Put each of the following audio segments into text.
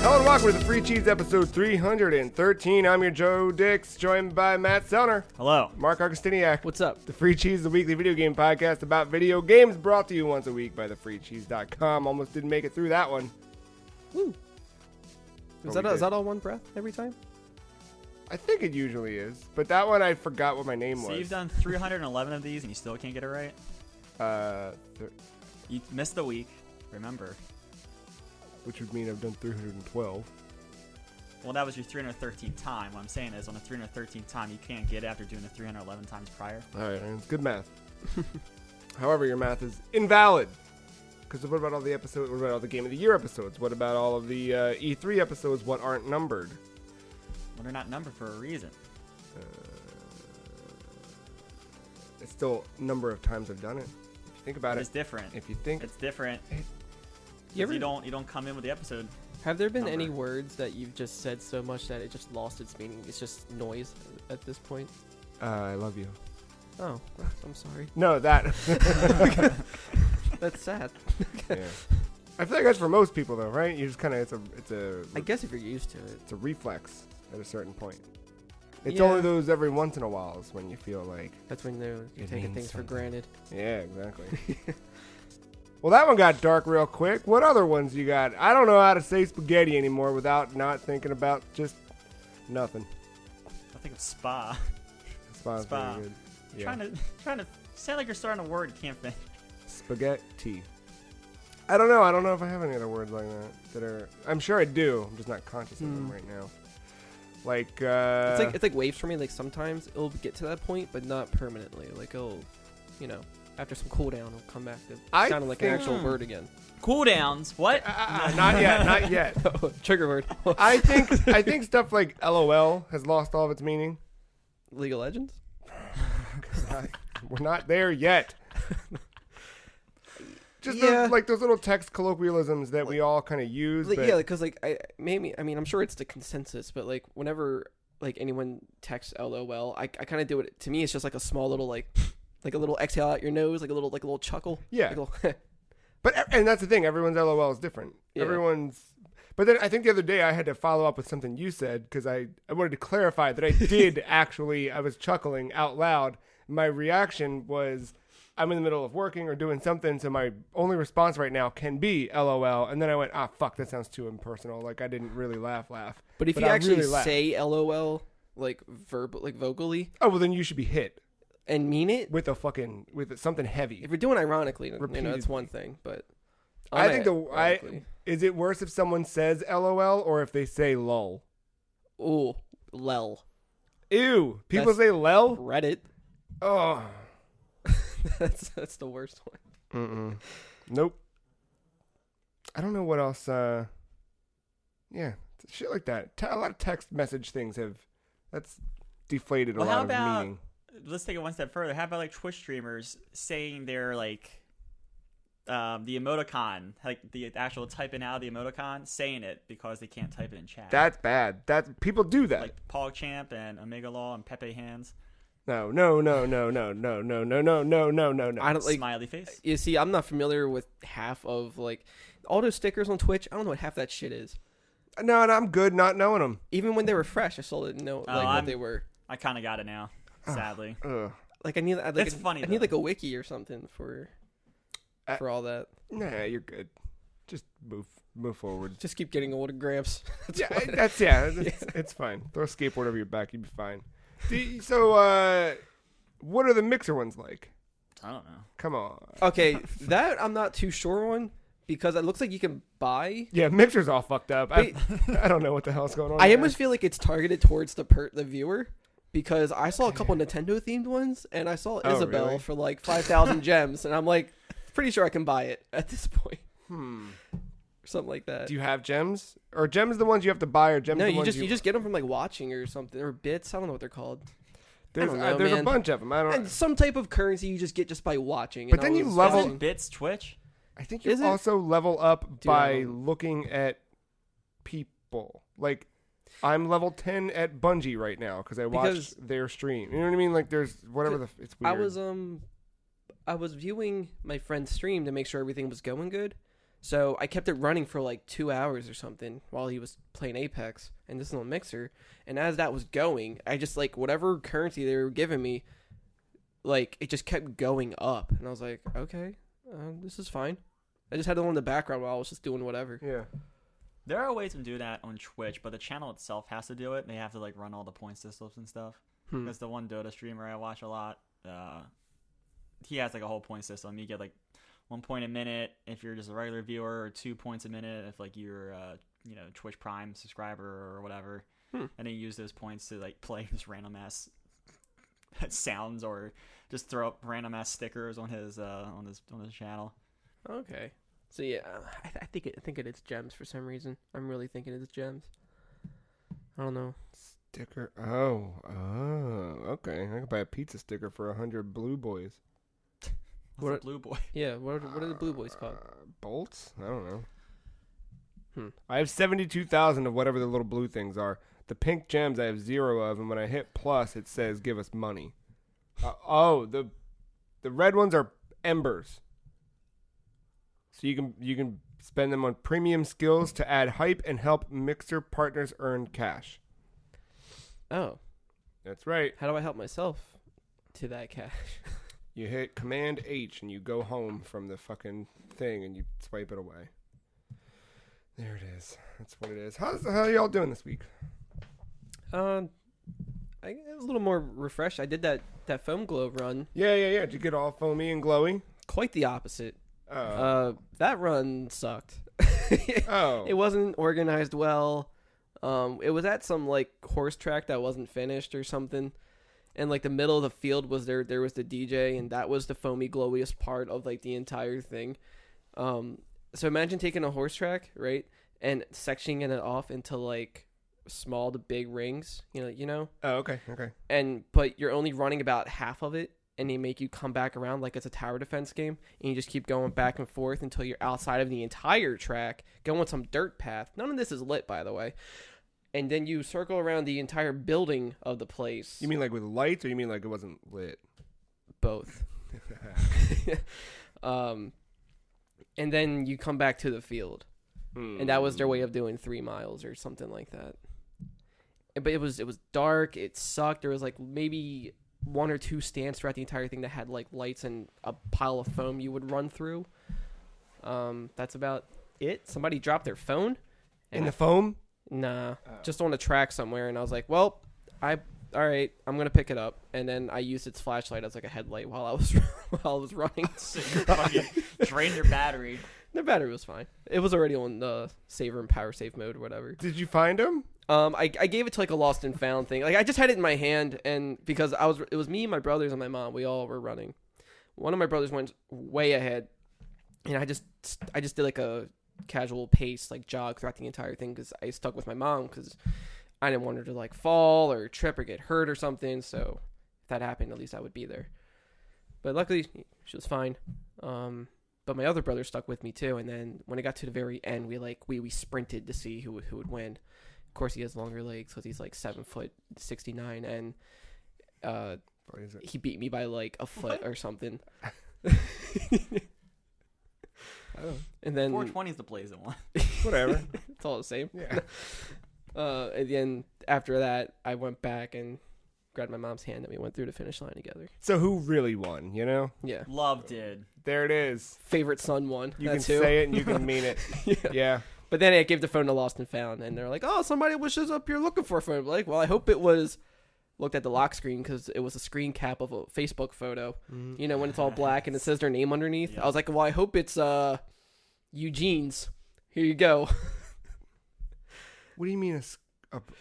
Welcome to the Free Cheese episode 313. I'm your Joe Dix, joined by Matt Sellner. Hello. Marc Augustiniak. What's up? The Free Cheese, the weekly video game podcast about video games, brought to you once a week by thefreecheese.com. Almost didn't make it through that one. Woo. Is that all one breath every time? I think it usually is, but that one I forgot what my name was. So you've done 311 of these and you still can't get it right? You missed the week, remember. Which would mean I've done 312. Well, that was your 313th time. What I'm saying is, on the 313th time, you can't get it after doing the 311 times prior. All right, it's good math. However, your math is invalid. Because what about all the episodes? What about all the Game of the Year episodes? What about all of the E3 episodes? What aren't numbered? Well, they're not numbered for a reason. It's still number of times I've done it. If you think about it, It's different. If you think It's different. You don't come in with the episode. Have there been number. any words that you've just said so much that it just lost its meaning? It's just noise at this point? I love you. Oh, I'm sorry. No, that. That's sad. Yeah. I feel like that's for most people though, right? You just kind of it's a. I guess if you're used to it. It's a reflex at a certain point. It's Yeah. only those every once in a while is when you feel like. That's when you're taking things for granted. Yeah, exactly. Well, that one got dark real quick. What other ones you got? I don't know how to say spaghetti anymore without not thinking about just nothing. I think of spa. Spa's Spa. very good. Yeah. Trying to sound like you're starting a word you can't finish. Spaghetti. I don't know. I don't know if I have any other words like that are. I'm sure I do. I'm just not conscious of them right now. Like. It's like waves for me. Like sometimes it'll get to that point, but not permanently. Like it'll, after some cooldown, it'll come back to sounding like an actual word again. Cooldowns? What? Not yet. Not yet. Trigger word. I think stuff like LOL has lost all of its meaning. League of Legends. We're not there yet. Just like those little text colloquialisms that we all kind of use. But Yeah, because I'm sure it's the consensus, but like whenever like anyone texts LOL, I kind of do it. To me, it's just like a small little like a little exhale out your nose, like a little chuckle. Yeah. Like And that's the thing. Everyone's LOL is different. Yeah. But then I think the other day I had to follow up with something you said because I wanted to clarify that I did actually. I was chuckling out loud. My reaction was, I'm in the middle of working or doing something, so my only response right now can be LOL. And then I went, fuck, that sounds too impersonal. Like I didn't really laugh. But if you actually say LOL like vocally, oh well, then you should be hit and mean it with something heavy. If you're doing ironically, Repeatedly. that's one thing. But I think is it worse if someone says LOL or if they say lol? Ooh, lel. Ew. People say lel? Reddit. Oh. that's the worst one. Nope. I don't know what else. Yeah, shit like that. A lot of text message things that's deflated a lot of meaning. Let's take it one step further. How about like Twitch streamers saying they're like the emoticon, like the actual typing out of the emoticon, saying it because they can't type it in chat. That's bad. People do that. Like PogChamp and Omega Law and Pepe Hands. No. I don't like smiley face. You see, I'm not familiar with half of like all those stickers on Twitch. I don't know what half that shit is. No, I'm good not knowing them. Even when they were fresh, I still didn't know what they were. I kind of got it now, sadly. Like I need, it's funny. I need like a wiki or something for all that. Nah, you're good. Just move forward. Just keep getting old, Gramps. It's fine. Throw a skateboard over your back, you'd be fine. So, what are the mixer ones like? I don't know. Come on. Okay, that I'm not too sure on because it looks like you can buy. Yeah, mixer's all fucked up. I don't know what the hell's going on. I almost feel like it's targeted towards the viewer because I saw a couple Nintendo themed ones and I saw Isabelle really? for like 5,000 gems and I'm like pretty sure I can buy it at this point. Something like that. Do you have gems? Or gems the ones you have to buy or gems No, the you ones just get them from like watching or something or bits. I don't know what they're called. There's a bunch of them. I don't and some type of currency you just get just by watching. But then you level Isn't bits Twitch. I think you also level up by looking at people. Like I'm level 10 at Bungie right now because I watched their stream. You know what I mean? Like there's whatever it's weird. I was viewing my friend's stream to make sure everything was going good. So I kept it running for like 2 hours or something while he was playing Apex and this little mixer. And as that was going, I just like whatever currency they were giving me, like it just kept going up. And I was like, okay, this is fine. I just had it on in the background while I was just doing whatever. Yeah. There are ways to do that on Twitch, but the channel itself has to do it. They have to like run all the point systems and stuff. Because the one Dota streamer I watch a lot, he has like a whole point system. You get like 1 point a minute if you're just a regular viewer, or 2 points a minute if like you're Twitch Prime subscriber or whatever. And then you use those points to like play just random ass sounds or just throw up random ass stickers on his channel. Okay. So yeah, I think it is gems for some reason. I'm really thinking it's gems. I don't know. Sticker. Oh, okay. I could buy a pizza sticker for 100 blue boys. What's a blue boy? Yeah, what are the blue boys called? Bolts? I don't know. I have 72,000 of whatever the little blue things are. The pink gems I have 0 of, and when I hit plus, it says give us money. The red ones are embers. So you can spend them on premium skills to add hype and help mixer partners earn cash. Oh. That's right. How do I help myself to that cash? You hit Command H and you go home from the fucking thing and you swipe it away. There it is. That's what it is. How y'all doing this week? I was a little more refreshed. I did that foam glow run. Yeah. Did you get all foamy and glowy? Quite the opposite. Oh. That run sucked. Oh. It wasn't organized well. It was at some like horse track that wasn't finished or something. And like the middle of the field was there was the DJ, and that was the foamy glowiest part of like the entire thing. So imagine taking a horse track, right, and sectioning it off into like small to big rings, you know. Oh, okay. But you're only running about half of it, and they make you come back around like it's a tower defense game, and you just keep going back and forth until you're outside of the entire track, going some dirt path. None of this is lit, by the way. And then you circle around the entire building of the place. You mean like with lights, or you mean like it wasn't lit? Both. And then you come back to the field. And that was their way of doing 3 miles or something like that. But it was dark. It sucked. There was like maybe 1 or 2 stands throughout the entire thing that had like lights and a pile of foam you would run through. That's about it. Somebody dropped their phone. In the foam? Nah, just on a track somewhere. And I was like, well, all right, I'm going to pick it up. And then I used its flashlight as like a headlight while I was running. So you fucking drained your battery. The battery was fine. It was already on the saver and power save mode or whatever. Did you find him? I gave it to like a lost and found thing. Like I just had it in my hand, and because it was me, my brothers, and my mom. We all were running. One of my brothers went way ahead, and I just did like a casual pace, like jog throughout the entire thing because I stuck with my mom because I didn't want her to like fall or trip or get hurt or something. So if that happened, at least I would be there. But luckily, she was fine. But my other brother stuck with me too. And then when it got to the very end, we sprinted to see who would win. Of course, he has longer legs because he's like 7'69", and he beat me by like a foot or something. Oh. And then 420 is the plays that one. Whatever. It's all the same. Yeah. And then after that, I went back and grabbed my mom's hand, and we went through the finish line together. So who really won, you know? Yeah. Love did. There it is. Favorite son won. You That's can who. say it and you can mean it. Yeah. But then I gave the phone to Lost and Found, and they're like, oh, somebody was just up here looking for a phone. I'm like, well, I hope it was... Looked at the lock screen because it was a screen cap of a Facebook photo. You know, when it's all black and it says their name underneath. Yeah. I was like, well, I hope it's Eugene's. Here you go. What do you mean?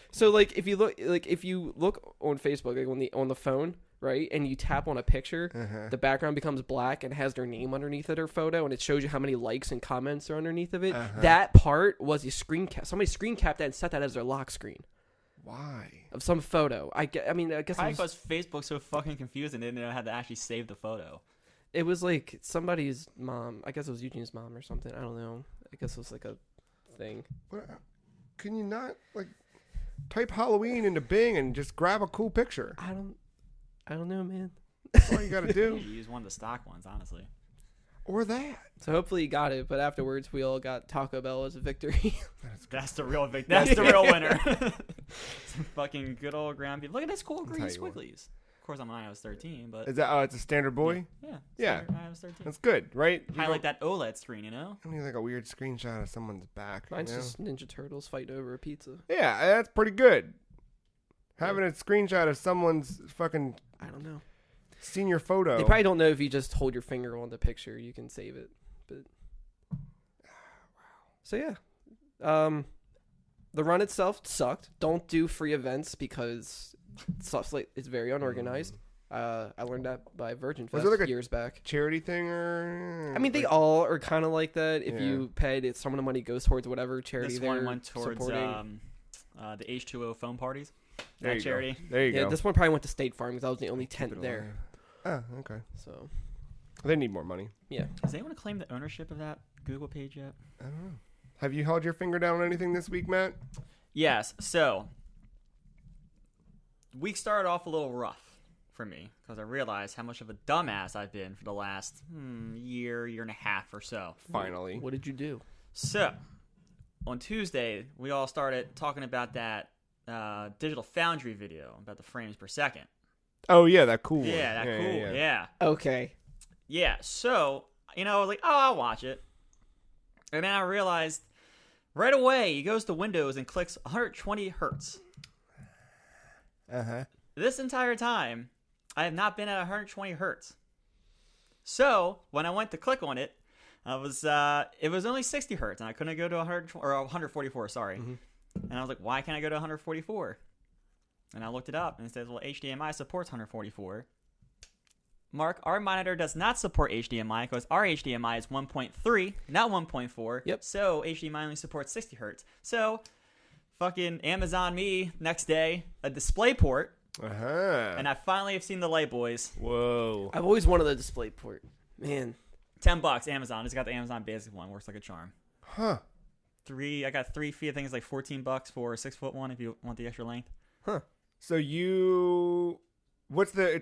So like if you look on Facebook, like on the phone, right, and you tap on a picture, the background becomes black and has their name underneath of their photo, and it shows you how many likes and comments are underneath of it. That part was a screen cap. Somebody screen capped that and set that as their lock screen. Why? Of some photo. I guess probably because Facebook's so fucking confusing they didn't know how to actually save the photo. It was like somebody's mom. I guess it was Eugene's mom or something. I don't know. I guess it was like a thing. What? Can you not like type Halloween into Bing and just grab a cool picture? I don't know, man. That's all you gotta do. You use one of the stock ones, honestly. Or that. So hopefully you got it, but afterwards we all got Taco Bell as a victory. That's the real victim. That's the real winner. Some fucking good old ground beef. Look at this cool green squigglies. Of course, I'm on iOS 13, but Is that? Oh, it's a standard boy. Yeah. iOS 13. That's good, right? Highlight that OLED screen, you know. I mean, like a weird screenshot of someone's back. Mine's you know? just Ninja Turtles fighting over a pizza. Yeah, that's pretty good. Having a screenshot of someone's fucking I don't know. senior photo. They probably don't know if you just hold your finger on the picture, you can save it. But so yeah, the run itself sucked. Don't do free events because stuff's like it's very unorganized. I learned that by Virgin Fest like a years back. charity thing or? I mean, they all are kind of like that. If you paid it, some of the money goes towards whatever charity This they're one went towards supporting. The H2O phone parties. There That you charity. Go. There you go. This one probably went to State Farm because I was the only Keep tent it there. alive. Oh, okay. So They need more money. yeah. Does anyone claim the ownership of that Google page yet? I don't know. Have you held your finger down on anything this week, Matt? Yes. So, week started off a little rough for me because I realized how much of a dumbass I've been for the last year and a half or so. Finally. What did you do? So, on Tuesday, we all started talking about that Digital Foundry video about the frames per second. Oh, yeah, that cool one. Yeah, that cool. Yeah. Okay. Yeah, so, I was like, oh, I'll watch it. And then I realized right away, he goes to Windows and clicks 120 hertz. Uh-huh. This entire time, I have not been at 120 hertz. So, when I went to click on it, it was only 60 hertz, and I couldn't go to 144, sorry. Mm-hmm. And I was like, why can't I go to 144? And I looked it up, and it says, well, HDMI supports 144. Mark, our monitor does not support HDMI because our HDMI is 1.3, not 1.4. Yep. So HDMI only supports 60 hertz. So fucking Amazon me next day a display port, Uh-huh. and I finally have seen the light, boys. Whoa. I've always wanted a display port. Man. $10 Amazon. Just got the Amazon basic one. Works like a charm. Huh. I got 3 feet. I think it's like $14 for a 6-foot one if you want the extra length. Huh. So it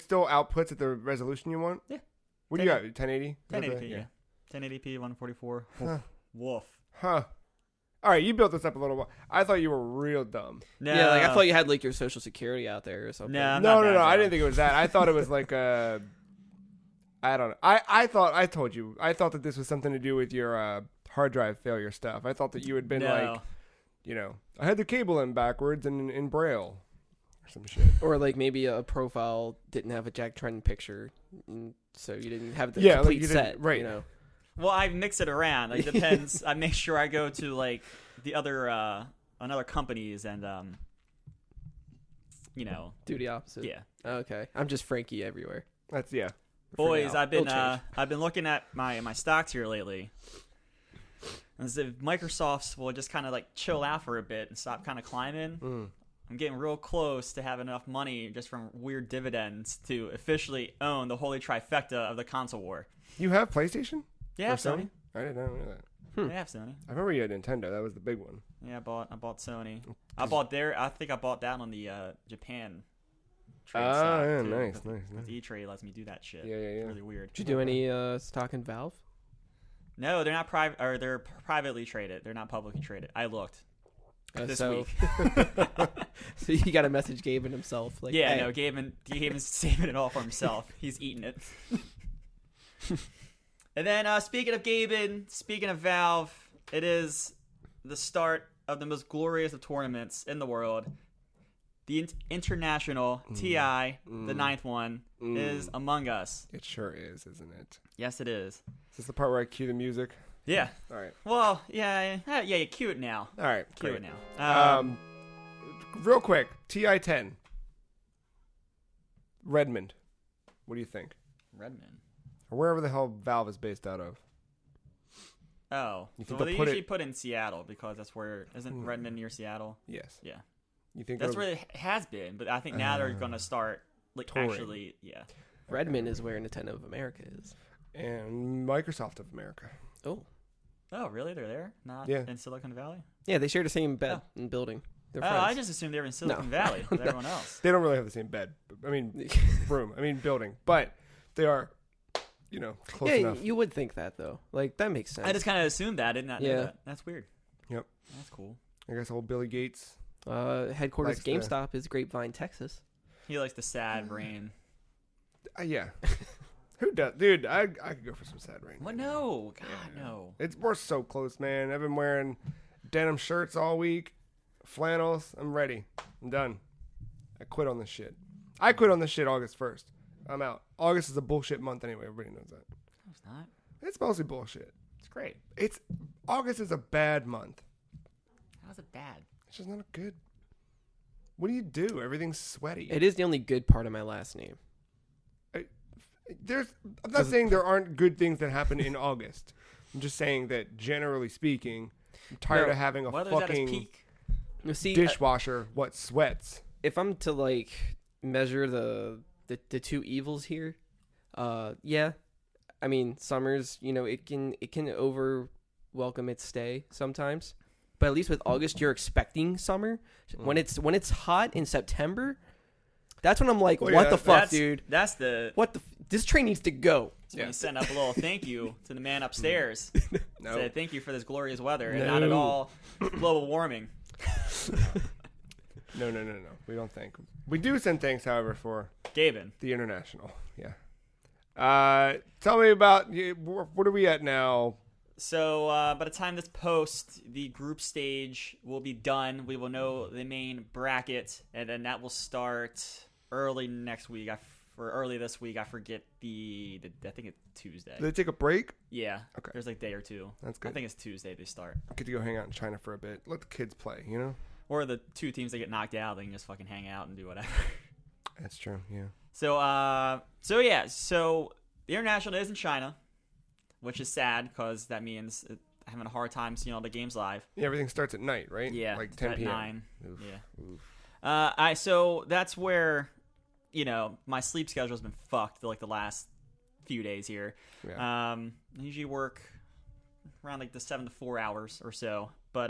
still outputs at the resolution you want? Yeah. What do you got? 1080? 1080p, yeah. 1080p, 144. Huh. Woof. Huh. All right, you built this up a little while. I thought you were real dumb. No. Yeah, like I thought you had like your social security out there or something. No, I'm No, not that I dumb. didn't think it was that. I thought it was like a... I don't know. I told you. I thought that this was something to do with your hard drive failure stuff. I thought that you had been like, I had the cable in backwards and in Braille or some shit. Or like maybe a profile didn't have a Jack Trident picture, so you didn't have the Yeah, like complete you didn't- set. right. You know. Well, I mix it around. It depends. I make sure I go to like the other another companies and Do the opposite. yeah. Okay. I'm just Frankie everywhere. That's, yeah. For Boys, now. I've been It'll change. I've been looking at my stocks here lately. As if Microsoft's will just kind of like chill out for a bit and stop kind of climbing. Mm. I'm getting real close to have enough money just from weird dividends to officially own the holy trifecta of the console war. You have PlayStation? Yeah, Or Sony. I didn't know that. I have Sony. I remember you had Nintendo. That was the big one. Yeah, I bought Sony. I think I bought that on the Japan trade Ah, stock, yeah, too, nice, because- nice. because E-Trade lets me do that shit. Yeah. It's really weird. Did you do any stock in Valve? No, they're not private, or they're privately traded. They're not publicly traded. I looked this so, week. so you got a message Gaben himself. Like, Yeah, hey. no, Gaben's saving it all for himself. He's eating it. And then speaking of Gaben, speaking of Valve, it is the start of the most glorious of tournaments in the world. The international TI, the 9th one, is among us. It sure is, isn't it? Yes, it is. Is this the part where I cue the music? Yeah. All right. Well, yeah, cue it now. All right. Cue Great. it now. Real quick, TI-10. Redmond. What do you think? Redmond. Or wherever the hell Valve is based out of. Oh, You think well, they'll they put usually it- put in Seattle because that's where isn't Redmond near Seattle? Yes. Yeah, You think that's it'll- where it has been. But I think now they're gonna start like touring. actually, yeah. Redmond is where Nintendo of America is. And Microsoft of America. Oh. Oh, really? They're there? Not Yeah. in Silicon Valley? Yeah, they share the same bed and building. They're Oh, friends. I just assumed they were in Silicon No. Valley with everyone else. They don't really have the same bed. I mean, room. I mean, building. But they are close Yeah, enough. you would think that though. Like that makes sense. I just kind of assumed that. I did not know that. That's weird. Yep. That's cool. I guess old Billy Gates. Headquarters likes to- GameStop is Grapevine, Texas. He likes the sad rain. Yeah. Who does? Dude, I could go for some sad rain. What? No. God, no. We're so close, man. I've been wearing denim shirts all week, flannels. I'm ready. I'm done. I quit on this shit. I quit on this shit August 1st. I'm out. August is a bullshit month anyway. Everybody knows that. No, it's not. It's mostly bullshit. It's great. August is a bad month. How's it bad? It's just not good. What do? Everything's sweaty. It is the only good part of my last name. I'm not saying there aren't good things that happen in August. I'm just saying that generally speaking, I'm tired of having a Weather's at its fucking peak. See, dishwasher what sweats. if I'm to like measure the two evils here, yeah, I mean summer's it can over welcome its stay sometimes, but at least with August you're expecting summer. When it's hot in September, that's when I'm like, Well, what yeah, the fuck, That's, dude? That's the. This train needs to go. So when you send up a little thank you to the man upstairs. No. Say thank you for this glorious weather and not at all global warming. No. We don't thank. We do send thanks, however, for Gavin. the international. Yeah. Tell me about what are we at now? So by the time this posts, the group stage will be done. We will know the main bracket, and then that will start early next week. Or early this week. I forget I think it's Tuesday. Did they take a break? Yeah. Okay. There's like a day or two. That's good. I think it's Tuesday they start. Get to go hang out in China for a bit. Let the kids play. Or the two teams that get knocked out, they can just fucking hang out and do whatever. That's true. Yeah. So the international is in China, which is sad because that means having a hard time seeing all the games live. Yeah. Everything starts at night, right? Yeah, Like 10 at p.m. 9. Oof. Yeah. So that's where, my sleep schedule's been fucked for like the last few days here. Yeah. I usually work around like the 7 to 4 hours or so. But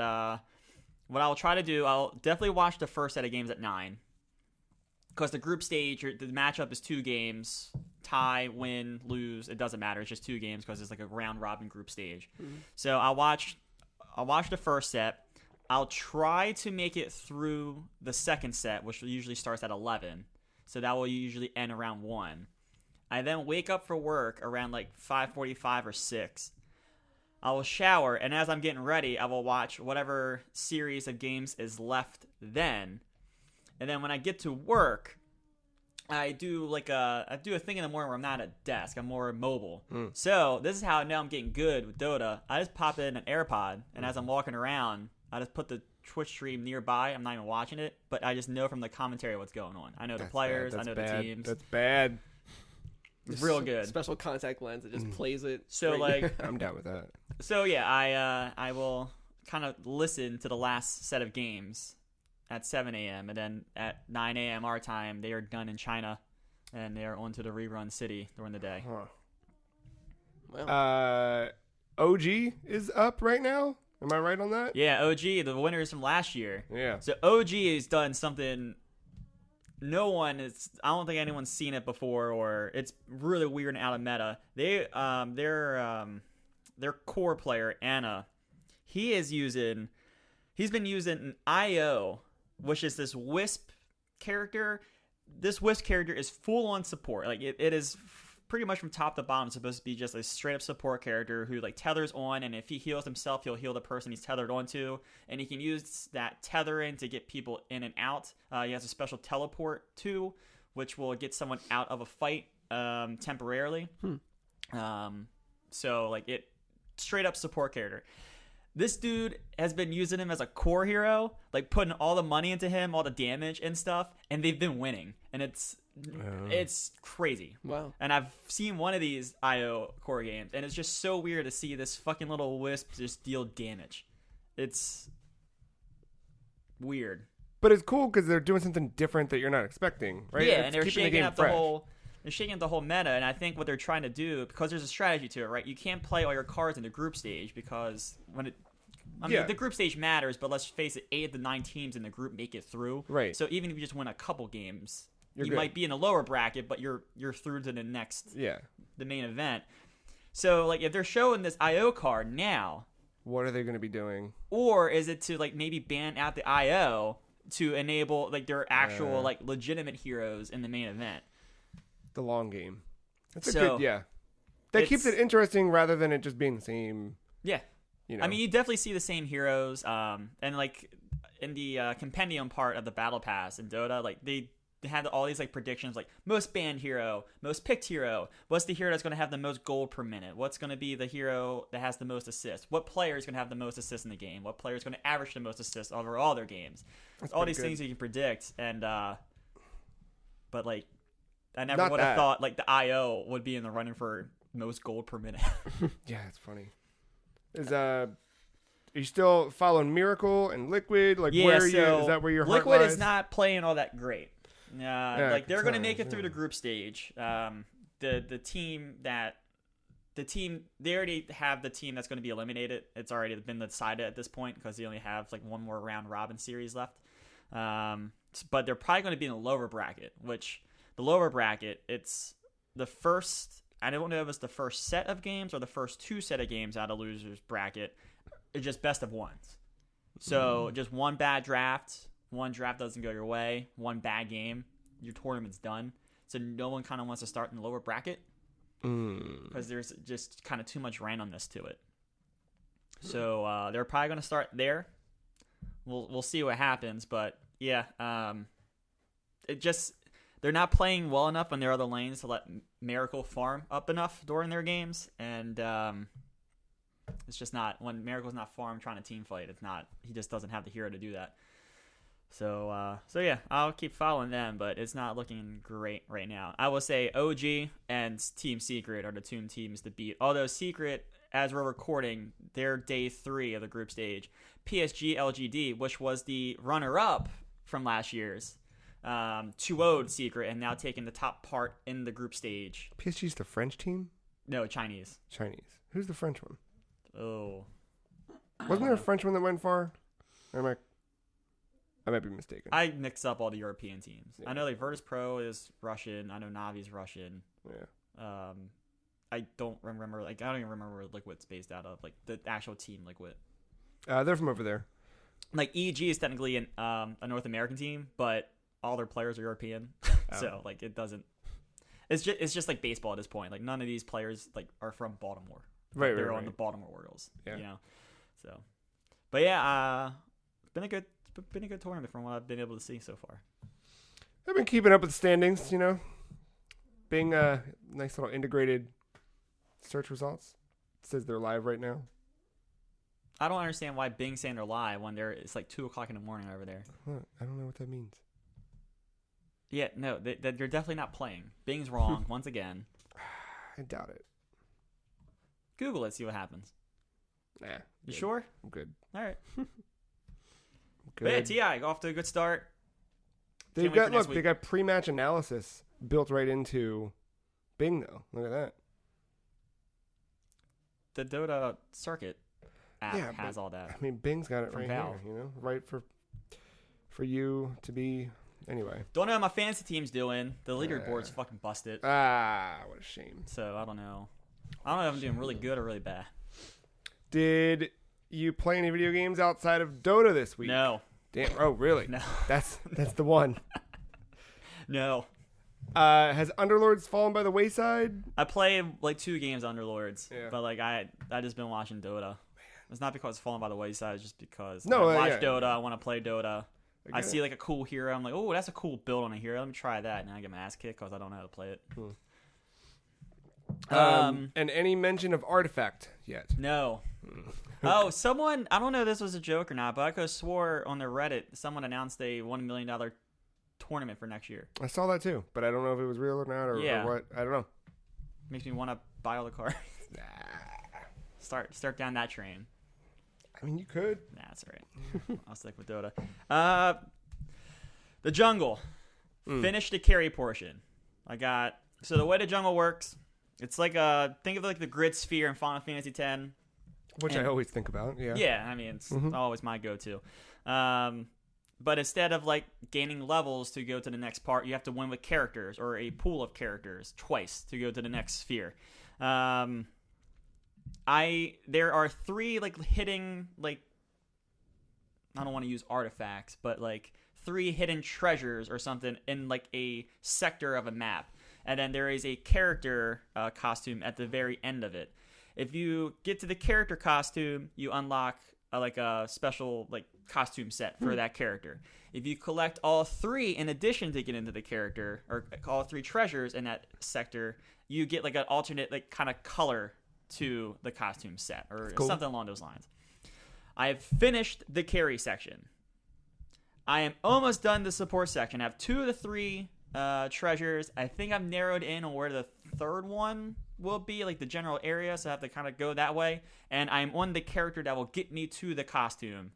what I'll try to do, I'll definitely watch the first set of games at 9. Because the group stage, the matchup is 2 games. Tie, win, lose, it doesn't matter. It's just 2 games because it's like a round robin group stage. Mm-hmm. So I'll watch the first set. I'll try to make it through the second set, which usually starts at 11. So that will usually end around 1. I then wake up for work around like 5:45 or 6. I will shower, and as I'm getting ready, I will watch whatever series of games is left then. And then when I get to work, I do a thing in the morning where I'm not at a desk. I'm more mobile. So this is how I know I'm getting good with Dota. I just pop in an AirPod, and as I'm walking around, I just put the Twitch stream nearby. I'm not even watching it, but I just know from the commentary what's going on. I know the players. I know the teams. That's bad. It's real good. Special contact lens that just plays it. So right like, I'm down with that. so yeah, I will kind of listen to the last set of games at 7 a.m. and then at 9 a.m. our time, they are done in China, and they are on to the rerun city during the day. Huh. Wow. OG is up right now. Am I right on that? Yeah, OG, the winners from last year. Yeah. So OG has done something I don't think anyone's seen it before, or it's really weird and out of meta. Their core player, Anna, he's been using an IO, which is this Wisp character. This Wisp character is full on support. Like it is pretty much from top to bottom supposed to be just a straight up support character who like tethers on, and if he heals himself, he'll heal the person he's tethered onto, and he can use that tethering to get people in and out. He has a special teleport too, which will get someone out of a fight temporarily. So like it straight up support character. This dude has been using him as a core hero, like putting all the money into him, all the damage and stuff, and they've been winning. And it's crazy. Wow. And I've seen one of these IO core games, and it's just so weird to see this fucking little wisp just deal damage. It's weird. But it's cool because they're doing something different that you're not expecting, right? Yeah, It's and they're keeping shaking game up fresh. they're shaking up the whole meta, and I think what they're trying to do, because there's a strategy to it, right? You can't play all your cards in the group stage because the group stage matters, but let's face it, 8 of the 9 teams in the group make it through. Right. So even if you just win a couple games, you might be in a lower bracket, but you're through to the main event. So like if they're showing this IO card now, what are they going to be doing? Or is it to like maybe ban out the IO to enable like their actual like legitimate heroes in the main event? The long game. That's a good, yeah. That keeps it interesting rather than it just being the same. Yeah. You know. I mean, you definitely see the same heroes. And like in the compendium part of the battle pass in Dota, like they had all these like predictions, like most banned hero, most picked hero, what's the hero that's going to have the most gold per minute, what's going to be the hero that has the most assists, what player is going to have the most assists in the game, what player is going to average the most assists over all their games. That's all these things you can predict. And but like I never would have thought like the IO would be in the running for most gold per minute. Yeah, it's funny. Are you still following Miracle and Liquid? Like, where are you? Is that where your heart Liquid lies? is not playing all that great. Like they're going to make it through the group stage. The team they already have the team that's going to be eliminated. It's already been decided at this point because they only have like one more round robin series left. But they're probably going to be in the lower bracket, which the lower bracket, it's the first, I don't know if it's the first set of games or the first two set of games out of losers bracket. It's just best of ones. So just one bad draft, one draft doesn't go your way, one bad game, your tournament's done. So no one kind of wants to start in the lower bracket because there's just kind of too much randomness to it. So they're probably going to start there. We'll see what happens, but yeah, they're not playing well enough on their other lanes to let Miracle farm up enough during their games, and it's just not, when Miracle's not farm trying to team fight, it's not, he just doesn't have the hero to do that. So yeah, I'll keep following them, but it's not looking great right now. I will say OG and Team Secret are the two teams to beat. Although Secret, as we're recording, they're day 3 of the group stage. PSG LGD, which was the runner-up from last year's, 2-0'd Secret and now taking the top part in the group stage. PSG's the French team? No, Chinese. Who's the French one? Oh. Wasn't there a French one that went far? Or I might be mistaken. I mix up all the European teams. Yeah. I know like Virtus Pro is Russian. I know Navi's Russian. Yeah. I don't remember. Like I don't even remember where Liquid's based out of. Like the actual team Liquid. They're from over there. Like EG is technically a North American team, but all their players are European. So like it doesn't. It's just like baseball at this point. Like none of these players like are from Baltimore. Right. They're on the Baltimore Orioles. Yeah. You know. So, but yeah, it's been a good tournament from what I've been able to see so far. I've been keeping up with the standings, you know, being a nice little integrated search results. It says they're live right now. I don't understand why Bing's saying they're live when it's like 2:00 in the morning over there. What? I don't know what that means. Yeah, no, they're definitely not playing. Bing's wrong once again. I doubt it. Google it, see what happens. Nah. You sure? I'm good. All right. Good. But yeah, TI off to a good start. They got pre-match analysis built right into Bing though. Look at that. The Dota circuit app has all that. I mean, Bing's got it right Valve. here, you know, right for you to be. Anyway, don't know how my fantasy team's doing. The leaderboard's fucking busted. What a shame. So I don't know. I don't know if I'm doing really good or really bad. Did you play any video games outside of Dota this week? No. Damn. Oh, really? No. That's the one. No. Has Underlords fallen by the wayside? I played like 2 games Underlords, yeah. But like I just been watching Dota. Man. It's not because it's fallen by the wayside. It's just because I watch Dota. I want to play Dota. I see like a cool hero. I'm like, oh, that's a cool build on a hero. Let me try that. And I get my ass kicked because I don't know how to play it. And any mention of Artifact yet? No. Oh, someone, I don't know if this was a joke or not, but I could have swore on their Reddit, someone announced a $1 million tournament for next year. I saw that too, but I don't know if it was real or not or what. I don't know. Makes me want to buy all the cards. Start down that train. I mean, you could. Nah, that's all right. I'll stick with Dota. The jungle. Finish the carry portion. So the way the jungle works, it's like think of it like the grid sphere in Final Fantasy X. Which I always think about, yeah. Yeah, I mean, it's always my go-to. But instead of like gaining levels to go to the next part, you have to win with characters or a pool of characters twice to go to the next sphere. There are 3 like hidden like, I don't want to use artifacts, but like 3 hidden treasures or something in like a sector of a map. And then there is a character costume at the very end of it. If you get to the character costume, you unlock like a special like costume set for that character. If you collect all 3 in addition to get into the character, or all 3 treasures in that sector, you get like an alternate like kind of color to the costume set or something along those lines. I have finished the carry section. I am almost done the support section. I have 2 of the 3 treasures. I think I've narrowed in on where the 3rd one will be, like the general area, so I have to kind of go that way. And I'm on the character that will get me to the costume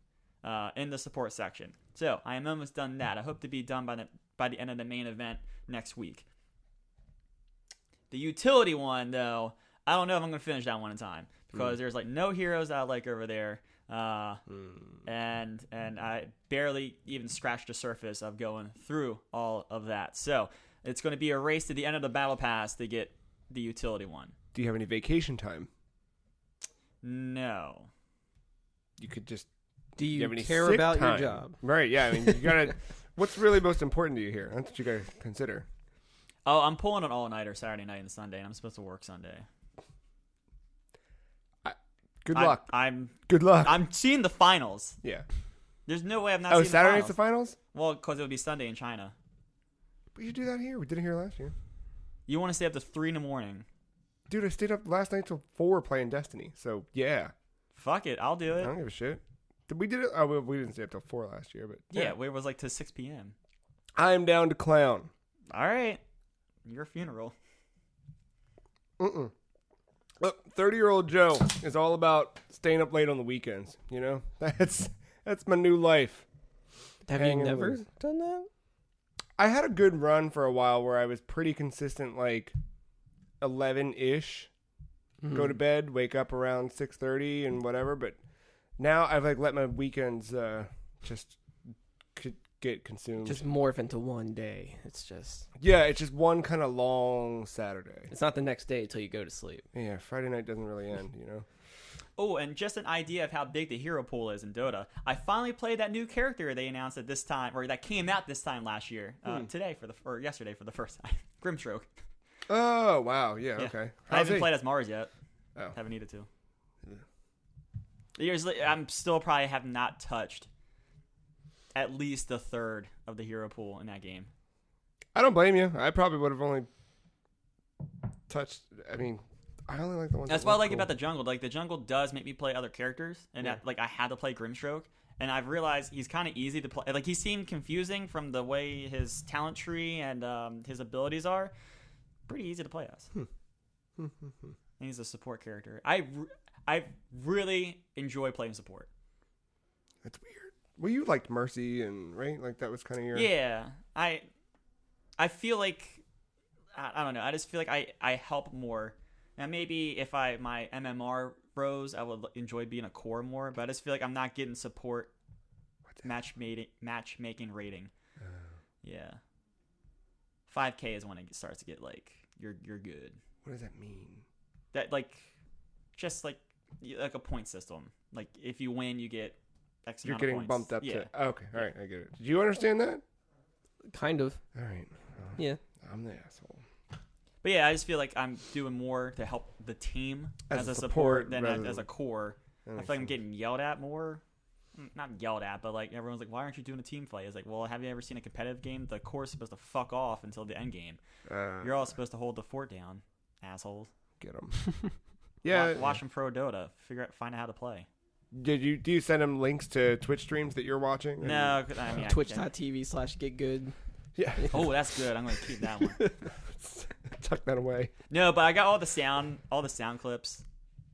in the support section. So I am almost done that. I hope to be done by the end of the main event next week. The utility one, though, I don't know if I'm going to finish that one in time because there's like no heroes that I like over there. And I barely even scratched the surface of going through all of that. So it's going to be a race to the end of the battle pass to get the utility one. Do you have any vacation time? No. You could just. Do you have any care sick about time? your job? Right. Yeah. I mean, you gotta. What's really most important to you here? That's what you gotta consider. Oh, I'm pulling an all-nighter Saturday night and Sunday, and I'm supposed to work Sunday. Good luck. Good luck. I'm seeing the finals. Yeah. There's no way I'm not Oh, seeing Saturday's the the finals? Well, because it would be Sunday in China. We should do that here. We did it here last year. You want to stay up to 3 in the morning. Dude, I stayed up last night till 4 playing Destiny. So, yeah. Fuck it. I'll do I it. don't give a shit. We did it. Oh, we didn't stay up till 4 last year, but Yeah, it was like to 6 p.m. I'm down to clown. All right. Your funeral. Look, 30-year-old Joe is all about staying up late on the weekends. You know, that's my new life. Have you never done that? I had a good run for a while where I was pretty consistent, like 11-ish. Go to bed, wake up around 6:30 and whatever. But now I've like let my weekends just get consumed. Just morph into one day. It's just it's just one kind of long Saturday. It's not the next day until you go to sleep. Yeah, Friday night doesn't really end, you know. Oh, and just an idea of how big the hero pool is in Dota. I finally played that new character they announced at this time, or that came out this time last year. Yesterday for the first time. Grimstroke. Oh wow, yeah. Okay. I haven't played as Mars yet. Oh. Haven't needed to. I'm still probably have not touched at least a third of the hero pool in that game. I don't blame you. I probably would have only touched. I mean, I only like the ones. That's what I like about the jungle. Like the jungle does make me play other characters, and that, like I had to play Grimstroke, and I've realized he's kind of easy to play. Like he seemed confusing from the way his talent tree and his abilities are. Pretty easy to play as. And he's a support character. I really enjoy playing support. That's weird. Well, you liked Mercy, and right, like that was kind of your. Yeah, I feel like I don't know. I just feel like I help more. Now maybe if my MMR rose, I would enjoy being a core more. But I just feel like I'm not getting support matchmaking rating. Yeah, 5K is when it starts to get like you're good. What does that mean? That like just like a point system. Like if you win, you get X You're amount getting of points. bumped up to. Okay, all right, I get it. Did you understand that? Kind of. All right. Yeah. I'm the asshole. But yeah, I just feel like I'm doing more to help the team As a a support support than rather as a than- core. I feel like I'm getting yelled at more. Not yelled at, but like everyone's like, "Why aren't you doing a team fight?" It's like, well, have you ever seen a competitive game? The core is supposed to fuck off until the end game. You're all supposed to hold the fort down, assholes. Get them. Yeah. Watch them pro Dota. Find out how to play. Do you send them links to Twitch streams that you're watching? No, I mean Twitch.tv/getgood. Yeah. Oh, that's good. I'm gonna keep that one. Tuck that away. No, but I got all the sound clips.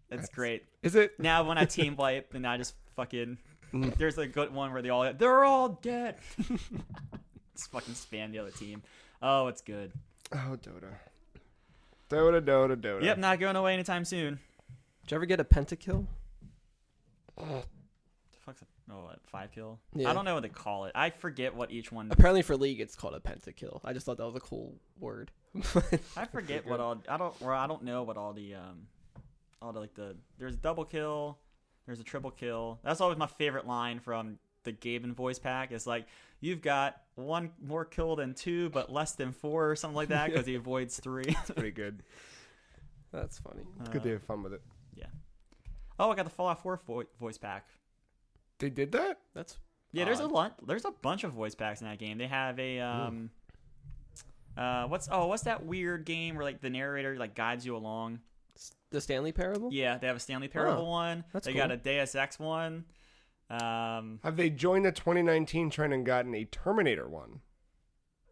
It's great. Is it? Now when I team wipe and I just fucking there's a good one where they're all dead. Just fucking spam the other team. Oh, it's good. Oh, Dota. Yep, not going away anytime soon. Did you ever get a pentakill? The fuck's a what, 5 kill? Yeah. I don't know what they call it. I forget what each one. Apparently for League, it's called a pentakill. I just thought that was a cool word. I forget what all. I don't know what all the like the. There's double kill. There's a triple kill. That's always my favorite line from the Gaben voice pack. It's like, you've got 1 more kill than 2, but less than 4 or something like that, because he avoids 3. It's pretty good. That's funny. It's good to have fun with it. Yeah. Oh, I got the Fallout 4 voice pack. They did that? That's Yeah, there's a lot. There's a bunch of voice packs in that game. They have a what's that weird game where like the narrator like guides you along? the Stanley Parable. Yeah, they have a Stanley Parable one. That's they cool. got a Deus Ex one. Have they joined the 2019 trend and gotten a Terminator one?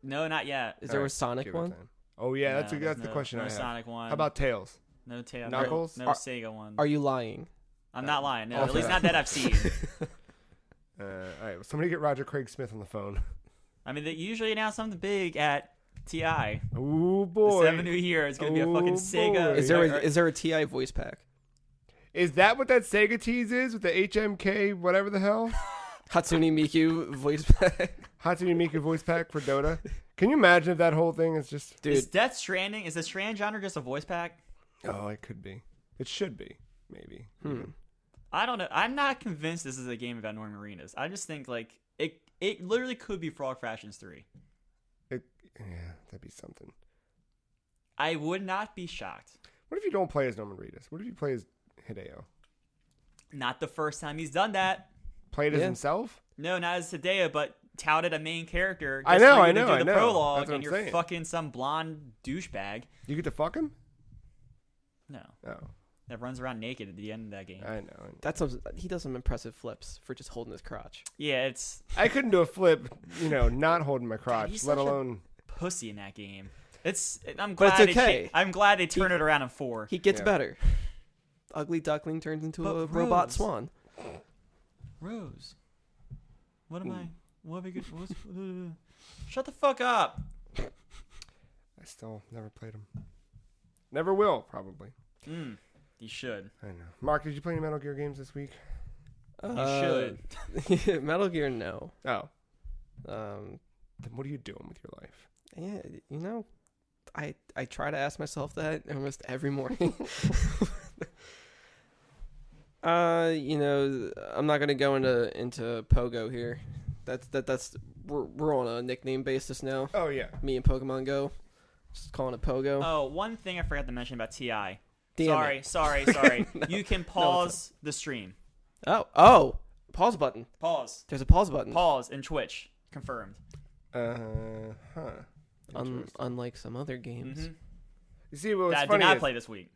No, not yet. Is there All a right, Sonic give it one? time. Oh yeah, that's No, the question no I have. Sonic one. How about Tails? No Knuckles? No Sega one. Are you lying? I'm not lying. No, Oh, at least okay. not that I've seen. All right, well, somebody get Roger Craig Smith on the phone. I mean, they usually announce something big at TI. Oh boy, The 7 new year is going to be a fucking Oh, Sega. boy. Is there a TI voice pack? Is that what that Sega tease is with the HMK whatever the hell? Hatsune Miku voice pack. Hatsune Miku voice pack for Dota. Can you imagine if that whole thing is just? Dude, Is Death Stranding, is the Strand genre just a voice pack? Oh, it could be. It should be. Maybe. I don't know. I'm not convinced this is a game about Norman Reedus. I just think like it literally could be Frog Fractions 3. Yeah, that'd be something. I would not be shocked. What if you don't play as Norman Reedus? What if you play as Hideo? Not the first time he's done that. Played as Yeah. himself? No, not as Hideo, but touted a main character. I just know, for you I to know, do I the know. prologue, That's what and I'm you're saying. fucking some blonde douchebag. You get to fuck him? No, Oh, that runs around naked at the end of that game. I know. he does some impressive flips for just holding his crotch. Yeah, it's I couldn't do a flip, not holding my crotch, he's let such a- alone. pussy in that game. I'm But glad it's okay. I'm glad they turn it around in 4. He gets Yeah. better. Ugly duckling turns into But a robot Rose- swan. Rose, what am I? What have I good? Shut the fuck up. I still never played him. Never will, probably. You should. I know. Mark, did you play any Metal Gear games this week? You should. Metal Gear, no. Oh. Um, Then what are you doing with your life? yeah, I try to ask myself that almost every morning. I'm not gonna go into Pogo here. That's we're on a nickname basis now. Oh, yeah. Me and Pokemon Go, just calling it Pogo. Oh, one thing I forgot to mention about TI. Damn Sorry. No. You can pause the stream. Oh, pause button. Pause. There's a pause button. Pause in Twitch. Confirmed. Huh. Unlike some other games. Mm-hmm. You see, what was That I did funny not is play this week.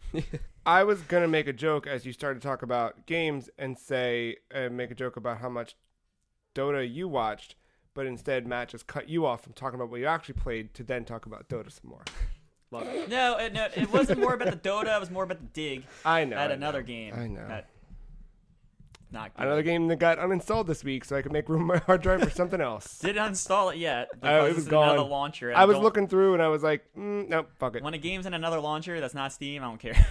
I was going to make a joke as you started to talk about games and make a joke about how much Dota you watched, but instead Matt just cut you off from talking about what you actually played to then talk about Dota some more. No, it wasn't more about the Dota. It was more about the dig I know. at another game. I know. Not good. Another game that got uninstalled this week, so I could make room on my hard drive for something else. Didn't uninstall it yet. Oh, Because it this was is gone. Another launcher. I was looking through and I was like, nope, fuck it. When a game's in another launcher that's not Steam, I don't care.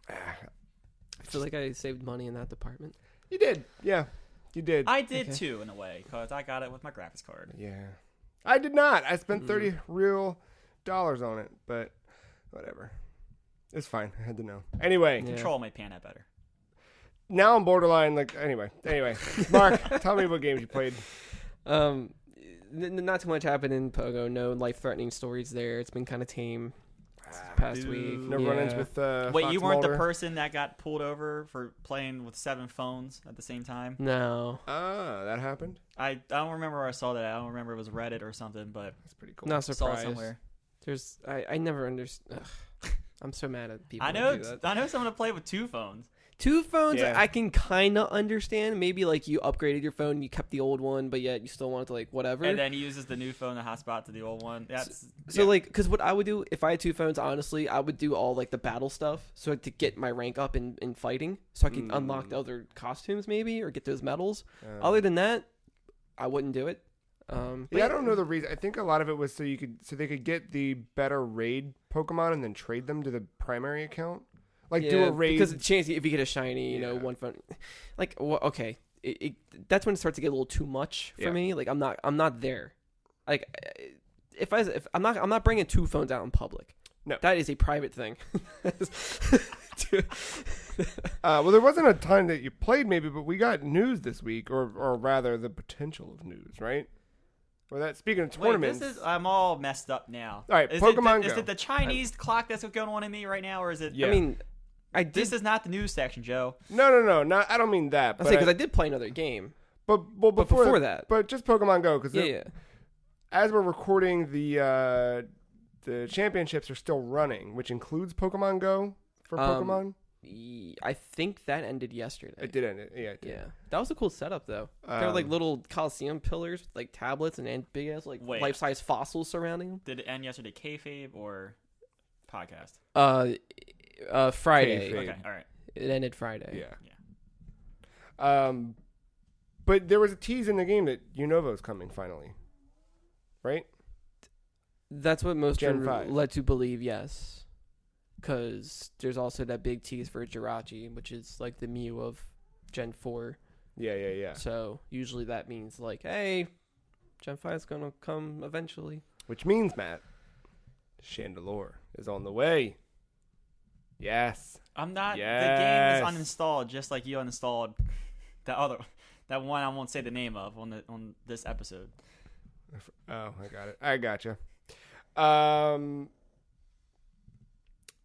I feel like I saved money in that department. You did, yeah, you did. I did Okay. too, in a way, because I got it with my graphics card. Yeah, I did not. I spent $30 real dollars on it, but whatever. It's fine. I had to know. Anyway, Yeah. Control made pan out better. now I'm borderline. Anyway, Mark, tell me what games you played. Not too much happened in Pogo. No life-threatening stories there. It's been kind of tame this past Boo. week. No run-ins with Wait, Fox you weren't Mulder? the person that got pulled over for playing with 7 phones at the same time? No, That happened. I don't remember where I saw that. I don't remember it was Reddit or something, but That's pretty cool. not I saw it surprised. somewhere. There's I never understand. I'm so mad at people. I that know. do that. I know someone to play with 2 phones. 2 phones, Yeah. I can kind of understand. Maybe like you upgraded your phone, you kept the old one, but yet you still want to whatever. And then he uses the new phone to hotspot to the old one. That's So because what I would do if I had 2 phones, honestly, I would do all the battle stuff, so to get my rank up in fighting, so I could unlock the other costumes maybe or get those medals. Other than that, I wouldn't do it. But I don't know the reason. I think a lot of it was so they could get the better raid Pokemon and then trade them to the primary account. Do a raid because the chance if you get a shiny, Yeah. one phone. Okay, that's when it starts to get a little too much for me. Like I'm not there. Like if I'm not bringing 2 phones out in public. No, that is a private thing. Well, there wasn't a ton that you played, maybe, but we got news this week, or rather, the potential of news, right? Or that speaking of tournaments, I'm all messed up now. All right, Pokemon Go. Is it the Chinese clock that's going on in me right now, or is it? Yeah. I mean, this is not the news section, Joe. No. Not. I don't mean that. Because I did play another game. But before that, but just Pokemon Go, because as we're recording, the championships are still running, which includes Pokemon Go for Pokemon. I think that ended yesterday. It did end. Yeah, it did. Yeah. That was a cool setup, though. There were like little Coliseum pillars with like tablets and big ass like life-size fossils surrounding them. Did it end yesterday? Kayfabe or podcast? Friday. Kayfabe. Okay, all right. It ended Friday. Yeah. But there was a tease in the game that Unovo's coming finally, right? That's what most Gen are 5. led to believe, yes. Because there's also that big tease for Jirachi, which is like the Mew of Gen 4. Yeah. So usually that means like, hey, Gen 5 is going to come eventually. Which means, Matt, Chandelure is on the way. Yes. I'm not. Yes. The game is uninstalled, just like you uninstalled that one I won't say the name of on this episode. Oh, I got it. I gotcha.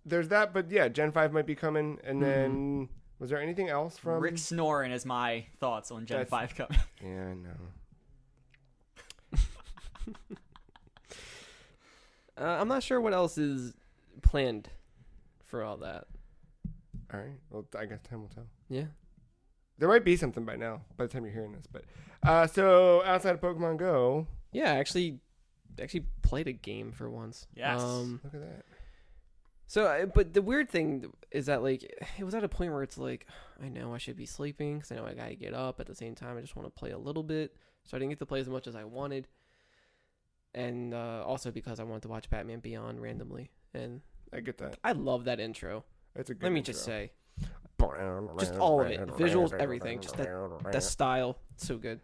There's that, but yeah, Gen 5 might be coming. And then, was there anything else from... Rick snoring is my thoughts on Gen 5 coming. Yeah, I know. I'm not sure what else is planned for all that. All right. Well, I guess time will tell. Yeah. There might be something by now, by the time you're hearing this. But so, outside of Pokemon Go... Yeah, I actually played a game for once. Yes. Look at that. So, but the weird thing is that, like, it was at a point where it's like, I know I should be sleeping because I know I got to get up. At the same time, I just want to play a little bit. So I didn't get to play as much as I wanted. And also because I wanted to watch Batman Beyond randomly. And I get that. I love that intro. That's a good Let me intro. just say. Just all of it. Visuals, everything. Just that style. So good.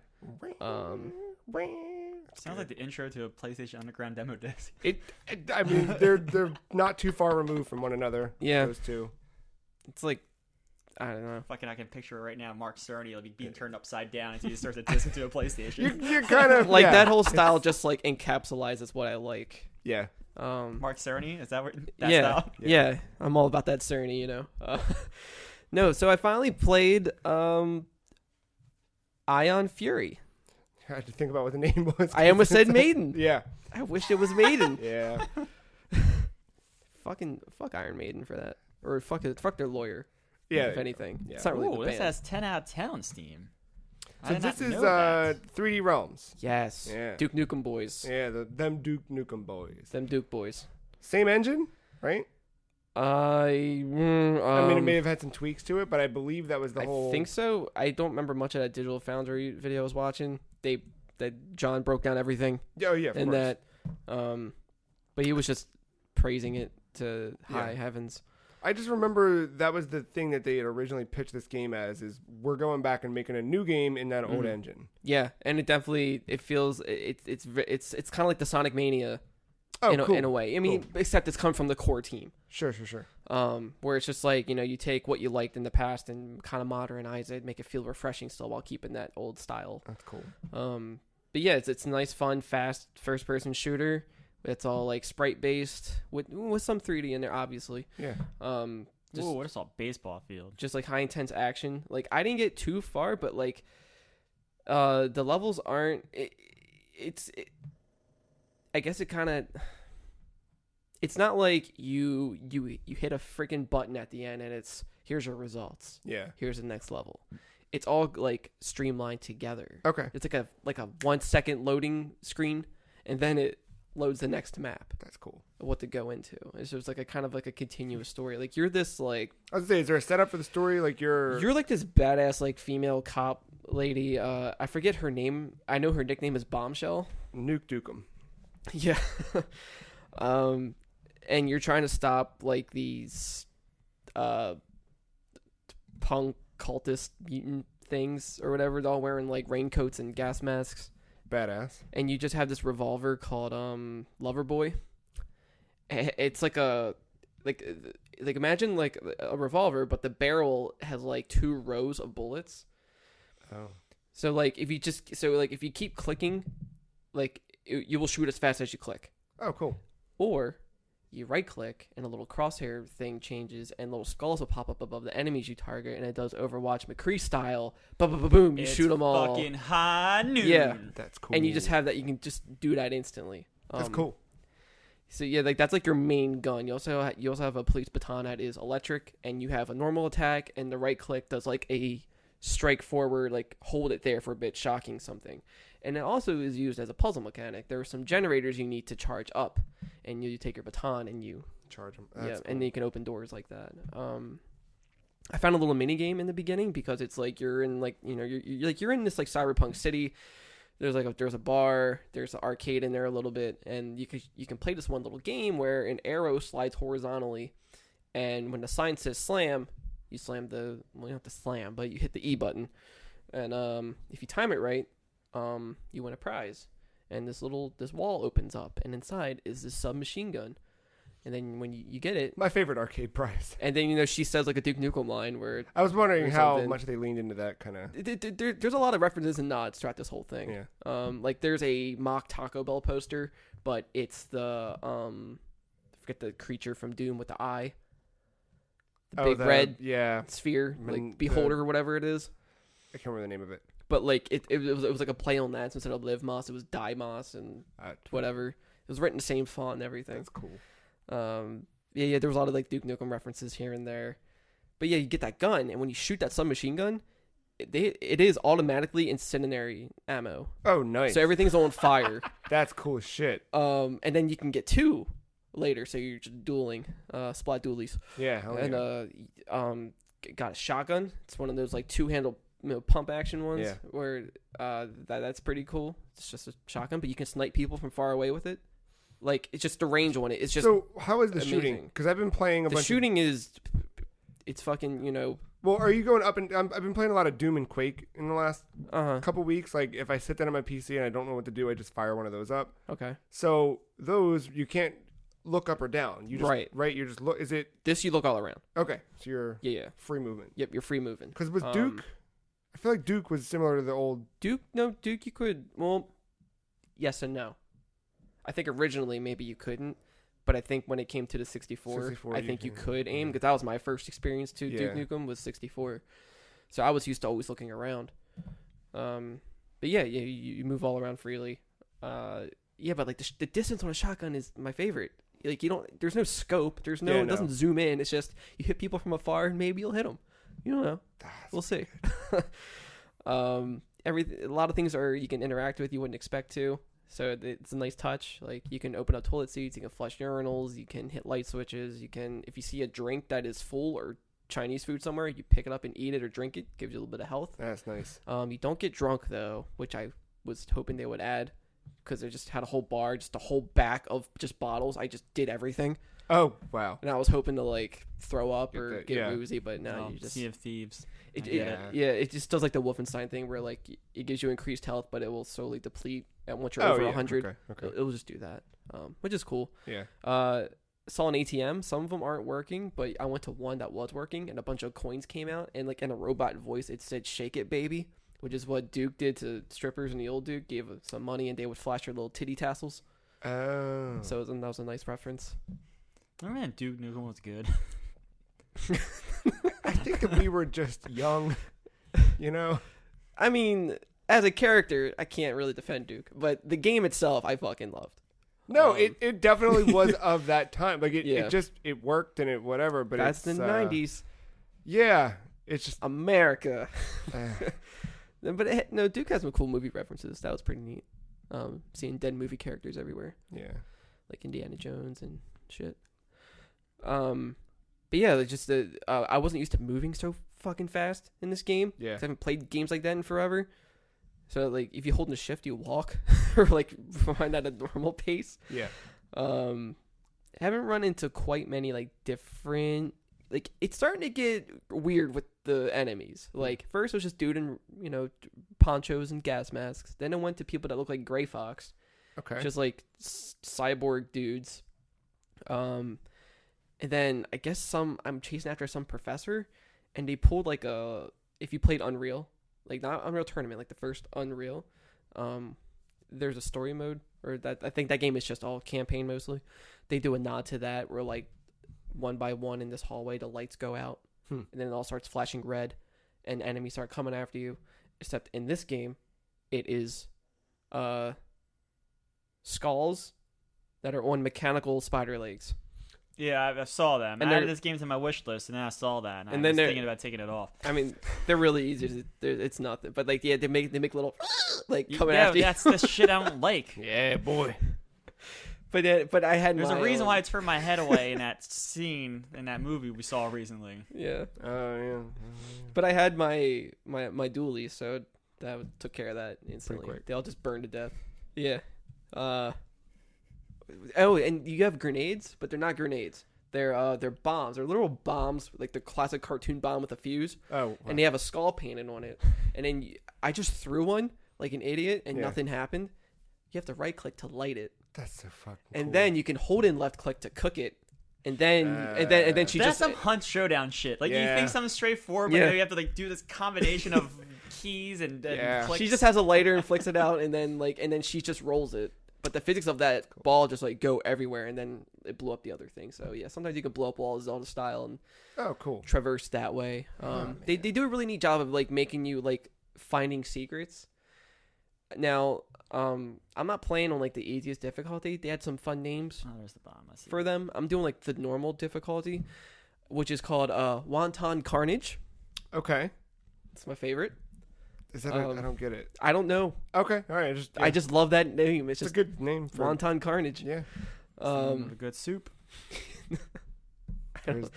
Sounds like the intro to a PlayStation Underground demo disc. I mean, they're not too far removed from one another. Yeah. Those two. It's like, I don't know. Fucking, I can picture it right now. Marc Cerny will be being turned upside down as he starts to disc into a PlayStation. You're kind of like that whole style just like encapsulates what I like. Yeah. Marc Cerny, is that what? Style? Yeah. I'm all about that Cerny, you know. No, so I finally played Ion Fury. I had to think about what the name was. I almost said Maiden. Yeah. I wish it was Maiden. Yeah. Fuck Iron Maiden for that. Or fuck their lawyer. Yeah. If anything. Yeah. It's not really the this band. has 10 out of 10 on Steam. So this is 3D Realms. Yes. Yeah. Duke Nukem boys. Yeah, them Duke Nukem boys. Them Duke boys. Same engine, right? I mean, it may have had some tweaks to it, but I believe that was the whole... I think so. I don't remember much of that Digital Foundry video I was watching. That John broke down everything. Oh, yeah, of course. That, but he was just praising it to high heavens. I just remember that was the thing that they had originally pitched this game as, is we're going back and making a new game in that old engine. Yeah, and it definitely, it feels, it's kind of like the Sonic Mania in a way. I mean, except it's come from the core team. Sure. Where it's just like, you take what you liked in the past and kind of modernize it, make it feel refreshing still while keeping that old style. That's cool. But yeah, it's a nice, fun, fast first-person shooter. It's all like sprite-based with some 3D in there, obviously. Yeah. What is all baseball field? Just like high intense action. Like I didn't get too far, but like the levels aren't. I guess it kind of. It's not like you hit a freaking button at the end and it's here's your results. Yeah. Here's the next level. It's all like streamlined together. Okay. It's like a 1 second loading screen, and then it loads the next map. That's cool. What to go into. It's just like a kind of like a continuous story. Like you're this like. I was gonna say, is there a setup for the story? Like you're like this badass like female cop lady. I forget her name. I know her nickname is Bombshell. Nuke Dukem. Yeah. And you're trying to stop like these punk cultist mutant things or whatever. They're all wearing like raincoats and gas masks. Badass. And you just have this revolver called Loverboy. It's like imagine like a revolver, but the barrel has like 2 rows of bullets. Oh. So like if you keep clicking, like you will shoot as fast as you click. Oh, cool. Or you right click and a little crosshair thing changes and little skulls will pop up above the enemies you target, and it does Overwatch McCree style. Boom, you shoot them all. Fucking high noon. Yeah, that's cool. and you just have that. You can just do that instantly. That's cool. So yeah, like that's like your main gun. You also have a police baton that is electric, and you have a normal attack, and the right click does like a strike forward, like hold it there for a bit, shocking something. And it also is used as a puzzle mechanic. There are some generators you need to charge up, and you take your baton and you charge them. Yeah, cool. And then you can open doors like that. I found a little mini game in the beginning because it's like you're in like you're in this like cyberpunk city. There's a bar, there's an arcade in there a little bit, and you can play this one little game where an arrow slides horizontally, and when the sign says slam, you slam you don't have to slam, but you hit the E button, and if you time it right, you win a prize. And this wall opens up, and inside is this submachine gun. And then when you get it, my favorite arcade prize. And then she says like a Duke Nukem line where I was wondering how much they leaned into that kind of. There's a lot of references and nods throughout this whole thing. Yeah. Like there's a mock Taco Bell poster, but it's the I forget the creature from Doom with the eye, the big red sphere, like beholder or whatever it is. I can't remember the name of it. But like it was like a play on that. So instead of Live Moss, it was Die Moss and whatever. It was written in the same font and everything. That's cool. There was a lot of like Duke Nukem references here and there, but yeah, you get that gun, and when you shoot that submachine gun, it is automatically incendiary ammo. Oh, nice! So everything's on fire. That's cool as shit. And then you can get 2 later, so you're just dueling, splat dualies. Yeah, got a shotgun. It's one of those like 2-handle pump action ones where that's pretty cool. It's just a shotgun, but you can snipe people from far away with it. Like, it's just the range on it. It's just so. How is the amazing. shooting? Because I've been playing the shooting is, it's fucking Well, are you going up and I've been playing a lot of Doom and Quake in the last couple weeks. Like, if I sit down on my PC and I don't know what to do, I just fire one of those up. Okay. So those you can't look up or down. You just right. You're just look. Is it this? You look all around. Okay. So you're free movement. Yep, you're free moving. Because with Duke, I feel like Duke was similar to the old Duke. No, Duke. You could. Well, yes and no. I think originally maybe you couldn't, but I think when it came to the 64 I think you could aim, because that was my first experience to Duke Nukem was 64. So I was used to always looking around. But yeah, you move all around freely. But like the distance on a shotgun is my favorite. Like there's no scope, it doesn't zoom in. It's just you hit people from afar and maybe you'll hit them. You don't know. We'll see. A lot of things you can interact with you wouldn't expect to. So it's a nice touch. Like you can open up toilet seats, you can flush urinals, you can hit light switches. You can, if you see a drink that is full or Chinese food somewhere, you pick it up and eat it or drink it. Gives you a little bit of health. That's nice. You don't get drunk though, which I was hoping they would add, because they just had a whole bar, just a whole back of just bottles. I just did everything. Oh wow! And I was hoping to like throw up or get woozy, but no, you just Sea of Thieves. It just does like the Wolfenstein thing where like it gives you increased health, but it will slowly deplete. And once you're over 100, okay. It will just do that, which is cool. Yeah. Saw an ATM. Some of them aren't working, but I went to one that was working, and a bunch of coins came out, and like in a robot voice, it said "Shake it, baby," which is what Duke did to strippers in the old Duke. Gave some money, and they would flash their little titty tassels. Oh. So that was a nice reference. Oh man, Duke Nukem was good. I think that we were just young, I mean, as a character, I can't really defend Duke, but the game itself, I fucking loved. No, it definitely was of that time. Like it worked and it whatever. But that's the 90s. Yeah, it's just America. But no, Duke has some cool movie references. That was pretty neat. Seeing dead movie characters everywhere. Yeah, like Indiana Jones and shit. But yeah, just I wasn't used to moving so fucking fast in this game. Yeah, 'cause I haven't played games like that in forever. So like, if you hold the shift, you walk, or like run at a normal pace. Yeah. Haven't run into quite many like different. Like it's starting to get weird with the enemies. Like first it was just dude in ponchos and gas masks. Then it went to people that look like Gray Fox. Okay. Just like cyborg dudes. And then I guess I'm chasing after some professor, and they pulled like if you played Unreal, like not Unreal Tournament, like the first Unreal, there's a story mode, or that I think that game is just all campaign mostly. They do a nod to that where like one by one in this hallway the lights go out, and then it all starts flashing red, and enemies start coming after you. Except in this game, it is skulls that are on mechanical spider legs. Yeah, I saw that. I added this game to my wish list, and then I saw that, and I was thinking about taking it off. I mean, they're really easy. It's nothing, but like, yeah, they make little like coming after you. That's the shit I don't like. Yeah, boy. But I had. There's a reason why I turned my head away in that scene in that movie we saw recently. Yeah. Oh yeah. But I had my dualies, so that took care of that instantly. They all just burned to death. Yeah. Oh, and you have grenades, but they're not grenades. They're bombs. They're literal bombs, like the classic cartoon bomb with a fuse. Oh. Wow. And they have a skull painted on it. And then I just threw one like an idiot, and nothing happened. You have to right click to light it. That's so fucking And cool. then you can hold in left click to cook it. And then she that's just some Hunt Showdown shit. Like you think something's straightforward, but you have to like do this combination of keys and clicks. She just has a lighter and flicks it out, and then she just rolls it. But the physics of that ball just like go everywhere, and then it blew up the other thing. So yeah, sometimes you can blow up walls Zelda style and traverse that way. They do a really neat job of like making you like finding secrets. Now, I'm not playing on like the easiest difficulty. They had some fun names for them. I'm doing like the normal difficulty, which is called Wonton Carnage. Okay, it's my favorite. Is that I don't get it. I don't know. Okay, all right. I just love that name. It's just a good name for Wonton Carnage. Yeah. A good soup. There's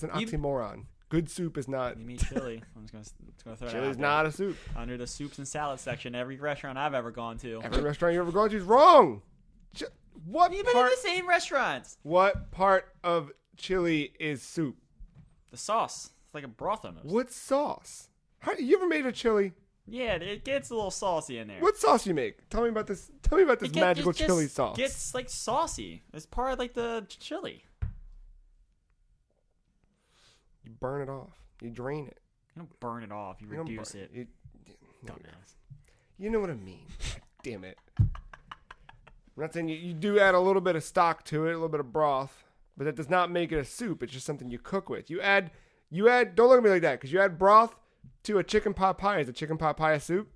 an oxymoron. Good soup is not. You mean chili? I'm just gonna throw that out. Chili's not a soup. Under the soups and salad section, every restaurant I've ever gone to. Every restaurant you've ever gone to is wrong. What You've been in the same restaurants. What part of chili is soup? The sauce. It's like a broth almost. What sauce? You ever made a chili? Yeah, it gets a little saucy in there. What sauce you make? Tell me about this. Magical chili sauce. It gets like saucy. It's part of like the chili. You burn it off. You drain it. You don't burn it off. You reduce it. Dumbass. You know what I mean. God damn it. I'm not saying you do add a little bit of stock to it, a little bit of broth, but that does not make it a soup. It's just something you cook with. You add. Don't look at me like that, because you add broth to a chicken pot pie. Is a chicken pot pie a soup?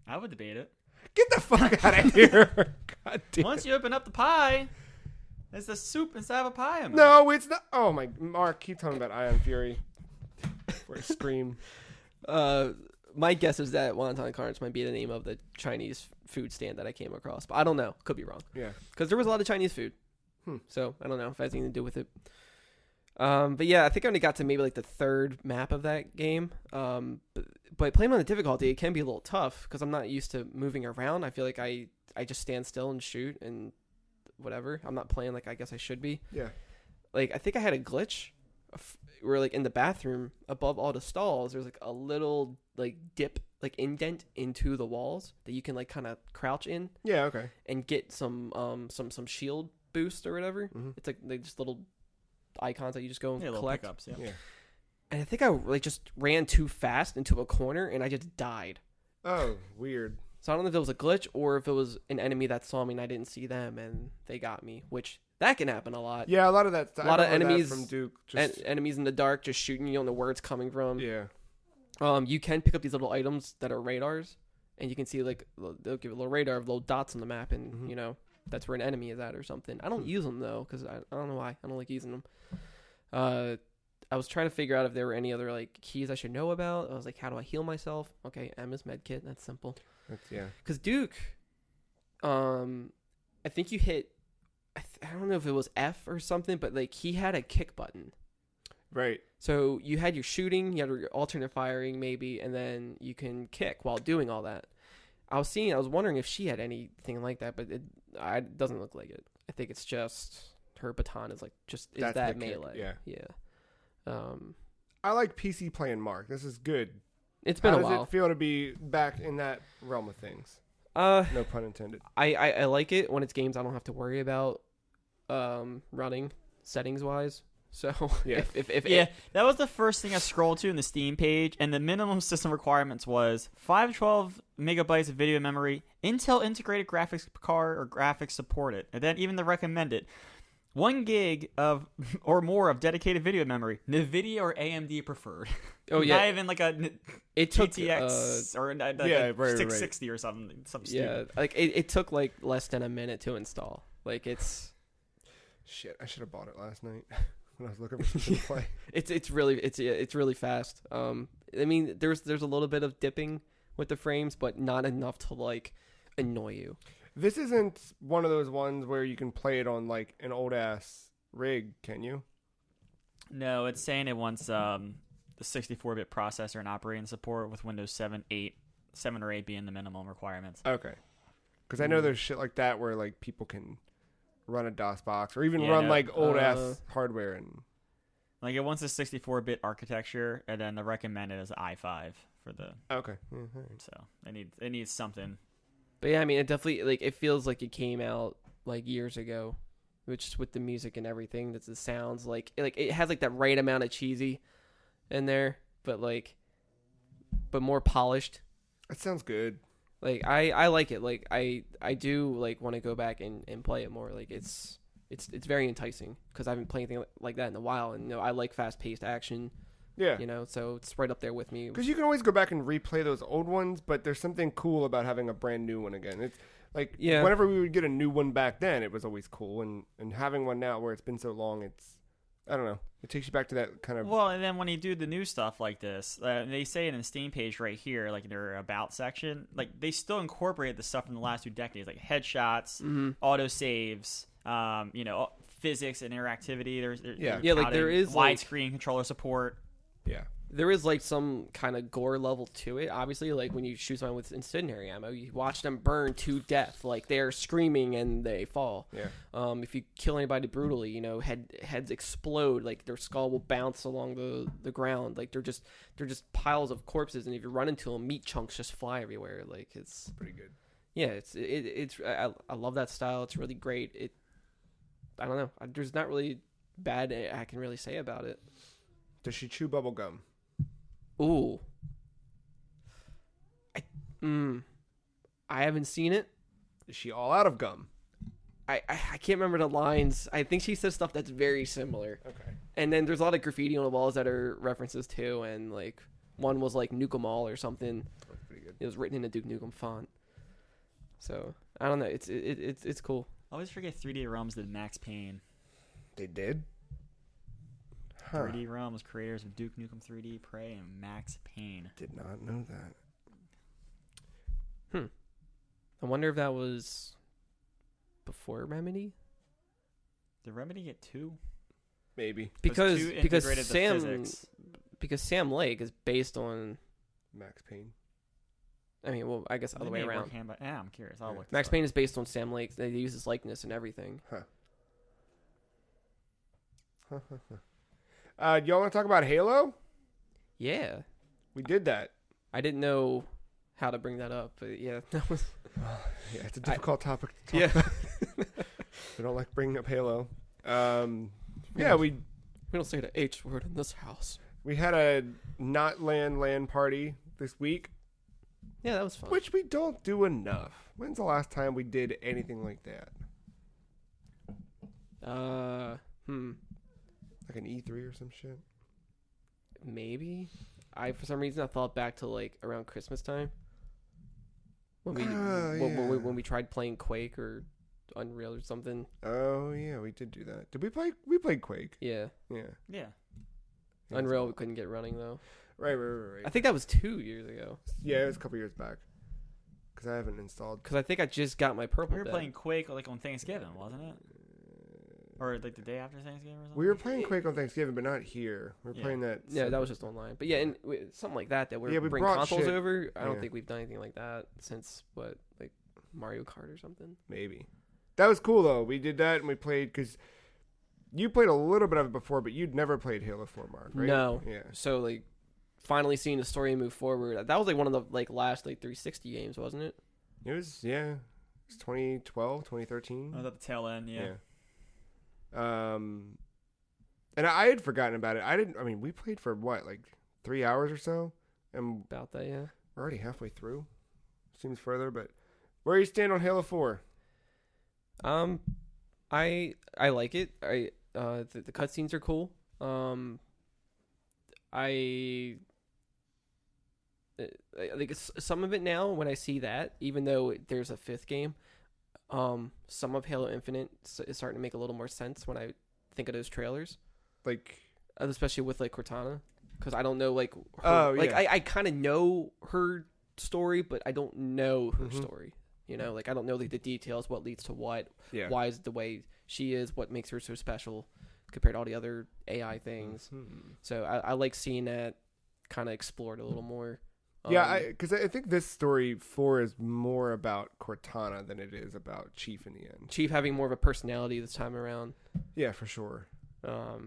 I would debate it. Get the fuck out of here. God damn. Once you open up the pie, it's the soup inside of a pie. No, it's not. Oh my, Mark, keep talking about Ion Fury. Where I scream. My guess is that Wonton Carnage might be the name of the Chinese food stand that I came across, but I don't know. Could be wrong. Yeah. Because there was a lot of Chinese food. So I don't know if it has anything to do with it. But yeah, I think I only got to maybe like the third map of that game. But playing on the difficulty, it can be a little tough because I'm not used to moving around. I feel like I just stand still and shoot and whatever. I'm not playing like I guess I should be. Yeah. Like I think I had a glitch where like in the bathroom above all the stalls, there's like a little like dip, like indent into the walls that you can like kind of crouch in. Yeah. Okay. And get some shield boost or whatever. Mm-hmm. It's like just little icons that you just go and collect. Pickups, yeah. And I think I like just ran too fast into a corner and I just died. Oh, weird. So I don't know if it was a glitch or if it was an enemy that saw me and I didn't see them and they got me, which that can happen a lot. Yeah, a lot of that. A lot of enemies from Duke. Enemies in the dark just shooting you on the where it's coming from. Yeah. You can pick up these little items that are radars, and you can see like they'll give a little radar of little dots on the map, and you know that's where an enemy is at or something. I don't use them though because I don't know why. I don't like using them. I was trying to figure out if there were any other like keys I should know about. I was like, how do I heal myself? Okay, M is medkit. That's simple. Yeah. Because Duke, I think you hit. I don't know if it was F or something, but like he had a kick button. Right. So you had your shooting, you had your alternate firing maybe, and then you can kick while doing all that. I was wondering if she had anything like that, but it doesn't look like it. I think it's just her baton is like just is that melee. Yeah. Yeah. I like PC playing Marc. This is good. It's been How a does while. it feel to be back in that realm of things? No pun intended. I like it when it's games I don't have to worry about running settings wise. So Yeah. Yeah, that was the first thing I scrolled to in the Steam page, and the minimum system requirements was 512 megabytes of video memory, Intel integrated graphics card or graphics supported, and then even the recommended 1 gig of or more of dedicated video memory, NVIDIA or AMD preferred. Oh yeah, Not even like a it took GTX or like right, 660 or something. Something yeah, stupid. like it took like less than a minute to install. Like it's Shit, I should have bought it last night when I was looking for something to play. it's really fast. I mean there's a little bit of dipping with the frames, but not enough to like annoy you. This isn't one of those ones where you can play it on like an old ass rig, can you? No, it's saying it wants the 64-bit processor and operating support with Windows 7 or 8 being the minimum requirements. Okay. Because I know there's shit like that where like people can run a DOS box or even Yeah, run no. like old ass hardware and Like it wants a 64-bit architecture, and then the recommended is i5 for the. okay. Yeah, all right. So it needs something. But yeah, I mean it definitely like it feels like it came out like years ago, which with the music and everything. That's the sounds like it has like that right amount of cheesy in there, but more polished. That sounds good. Like I like it. Like I do like want to go back and play it more. Like it's very enticing because I haven't played anything like that in a while, and I like fast paced action. Yeah. So it's right up there with me. Because you can always go back and replay those old ones, but there's something cool about having a brand new one again. It's like whenever we would get a new one back then, it was always cool, and having one now where it's been so long, it's I don't know. It takes you back to that kind of. Well, and then when you do the new stuff like this, they say it in the Steam page right here, like in their about section, like they still incorporated the stuff from the last 2 decades, like headshots, auto saves, physics and interactivity. Like there is widescreen controller support. Yeah. There is like some kind of gore level to it. Obviously, like when you shoot someone with incendiary ammo, you watch them burn to death. Like they're screaming and they fall. Yeah. If you kill anybody brutally, heads explode. Like their skull will bounce along the ground. Like they're just piles of corpses. And if you run into them, meat chunks just fly everywhere. Like it's pretty good. Yeah, I love that style. It's really great. I don't know. There's not really bad I can really say about it. Does she chew bubble gum? Ooh. I haven't seen it. Is she all out of gum? I can't remember the lines. I think she says stuff that's very similar. Okay. And then there's a lot of graffiti on the walls that are references too. And like one was like Nukem All or something. That's pretty good. It was written in a Duke Nukem font. So I don't know. It's cool. I always forget 3D Realms did Max Payne. They did? Huh. 3D Realms, creators of Duke Nukem 3D, Prey, and Max Payne. Did not know that. I wonder if that was before Remedy? Did Remedy get 2? Maybe. Because two integrated the Sam physics. because Sam Lake is based on Max Payne. I mean, well, I guess other way around. I'm curious. I'll look. Max Payne is based on Sam Lake. They use his likeness and everything. Y'all want to talk about Halo? Yeah. We did that. I didn't know how to bring that up, but yeah, that was. Yeah, it's a difficult topic to talk Yeah. about. We don't like bringing up Halo. We don't say the H word in this house. We had a not LAN party this week. Yeah, that was fun. Which we don't do enough. When's the last time we did anything like that? Like an E3 or some shit? Maybe. For some reason I thought back to like around Christmas time. When we tried playing Quake or Unreal or something. Oh yeah, we did do that. Did we play? We played Quake. Yeah. Yeah. Unreal we couldn't get running though. Right. I think that was 2 years ago. Yeah, it was a couple years back. Because I haven't installed. Because I think I just got my purple. We were bed. playing Quake like on Thanksgiving, wasn't it? Or like the day after Thanksgiving or something? We were playing Quake on Thanksgiving, but not here. We were playing that. Yeah, that was just online. But yeah, and something like that we bring brought consoles shit. over. I don't think we've done anything like that since like Mario Kart or something. Maybe. That was cool though. We did that and we played because you played a little bit of it before, but you'd never played Halo 4, Marc, right? No. Yeah. So like, finally seeing the story move forward. That was like one of the like last like 360 games, wasn't it? It was, yeah. It was 2012, 2013. I was at the tail end, yeah. And I had forgotten about it. I mean, we played for what, like 3 hours or so? And About that, yeah. we're already halfway through. Seems further, but where you stand on Halo 4? I like it. The cutscenes are cool. I like some of it now when I see that, even though there's a 5th game, some of Halo Infinite is starting to make a little more sense when I think of those trailers, Like, especially with like Cortana, because I don't know like her, Oh, like yeah. I kind of know her story, but I don't know her Mhm. story. You know, like I don't know like the details, what leads to what, yeah. why is the way she is, what makes her so special compared to all the other AI things. Mhm. So I like seeing that kind of explored a little more. Yeah, because I think this story 4 is more about Cortana than it is about Chief in the end. Chief having more of a personality this time around. Yeah, for sure. I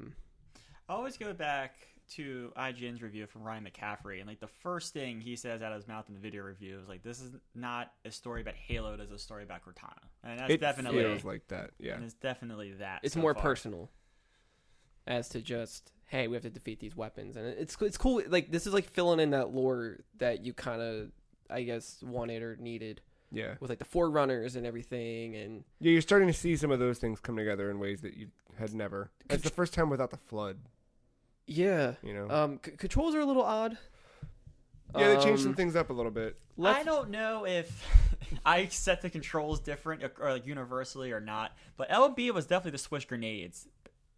always go back to IGN's review from Ryan McCaffrey, and like the first thing he says out of his mouth in the video review is like, "This is not a story about Halo; it is a story about Cortana," and that's It definitely feels like that. Yeah. and it's definitely that. It's so more far. personal, as to just, hey, we have to defeat these weapons, and it's cool. Like this is like filling in that lore that you kind of, I guess, wanted or needed Yeah. with like the Forerunners and everything, and Yeah, you're starting to see some of those things come together in ways that you had never. It's the first time without the flood, yeah. you know? Controls are a little odd. Yeah, they changed some things up a little bit. I don't know if I set the controls different or like universally or not, but LB was definitely the switch grenades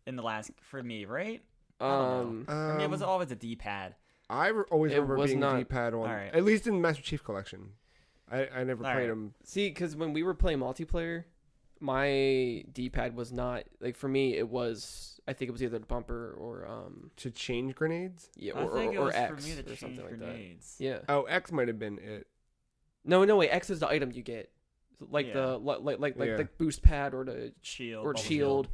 in the last for me, right? I don't know. For me, it was always a D-pad. Always It remember was being not- D-pad on, Alright. at least in Master Chief Collection. I never Alright. played them. See, because when we were playing multiplayer, my D-pad was not like for me. It was, I think it was either the bumper or To change grenades? yeah, I or, think it or was X for me to or change something like that. grenades. Yeah. Oh, X might have been it. No, wait. X is the item you get, like Yeah. the like Yeah. the boost pad or the Shield. or bubble shield.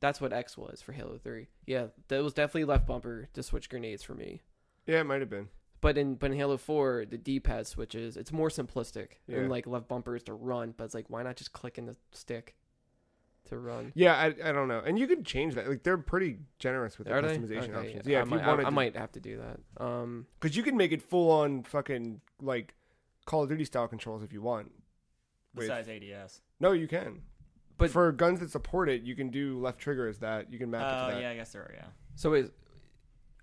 That's what X was for Halo 3. Yeah, that was definitely left bumper to switch grenades for me. Yeah, it might have been. But in Halo 4, the D-pad switches, it's more simplistic. Yeah. And like left bumper is to run, but it's like why not just click in the stick to run? Yeah, I don't know. And you could change that. Like, they're pretty generous with their Are they? customization Okay, options. Yeah, if you wanted I might have to do that. Because you can make it full-on fucking, like, Call of Duty style controls if you want. Besides ADS. No, you can. But- But for guns that support it, you can do left trigger as that. You can map it Oh to that. yeah, I guess there are. Yeah. So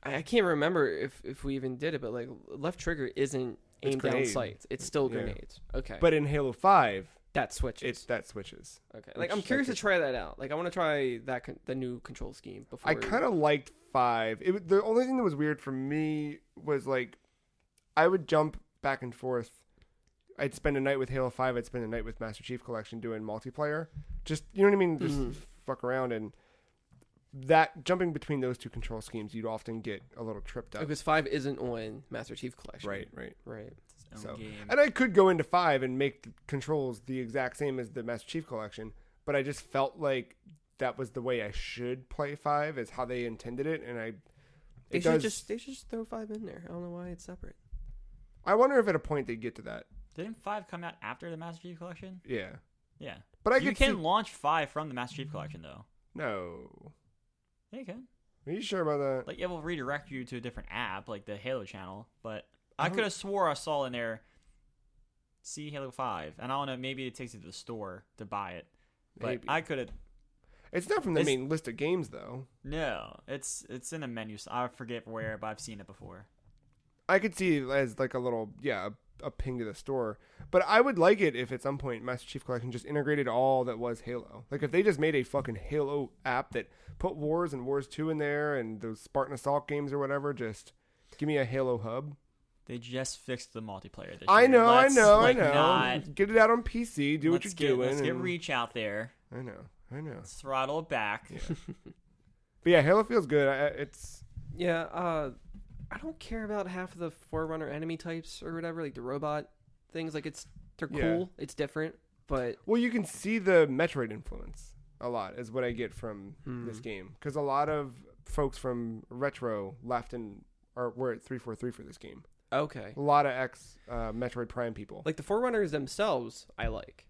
I can't remember if we even did it, but like left trigger isn't It's aimed down grenade. sights. It's still Yeah. grenades. Okay. But in Halo 5, that switches. that switches. Okay. Like which I'm curious to makes it- try that out. Like I want to try that the new control scheme before. I kind of liked 5. The only thing that was weird for me was, like, I would jump back and forth. I'd spend a night with Halo 5. I'd spend a night with Master Chief Collection doing multiplayer. Just, you know what I mean? Just fuck around. And that jumping between those two control schemes, you'd often get a little tripped up. because 5 isn't on Master Chief Collection. Right. Right. It's its own So, game. and I could go into 5 and make the controls the exact same as the Master Chief Collection, but I just felt like that was the way I should play 5, is how they intended it, and They should just throw 5 in there. I don't know why it's separate. I wonder if at a point they get to that. Didn't 5 come out after the Master Chief Collection? Yeah, Yeah. but I You could can see. launch 5 from the Master Chief Collection though. No, Yeah, you can. are you sure about that? Like it will redirect you to a different app, like the Halo channel. But I I don't- could have swore I saw in there, see Halo 5, and I don't know. Maybe it takes you to the store to buy it. But Maybe. I could have. It's not from the It's- main list of games though. No, it's in a menu. I forget where, but I've seen it before. I could see it as like a little a ping to the store. But I would like it if at some point Master Chief Collection just integrated all that was Halo. Like if they just made a fucking Halo app that put Wars and Wars 2 in there and those Spartan Assault games or whatever, just give me a Halo hub. They just fixed the multiplayer. This I year. know, Let's, I like, know. not- Get it out on PC, do what you're doing. Let's get and- Reach out there. I know. Let's throttle it back. Yeah. But yeah, Halo feels good. It's Yeah, I don't care about half of the Forerunner enemy types or whatever, like the robot things. Like they're Yeah. cool. It's different, but well, you can see the Metroid influence. a lot is what I get from this game, because a lot of folks from Retro left and were at 343 for this game. Okay. A lot of Metroid Prime people. Like the Forerunners themselves, I like.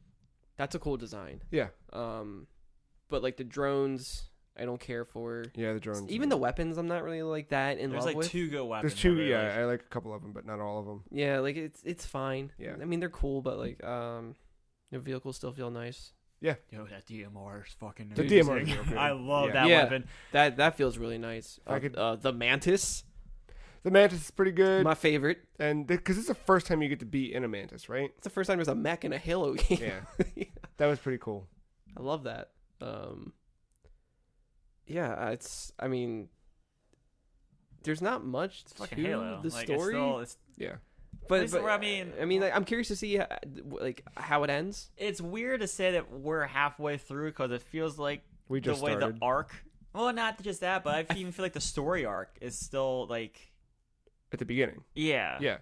That's a cool design. Yeah. But like the drones, I don't care for. Yeah, the drones. Even the weapons, I'm not really like that in There's love like with. 2 good weapons. There's 2. I really Yeah, like. I like a couple of them, but not all of them. Yeah, like it's fine. Yeah. I mean, they're cool, but like the vehicles still feel nice. Yo, that DMR is fucking The amazing. DMR is real good. I love Yeah. that Yeah. weapon. That feels really nice. I could- The Mantis, The Mantis is pretty good, my favorite. and because it's the first time you get to be in a Mantis, right? It's the first time there's a mech in a Halo game. Yeah. That was pretty cool. I love that. Yeah, I mean, there's not much It's fucking to Halo. the Like, story, it's Yeah. but I mean, like, I'm curious to see like how it ends. it's weird to say that we're halfway through because it feels like We just the way started. the arc. Well, not just that, but I even feel like the story arc is still like. At the beginning. Yeah. Yeah.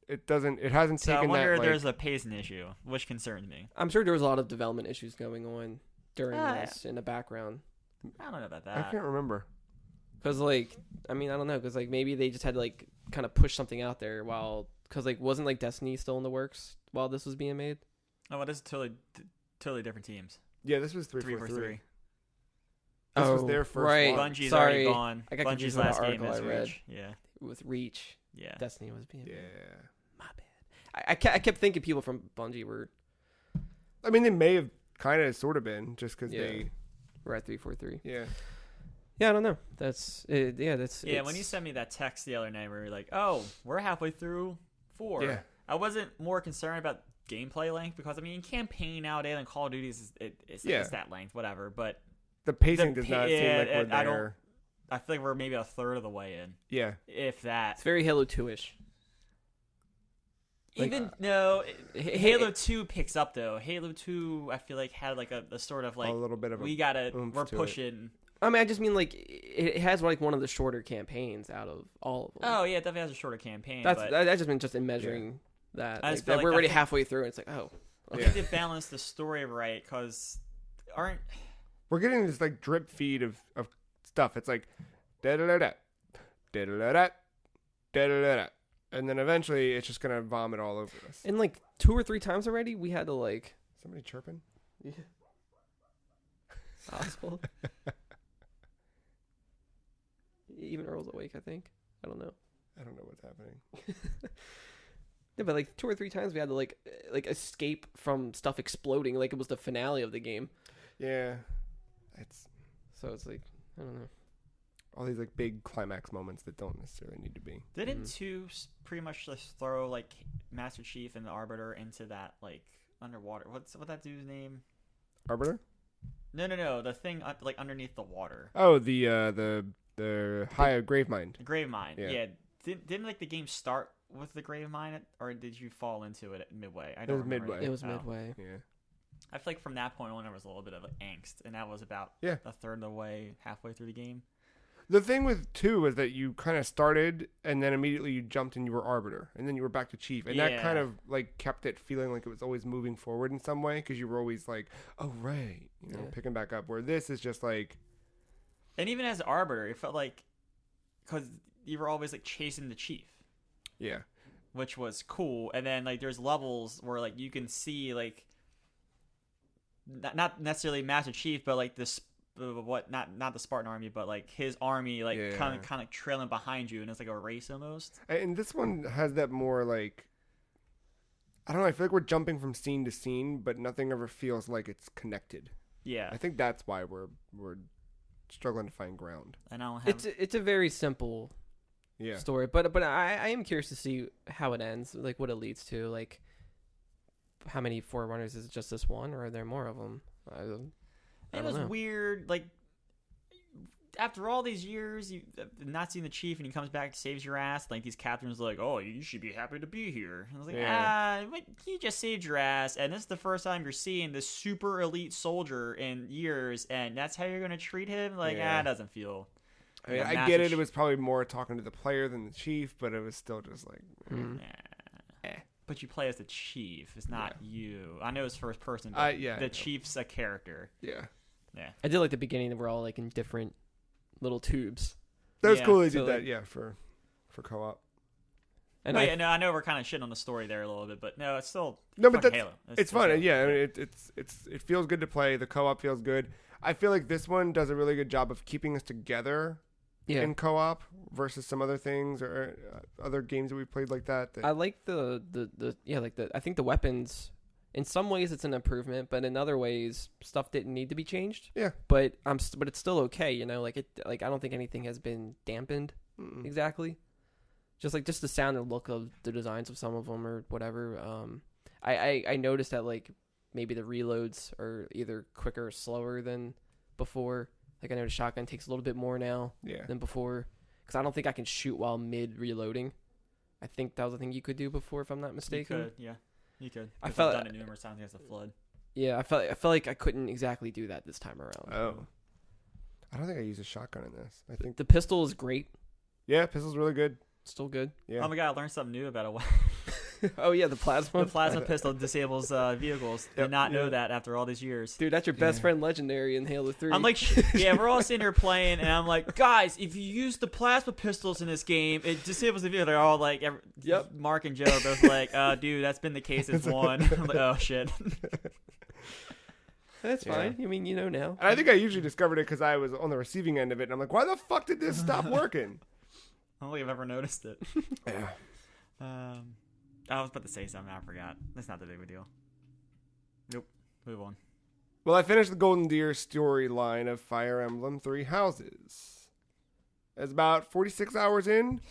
It doesn't. It hasn't So I taken wonder that. if Like, there's a pacing issue, which concerns me. I'm sure there was a lot of development issues going on during Ah, this in the background. I don't know about I that. can't remember. Cause like, I mean, I don't know. Cause like maybe they just had to like kind of push something out there cause like wasn't like Destiny still in the works while this was being made? Oh, well, this is totally different teams. Yeah, this was 343. 343. This was their first right. one. Bungie's Sorry, already gone. I got Bungie's confused with the last game article is I read. Reach. Yeah. With Reach. Yeah. Destiny was being made. Yeah. My bad. I kept thinking people from Bungie were I mean, they may have kind of sort of been just because Yeah. they. at 343. Yeah. Yeah, I don't know. That's it. Yeah, that's Yeah, when you sent me that text the other night where you're like, oh, we're halfway through 4. Yeah. I wasn't more concerned about gameplay length because, I mean, campaign nowadays on Call of Duty it's Yeah. that length, whatever. But The pacing The does not pa- seem yeah, like we're I don't- there. I feel like we're maybe a third of the way in, Yeah. if that. it's very Halo 2ish. Like, Even no, Halo 2 picks up though. Halo 2, I feel like had like a sort of like a little bit of we're oomph to it. pushing. I mean, I just mean like it has like one of the shorter campaigns out of all of them. Oh yeah, it definitely has a shorter campaign. That's but that just meant just in measuring that. I Like, just feel that like we're I already think- halfway through. And it's like, oh, I Yeah. think they balanced the story right because aren't We're getting this like drip feed of stuff. It's like da da da da da da da da da da, and then eventually it's just gonna vomit all over us. and like 2 or 3 times already, we had to like. Somebody chirping? Yeah. Possible. Even Earl's awake, I think. I don't know. I don't know what's happening. Yeah, but like 2 or 3 times we had to like escape from stuff exploding, like it was the finale of the game. Yeah, it's So it's like, I don't know. all these like big climax moments that don't necessarily need to be. didn't 2 pretty much just throw like Master Chief and the Arbiter into that like underwater? What's that dude's name? Arbiter? No, the thing like underneath the water. Oh, the high grave mind. The grave mine. Yeah. Yeah. Didn't like the game start with the grave mine, or did you fall into it at midway? I It don't was remember. midway. It was Oh. midway. Yeah. I feel like from that point on there was a little bit of angst, and that was about Yeah. a third of the way, halfway through the game. The thing with 2 was that you kind of started and then immediately you jumped and you were Arbiter and then you were back to Chief, and that Yeah. kind of like kept it feeling like it was always moving forward in some way because you were always like, oh right, Yeah. picking back up. Where this is just like, And even as Arbiter, it felt like because you were always like chasing the Chief, yeah, which was cool. And then like there's levels where like you can see like not necessarily Master Chief, but like this not the Spartan army, but like his army like Yeah. kind of trailing behind you, and it's like a race almost. and this one has that more like, I don't know. I feel like we're jumping from scene to scene, but nothing ever feels like it's connected. Yeah, I think that's why we're struggling to find ground. and I don't have. It's a very simple Yeah, story, but I am curious to see how it ends, like what it leads to, like how many Forerunners is it just this one, or are there more of them? I It don't was know. weird, like after all these years, you not seeing the Chief, and he comes back, saves your ass. Like these captains, are like, oh, you should be happy to be here. And I was like, Yeah. but he just saved your ass, and this is the first time you're seeing this super elite soldier in years, and that's how you're gonna treat him. Like, Yeah. it doesn't feel. I mean, like a I massive get it. It was probably more talking to the player than the Chief, but it was still just like, Mm. But you play as the Chief. It's not you. I know it's first person, but yeah, I the know. Chief's a character. yeah. Yeah. I did like the beginning that we're all like in different little tubes. That was Yeah. cool they So, did that, like- yeah, for co-op. And But yeah, no, I know we're kind of shitting on the story there a little bit, but no, it's still No, but fucking that's Halo. it's still fun. Halo. Yeah, I mean, it feels good to play. The co-op feels good. I feel like this one does a really good job of keeping us together yeah. in co-op versus some other things or other games that we played like that. I like the I think the weapons in some ways it's an improvement, but in other ways stuff didn't need to be changed. Yeah. But but it's still okay, you know, like I don't think anything has been dampened Mm-mm. exactly. Just the sound and look of the designs of some of them or whatever. I noticed that like maybe the reloads are either quicker or slower than before. Like I know the shotgun takes a little bit more now Yeah. than before because I don't think I can shoot while mid reloading. I think that was a thing you could do before, if I'm not You mistaken. could, yeah. You could. I 'Cause felt- I've done it numerous times against the flood. Yeah, I felt like I couldn't exactly do that this time around. Oh. I don't think I used a shotgun in this. I think The pistol is great, yeah, pistol's really good. still good. Yeah. Oh my god, I learned something new about a weapon. Oh yeah, the plasma. The plasma pistol disables vehicles. Did Yep. not know that after all these years. Dude, that's your best Yeah. friend legendary in Halo 3. I'm like, yeah, we're all sitting here playing, and I'm like, guys, if you use the plasma pistols in this game, it disables the vehicle. They're all like, Yep. Marc and Joe are both like, dude, that's been the case since one. I'm like, oh shit. That's Yeah. fine. I mean, you know now. And I think I usually discovered it because I was on the receiving end of it, and I'm like, why the fuck did this stop working? I don't think I've ever noticed it. Yeah. I was about to say something, I forgot. That's not the big of a deal. Nope. Move on. Well, I finished the Golden Deer storyline of Fire Emblem Three Houses. It's about 46 hours in,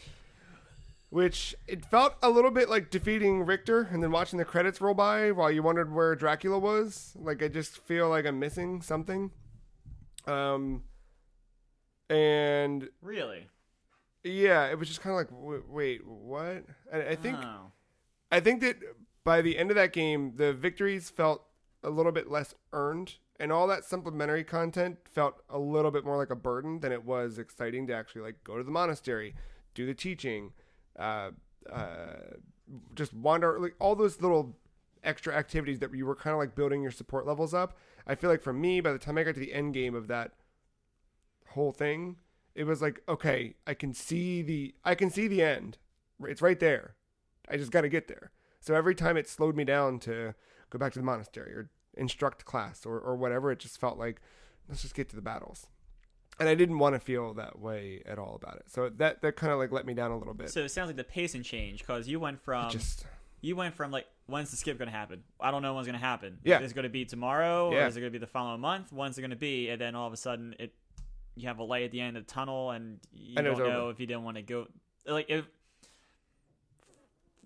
which it felt a little bit like defeating Richter and then watching the credits roll by while you wondered where Dracula was. Like, I just feel like I'm missing something. And Really? yeah, it was just kind of like, wait, what? And Oh. I think that by the end of that game, the victories felt a little bit less earned, and all that supplementary content felt a little bit more like a burden than it was exciting to actually like go to the monastery, do the teaching, just wander, like all those little extra activities that you were kind of like building your support levels up. I feel like for me, by the time I got to the end game of that whole thing, it was like, okay, I can see the end. It's right there. I just got to get there. So every time it slowed me down to go back to the monastery or instruct class or whatever, it just felt like, let's just get to the battles. And I didn't want to feel that way at all about it. So that kind of like let me down a little bit. So it sounds like the pacing changed because you went from like, when's the skip going to happen? I don't know when's going to happen. Yeah. Is it going to be tomorrow Yeah. or is it going to be the following month? When's it going to be? And then all of a sudden you have a light at the end of the tunnel and you And it don't was know over. if you didn't want to go. Like,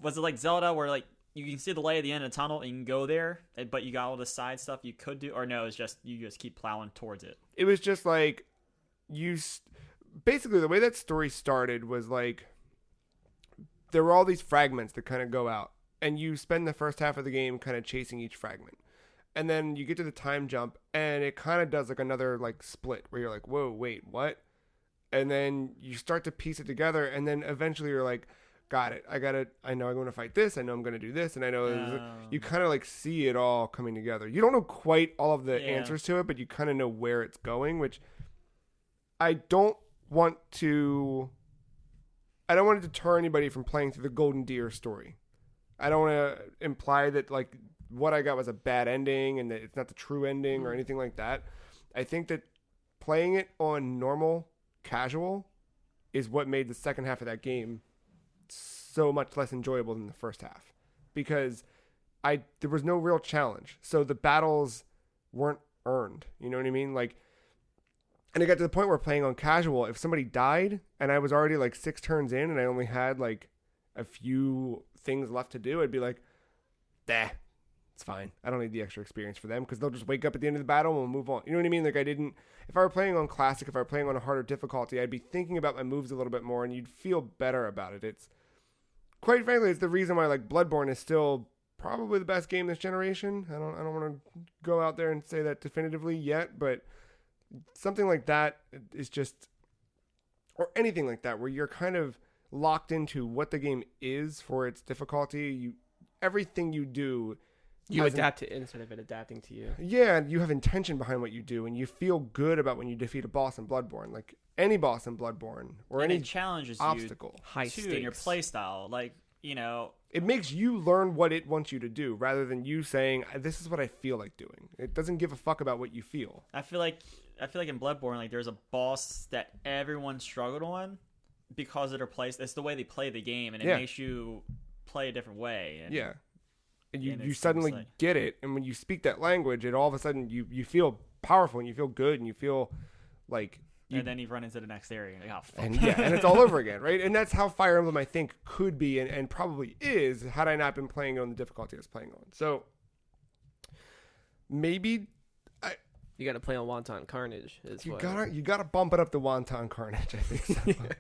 was it like Zelda where like you can see the light at the end of the tunnel and you can go there, but you got all the side stuff you could do? Or no, it's just you just keep plowing towards it? It was just like basically the way that story started was like there were all these fragments that kind of go out, and you spend the first half of the game kind of chasing each fragment, and then you get to the time jump and it kind of does like another like split where you're like, whoa, wait, what? And then you start to piece it together, and then eventually you're like, got it, I know I'm going to fight this, I know I'm going to do this, and I know you kind of like see it all coming together. You don't know quite all of the answers to it, but you kind of know where it's going, which I don't want to deter anybody from playing through the Golden Deer story. I don't want to imply that like what I got was a bad ending and that it's not the true ending or anything like that. I think that playing it on normal casual is what made the second half of that game so much less enjoyable than the first half, because there was no real challenge. So the battles weren't earned. You know what I mean? Like, and it got to the point where playing on casual, if somebody died and I was already like 6 turns in and I only had like a few things left to do, I'd be like, it's fine. I don't need the extra experience for them because they'll just wake up at the end of the battle and we'll move on. You know what I mean? Like, if I were playing on classic, if I were playing on a harder difficulty, I'd be thinking about my moves a little bit more and you'd feel better about it. It's quite frankly, it's the reason why like Bloodborne is still probably the best game this generation. I don't want to go out there and say that definitively yet, but something like that is just, or anything like that, where you're kind of locked into what the game is for its difficulty. Everything you do, You adapt to it instead of it adapting to you. Yeah, and you have intention behind what you do, and you feel good about when you defeat a boss in Bloodborne. Like any boss in Bloodborne or and any it challenges obstacle. High you too stakes. in your play style. Like, you know, It makes you learn what it wants you to do rather than you saying, this is what I feel like doing. It doesn't give a fuck about what you feel. I feel like in Bloodborne, like there's a boss that everyone struggled on because of their play. It's the way they play the game, and it makes you play a different way. And, Yeah. And and you it's suddenly like- get it, and when you speak that language, it all of a sudden you feel powerful and you feel good and you feel like and then you run into the next area. Like, oh, fuck. and it's all over again, right? And that's how Fire Emblem I think could be and probably is had I not been playing on the difficulty I was playing on. So maybe You got to play on Wonton Carnage. you gotta bump it up to Wonton Carnage, I think.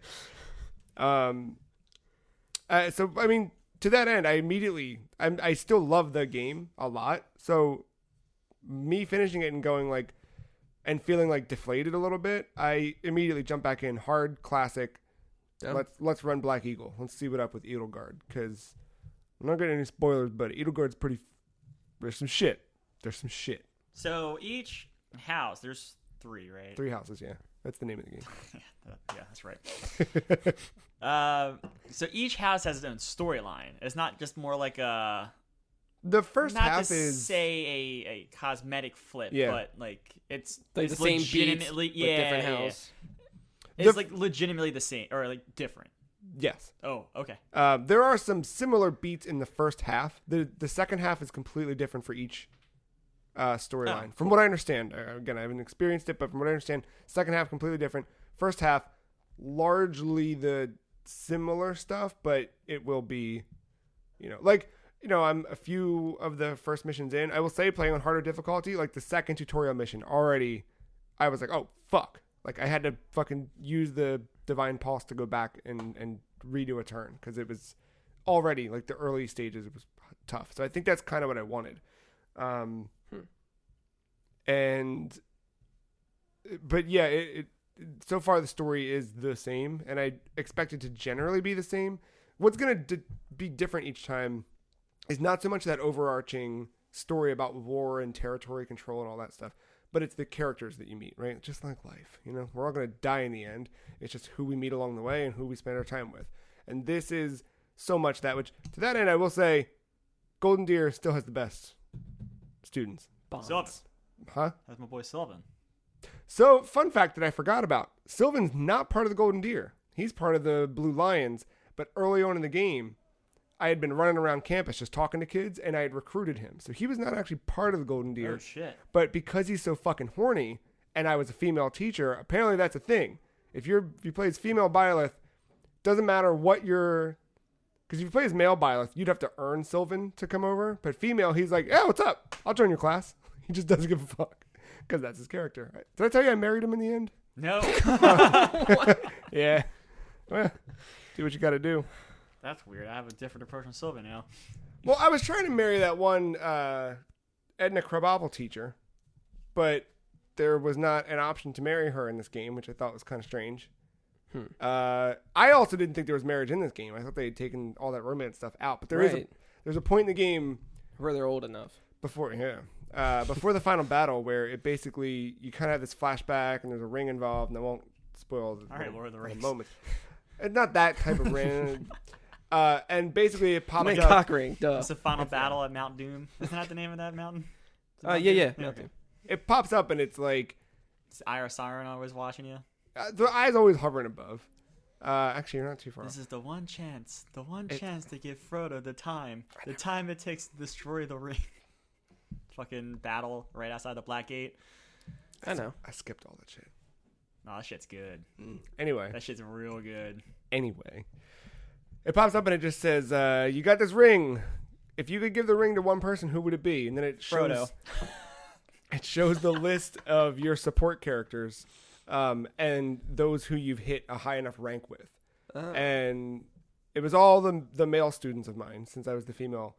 So I mean, to that end, I still love the game a lot. So me finishing it and going like, and feeling like deflated a little bit, I immediately jump back in hard classic. Yeah. Let's run Black Eagle. Let's see what up with Edelgard, because I'm not getting any spoilers, but Edelgard's pretty. There's some shit. So each house, there's 3, right? 3 houses, yeah. That's the name of the game. Yeah, that's right. So each house has its own storyline. It's not just more like a The first not half to is say a cosmetic flip, Yeah. but like it's like it's the same beats, legitimately but different house. It's like legitimately the same or like different. yes. Oh, okay. There are some similar beats in the first half. The second half is completely different for each storyline. Oh, From what I understand, again, I haven't experienced it, but from what I understand, second half completely different. First half, largely the similar stuff, but it will be, I'm a few of the first missions in. I will say, playing on harder difficulty, like the second tutorial mission, already, I was like, oh, fuck. Like, I had to fucking use the Divine Pulse to go back and redo a turn, because it was already, like, the early stages, it was tough. So I think that's kind of what I wanted. But yeah, it so far the story is the same, and I expect it to generally be the same. What's going to be different each time is not so much that overarching story about war and territory control and all that stuff, but it's the characters that you meet, right? Just like life, we're all going to die in the end. It's just who we meet along the way and who we spend our time with. And this is so much that, which to that end, I will say Golden Deer still has the best students. Sylvan. Huh? That's my boy Sylvan. So, fun fact that I forgot about. Sylvan's not part of the Golden Deer. He's part of the Blue Lions. But early on in the game, I had been running around campus just talking to kids, and I had recruited him. So he was not actually part of the Golden Deer. Oh, shit. But because he's so fucking horny, and I was a female teacher, apparently that's a thing. If you play as female Byleth, doesn't matter what you're... Because if you play as male Byleth, you'd have to earn Sylvan to come over. But female, he's like, yeah, what's up? I'll join your class. He just doesn't give a fuck. Because that's his character. Did I tell you I married him in the end? No. Yeah. Well, do what you got to do. That's weird. I have a different approach on Sylvan now. Well, I was trying to marry that one Edna Krabappel teacher, but there was not an option to marry her in this game, which I thought was kind of strange. I also didn't think there was marriage in this game. I thought they had taken all that romance stuff out. But there's a point in the game where they're old enough. Before the final battle where it basically, you kind of have this flashback and there's a ring involved, and I won't spoil Lord of the Rings. moment. It's not that type of ring. And basically it pops up. Cock ring, duh. It's the final battle at Mount Doom. Isn't that the name of that mountain? Yeah. Okay. It pops up and it's like... It's Ira Siren always watching you. The eye's always hovering above. Actually, you're not too far. This is the one chance to give Frodo the time it takes to destroy the ring. Fucking battle right outside the Black Gate. I know. I skipped all that shit. No, that shit's good. Anyway. That shit's real good. Anyway. It pops up and it just says, you got this ring. If you could give the ring to one person, who would it be? And then it shows... Frodo. It shows the list of your support characters and those who you've hit a high enough rank with. Oh. And it was all the male students of mine, since I was the female.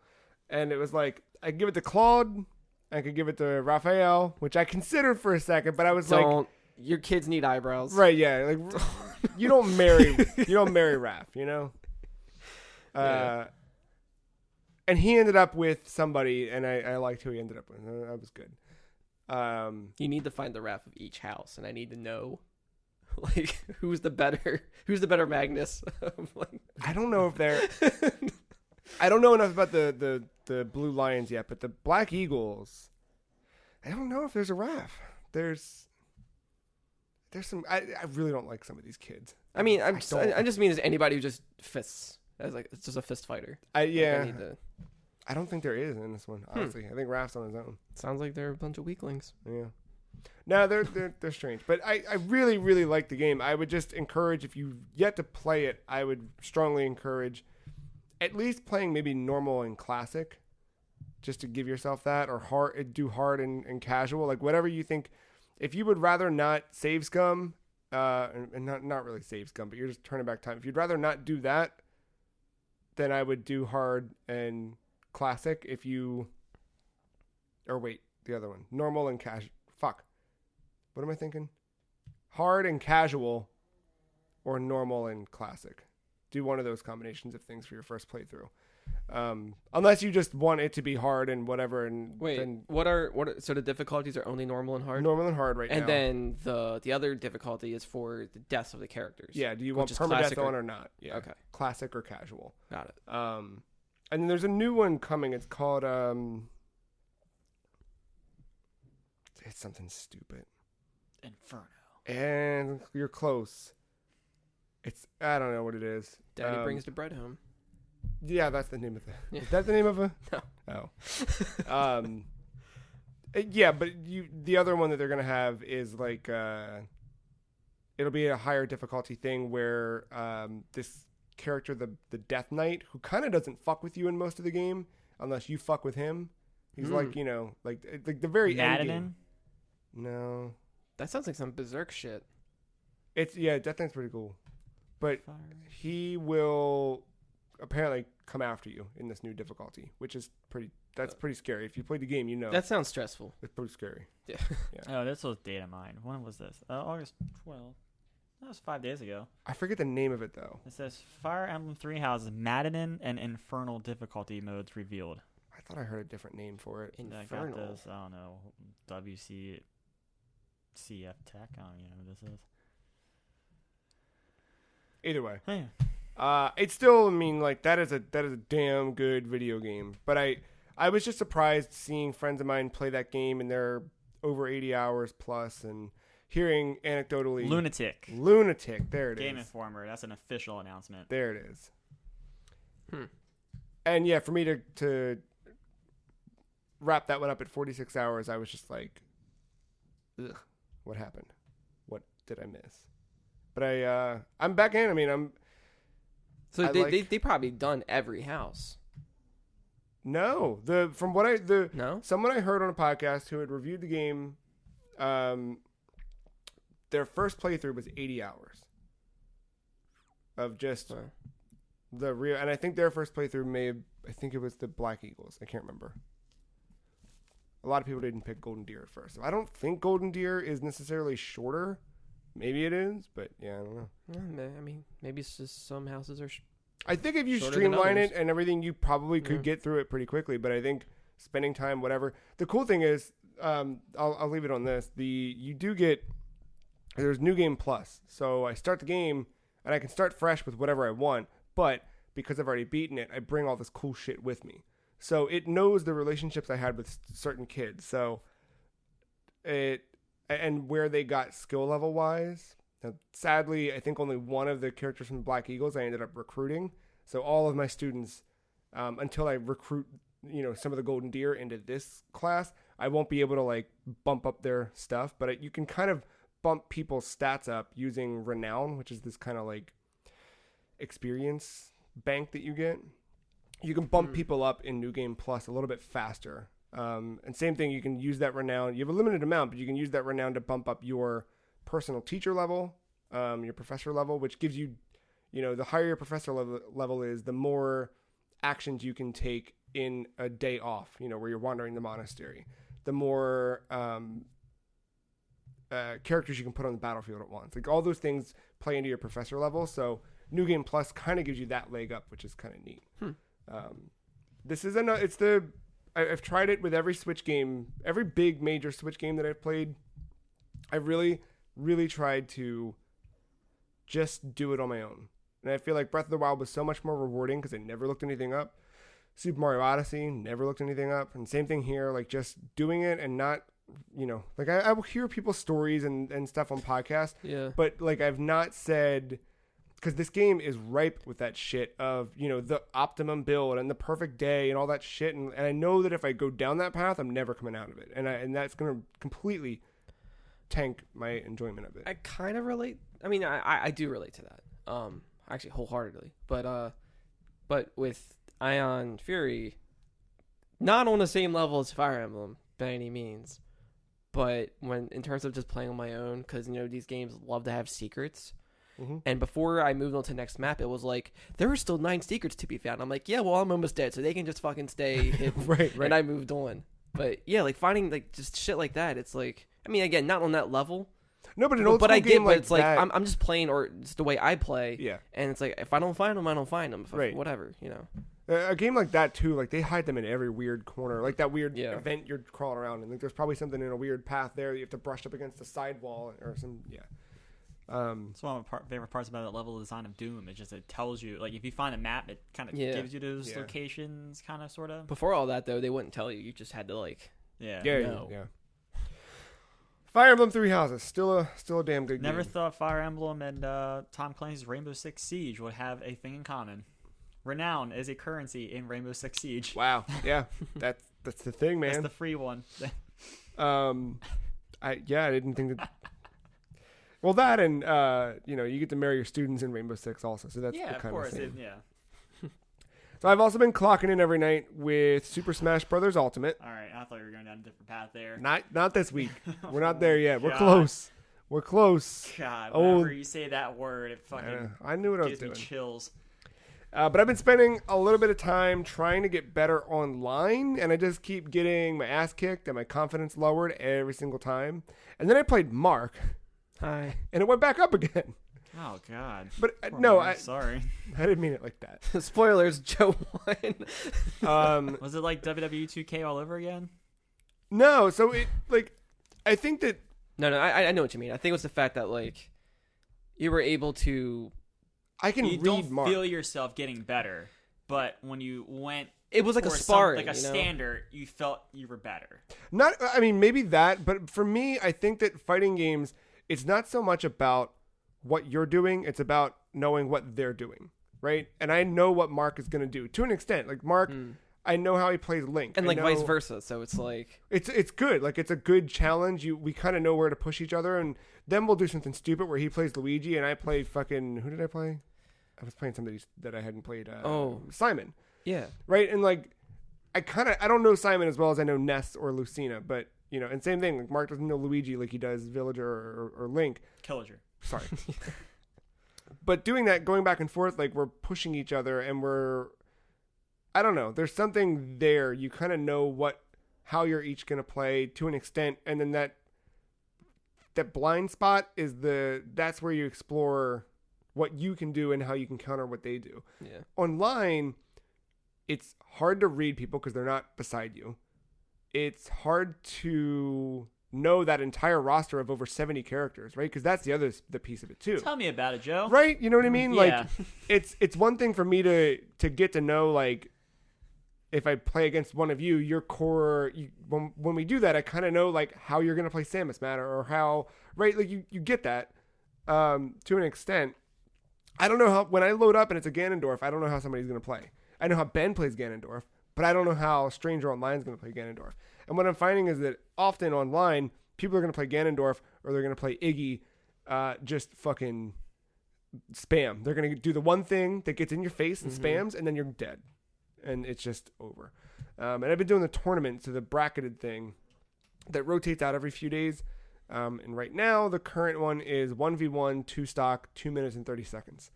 And it was like, I could give it to Claude... I could give it to Raphael, which I considered for a second, but I was like, your kids need eyebrows. Right, yeah. Like you don't marry Raph, Yeah. And he ended up with somebody, and I liked who he ended up with. That was good. You need to find the wrath of each house, and I need to know, like, who's the better Magnus. Like, I don't know if they're. I don't know enough about the Blue Lions yet, but the Black Eagles. I don't know if there's a wrath. There's some. I really don't like some of these kids. I mean, I just mean as anybody who just fists. As like it's just a fist fighter. Yeah. Like I don't think there is in this one. Honestly, I think Raph's on his own. Sounds like they're a bunch of weaklings. Yeah. No, they're strange, but I really really like the game. I would just encourage, if you've yet to play it, I would strongly encourage at least playing maybe normal and classic, just to give yourself that, or hard and casual, like whatever you think. If you would rather not save scum, and not really save scum, but you're just turning back time. If you'd rather not do that, then I would do hard and classic. The other one, normal and casual. Fuck. What am I thinking? Hard and casual, or normal and classic. Do one of those combinations of things for your first playthrough. Unless you just want it to be hard and whatever. And wait, then so the difficulties are only normal and hard? Normal and hard now. And then the other difficulty is for the deaths of the characters. Yeah, do you want permadeath on or not? Yeah. Okay. Classic or casual. Got it. And then there's a new one coming. It's called it's something stupid. Inferno. And you're close. I don't know what it is. Daddy brings the bread home. Yeah, that's the name of it. Yeah. Is that the name of it? No. Oh. Yeah, but the other one that they're gonna have is like it'll be a higher difficulty thing where this character, the Death Knight, who kind of doesn't fuck with you in most of the game unless you fuck with him. He's like, like the very end game. No. That sounds like some berserk shit. Death Knight's pretty cool. But he will apparently come after you in this new difficulty, which is pretty scary. If you played the game, you know. That sounds stressful. It's pretty scary. Yeah. Oh, this was data mine. When was this? August 12th. That was 5 days ago. I forget the name of it, though. It says Fire Emblem 3 houses Maddening and Infernal difficulty modes revealed. I thought I heard a different name for it. Infernal. I got this, I don't know, WCF Tech. I don't even know what this is. Either way. Hey. It's still, that is a damn good video game. But I was just surprised seeing friends of mine play that game, and they're over 80 hours plus, and hearing anecdotally... Lunatic, there it is. Game Informer, that's an official announcement. There it is. And yeah, for me to wrap that one up at 46 hours, I was just like, ugh, what happened? What did I miss? But I'm back in. So they probably done every house. No, someone I heard on a podcast who had reviewed the game, their first playthrough was 80 hours of just the real, and I think their first playthrough I think it was the Black Eagles. I can't remember. A lot of people didn't pick Golden Deer at first. So I don't think Golden Deer is necessarily shorter. Maybe it is, but yeah, I don't know. Maybe it's just some houses are. I think if you streamline it and everything, you probably could get through it pretty quickly. But I think spending time, whatever. The cool thing is, I'll leave it on this. You do get there's New Game Plus, so I start the game and I can start fresh with whatever I want. But because I've already beaten it, I bring all this cool shit with me. So it knows the relationships I had with certain kids. So and where they got skill level wise. Now, sadly, I think only one of the characters from the Black Eagles I ended up recruiting. So all of my students, until I recruit, some of the Golden Deer into this class, I won't be able to bump up their stuff. But you can kind of bump people's stats up using Renown, which is this kind of experience bank that you get. You can bump people up in New Game Plus a little bit faster. And same thing, you can use that Renown. You have a limited amount, but you can use that Renown to bump up your personal teacher level, your professor level, which gives you, the higher your professor level is, the more actions you can take in a day off, where you're wandering the monastery. The more characters you can put on the battlefield at once. All those things play into your professor level. So New Game Plus kind of gives you that leg up, which is kind of neat. This is I've tried it with every Switch game, every big major Switch game that I've played. I really, really tried to just do it on my own. And I feel like Breath of the Wild was so much more rewarding because I never looked anything up. Super Mario Odyssey, never looked anything up. And same thing here, like just doing it and not, like I will hear people's stories and stuff on podcasts. Yeah. But like I've not said, because this game is ripe with that shit of, the optimum build and the perfect day and all that shit. And I know that if I go down that path, I'm never coming out of it. And that's going to completely tank my enjoyment of it. I kind of relate. I mean, I do relate to that. Actually, wholeheartedly. But with Ion Fury, not on the same level as Fire Emblem by any means, but when in terms of just playing on my own, because these games love to have secrets. Mm-hmm. And before I moved on to the next map, it was like there were still 9 secrets to be found. I'm like, yeah, well, I'm almost dead, so they can just fucking stay hidden. right. And I moved on. But yeah, like finding like just shit like that, it's like, I mean, again, not on that level. No, but an old but I game get, but it's like that, I'm just playing, or it's the way I play. Yeah. And it's like if I don't find them, I don't find them. Right. Whatever, A game like that too, like they hide them in every weird corner, like that weird Yeah. event you're crawling around, and like there's probably something in a weird path there that you have to brush up against the sidewall or some. Yeah. That's one of my favorite parts about the level design of Doom. It just tells you, like, if you find a map, it kind of gives you those locations, kind of, sort of. Before all that, though, they wouldn't tell you. You just had to like. Yeah. Yeah. Fire Emblem Three Houses, still a damn good game. Never thought Fire Emblem and Tom Clancy's Rainbow Six Siege would have a thing in common. Renown is a currency in Rainbow Six Siege. Wow. Yeah. that's the thing, man. That's the free one. I didn't think that. Well, that and you get to marry your students in Rainbow Six also, so that's the kind of course. thing. So I've also been clocking in every night with Super Smash Brothers Ultimate. All right, I thought you were going down a different path there. Not this week. We're not there yet. We're close. We're close. God, whenever you say that word, it fucking I knew what I was gives doing. me chills. But I've been spending a little bit of time trying to get better online, and I just keep getting my ass kicked and my confidence lowered every single time. And then I played Marc. Hi. And it went back up again. Oh God! But I'm sorry. I didn't mean it like that. Spoilers, Joe won. Was it like WWE 2K all over again? No, so it I think that No, I know what you mean. I think it was the fact that like you were able to. I can you read don't Marc. feel yourself getting better, but when you went, it was like a sparring, like a standard, you felt you were better. I mean, maybe that, but for me, I think that fighting games, it's not so much about what you're doing, it's about knowing what they're doing, right? And I know what Marc is going to do to an extent. Like Marc, I know how he plays Link, and like vice versa. So it's like it's good. Like it's a good challenge. We kind of know where to push each other, and then we'll do something stupid where he plays Luigi and I play fucking who did I play? I was playing somebody that I hadn't played. Simon. Yeah. Right, and like I don't know Simon as well as I know Ness or Lucina, but and same thing. Like Marc doesn't know Luigi like he does Villager or Link. Killager. Sorry. But doing that, going back and forth, like we're pushing each other and I don't know. There's something there. You kind of know how you're each going to play to an extent. And then that blind spot that's where you explore what you can do and how you can counter what they do. Yeah. Online, it's hard to read people because they're not beside you. It's hard to know that entire roster of over 70 characters, right? Because that's the piece of it too. Tell me about it, Joe. Right? You know what I mean? Yeah. Like it's one thing for me to get to know, like, if I play against one of you, your core, when we do that, I kind of know like how you're going to play Samus Matter or how, right? Like you get that to an extent. I don't know how, when I load up and it's a Ganondorf, I don't know how somebody's going to play. I know how Ben plays Ganondorf, but I don't know how Stranger Online is going to play Ganondorf. And what I'm finding is that often online, people are going to play Ganondorf or they're going to play Iggy, just fucking spam. They're going to do the one thing that gets in your face and spams, and then you're dead. And it's just over. And I've been doing the tournament, so the bracketed thing that rotates out every few days. And right now, the current one is 1v1, 2 stock, 2 minutes and 30 seconds.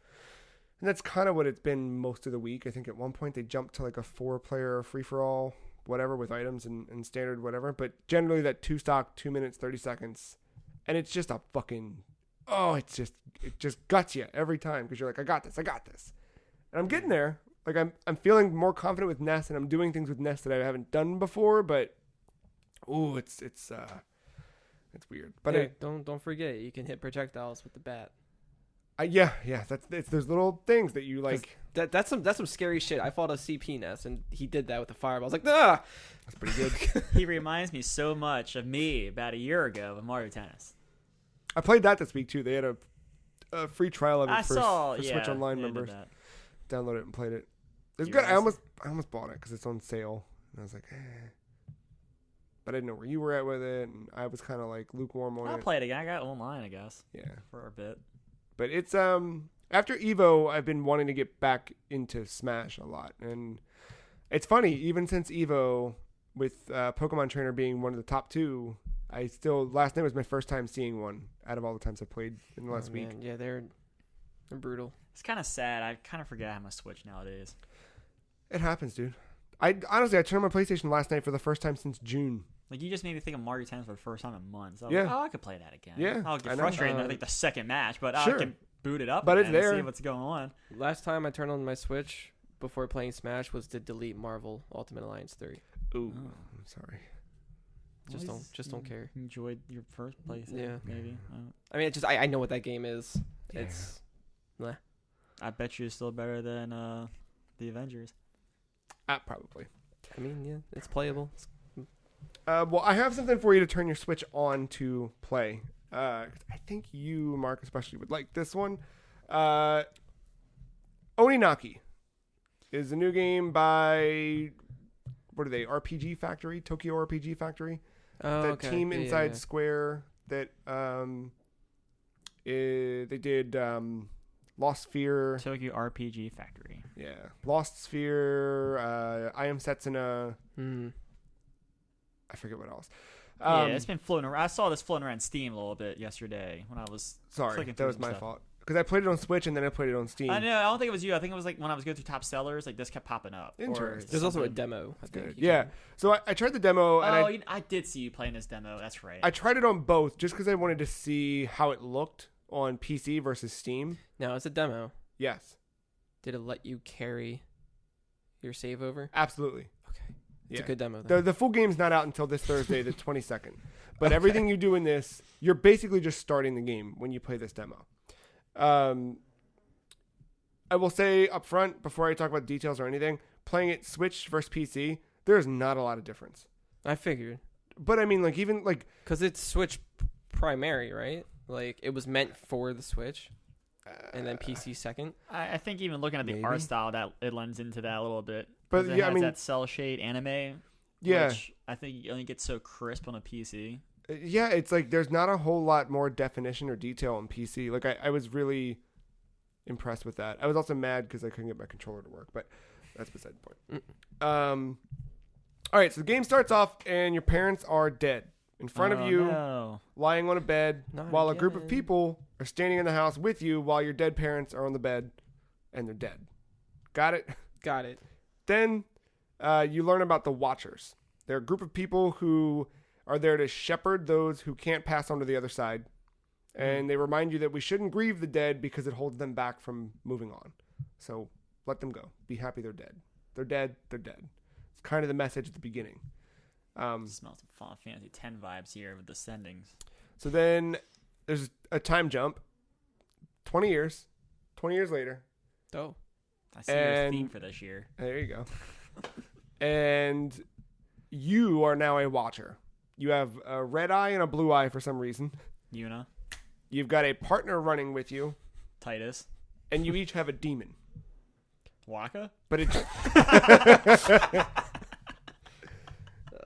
And that's kind of what it's been most of the week. I think at one point they jumped to like a 4-player free-for-all, whatever, with items and standard whatever. But generally that 2 stock, 2 minutes, 30 seconds. And it's just a fucking... it just guts you every time because you're like, I got this. And I'm getting there. Like I'm feeling more confident with Ness, and I'm doing things with Ness that I haven't done before. But it's weird. But yeah, don't forget, you can hit projectiles with the bat. Yeah. It's those little things that you like. That's some scary shit. I fought a CP Ness, and he did that with the fireball. I was like, ah, That's pretty good. He reminds me so much of me about a year ago with Mario Tennis. I played that this week too. They had a free trial of it for Switch yeah, Online they did members. that. Downloaded it and played it. It's You good. I guys- almost bought it because it's on sale, and I was like, but I didn't know where you were at with it, and I was kind of like lukewarm on I'll it. play it again. I got online, I guess, Yeah, for a bit. but it's after Evo, I've been wanting to get back into Smash a lot, and it's funny. Even since Evo, with Pokemon Trainer being one of the top 2, I still last night was my first time seeing one out of all the times I played in the last week. Man. Yeah, they're brutal. It's kind of sad. I kind of forget how much Switch nowadays. It happens, dude. I honestly, I turned on my PlayStation last night for the first time since June. Like, you just made me think of Mario Tennis for the first time in months. I was Yeah. like, I could play that again. Yeah, I'll I get know. frustrated I think the second match, but Sure. I can boot it up But it's again and there. see what's going on. Last time I turned on my Switch before playing Smash was to delete Marvel Ultimate Alliance 3. Ooh, Oh. I'm sorry. Just don't care. Enjoyed your first place. Yeah. Maybe. I mean, I know what that game is. Yeah. It's I bet you it's still better than the Avengers. Probably. I mean, yeah, it's playable. Well, I have something for you to turn your Switch on to play. 'Cause I think you, Mark, especially would like this one. Oninaki is a new game by, what are they? RPG Factory, Tokyo RPG Factory. Oh, The okay. team Yeah, inside yeah. Square that they did Lost Sphere. Tokyo RPG Factory. Yeah, Lost Sphere. I Am Setsuna. Hmm. I forget what else. Yeah, it's been floating around. I saw this floating around Steam a little bit yesterday when I was Sorry, clicking that through was some my stuff. fault. Because I played it on Switch and then I played it on Steam. I know. I don't think it was you. I think it was like when I was going through top sellers, like this kept popping up. Or Interesting. There's also a something. demo. I think. Good. you Yeah. can- So I tried the demo and Oh, I did see you playing this demo. That's right. I tried it on both just because I wanted to see how it looked on PC versus Steam. No, it's a demo. Yes, Did it let you carry your save over? absolutely. Okay. It's Yeah. a good demo. Then. The full game's not out until this Thursday, the 22nd. But everything you do in this, you're basically just starting the game when you play this demo. I will say up front, before I talk about details or anything, playing it Switch versus PC, there's not a lot of difference. I figured. But I mean, like, even like, Because it's Switch primary, right? Like, it was meant for the Switch. And then PC second. I think even looking at the Maybe. art style, that it lends into that a little bit. But 'Cause it yeah, I has mean, that cell shade anime. yeah. Which I think you only get so crisp on a PC. Yeah, it's like there's not a whole lot more definition or detail on PC. Like, I was really impressed with that. I was also mad because I couldn't get my controller to work, but that's beside the point. All right, so the game starts off and your parents are dead in front of you, No. lying on a bed, Not while a group of again. people are standing in the house with you while your dead parents are on the bed and they're dead. Got it? Got it. Then you learn about the Watchers. They're a group of people who are there to shepherd those who can't pass on to the other side. And they remind you that we shouldn't grieve the dead because it holds them back from moving on. So let them go. Be happy they're dead. They're dead. They're dead. It's kind of the message at the beginning. Smells some Final Fantasy 10 vibes here with the sendings. So then there's a time jump. 20 years. 20 years later. Oh. I see your And- theme for this year. There you go. And you are now a Watcher. You have a red eye and a blue eye for some reason. Yuna, You've got a partner running with you, Titus, and you each have a demon. Waka. But it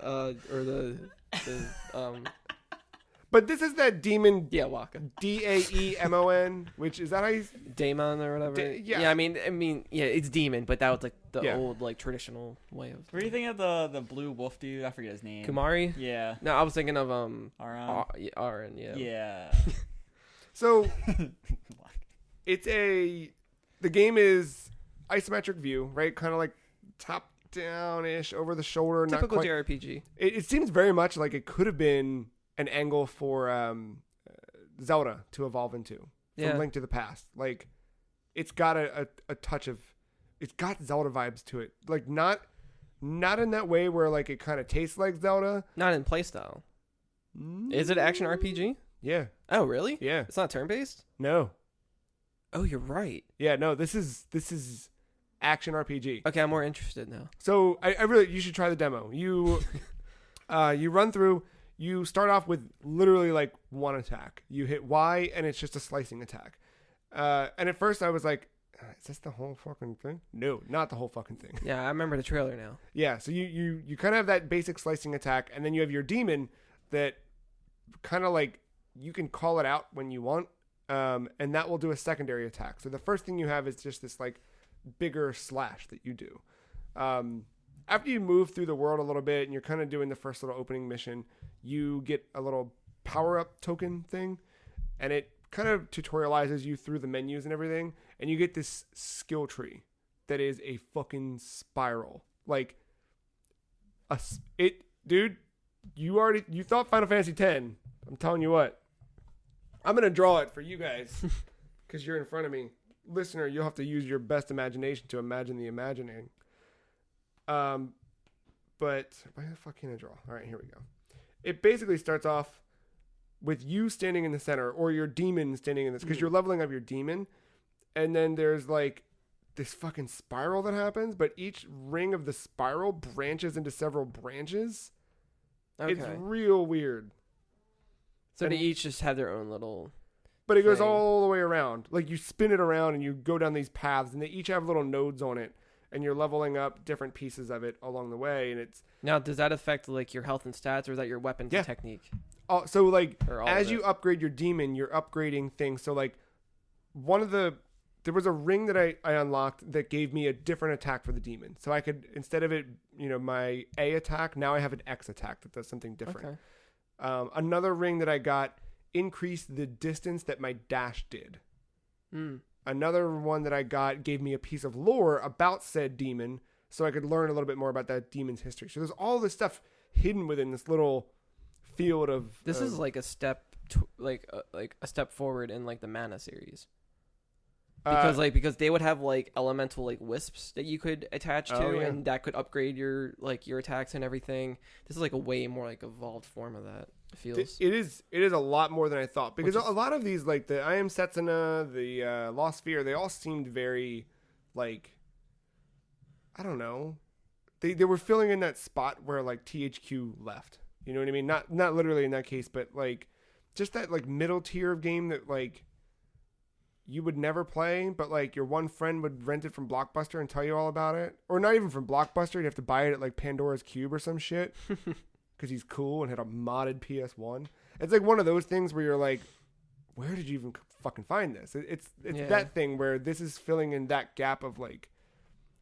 Or the but this is that demon yeah, Waka. Daemon, which is that how you Daemon or whatever. Yeah. I mean, yeah, it's demon, but that was like the Yeah. old, like traditional way of. What do you think of the blue wolf dude? I forget his name. Kumari? Yeah. No, I was thinking of Aran. yeah. Yeah. So it's the game is isometric view, right? Kind of like top down ish, over the shoulder. Typical not quite. JRPG. It seems very much like it could have been an angle for Zelda to evolve into from Yeah. Link to the Past. Like, it's got a touch of it's got Zelda vibes to it. Like not in that way where like it kind of tastes like Zelda. Not in playstyle. Is it action RPG? Yeah. Oh, really? Yeah. It's not turn-based? No. Oh, you're right. Yeah, no, this is action RPG. Okay, I'm more interested now. So I really, you should try the demo. You run through, you start off with literally like one attack. You hit Y and it's just a slicing attack. And at first I was like, is this the whole fucking thing? No, not the whole fucking thing. Yeah, I remember the trailer now. Yeah, so you kind of have that basic slicing attack, and then you have your demon that kind of like, you can call it out when you want, and that will do a secondary attack. So the first thing you have is just this like bigger slash that you do. After you move through the world a little bit and you're kind of doing the first little opening mission, you get a little power-up token thing, and it kind of tutorializes you through the menus and everything, and you get this skill tree that is a fucking spiral. Like, dude, you thought Final Fantasy X. I'm telling you what. I'm going to draw it for you guys because you're in front of me. Listener, you'll have to use your best imagination to imagine the imagining. But why the fuck can't I draw? All right, here we go. It basically starts off with you standing in the center, or your demon standing in this, because you're leveling up your demon, and then there's like this fucking spiral that happens, but each ring of the spiral branches into several branches. Okay. It's real weird. So they each just have their own little... But it goes thing. all the way around. Like, you spin it around and you go down these paths, and they each have little nodes on it, and you're leveling up different pieces of it along the way, and it's... Now, does that affect, like, your health and stats, or is that your weapons and technique? So, like, Or all as of you it? upgrade your demon, you're upgrading things. So, like, there was a ring that I unlocked that gave me a different attack for the demon. So I could, instead of it, my A attack, now I have an X attack that does something different. Okay. Another ring that I got increased the distance that my dash did. Another one that I got gave me a piece of lore about said demon, so I could learn a little bit more about that demon's history. So there's all this stuff hidden within this little field of... This is like a step, like a step forward in like the Mana series. Because they would have like elemental like wisps that you could attach to, and that could upgrade your attacks and everything. This is like a way more like evolved form of that. It feels. It is a lot more than I thought, because a lot of these, like the I Am Setsuna, the Lost Sphere, they all seemed very like, I don't know, they were filling in that spot where like THQ left. You know what I mean? Not literally in that case, but like just that like middle tier of game that like you would never play, but like your one friend would rent it from Blockbuster and tell you all about it. Or not even from Blockbuster, you'd have to buy it at like Pandora's Cube or some shit because he's cool and had a modded PS1. It's like one of those things where you're like, where did you even fucking find this? It's that thing where this is filling in that gap of like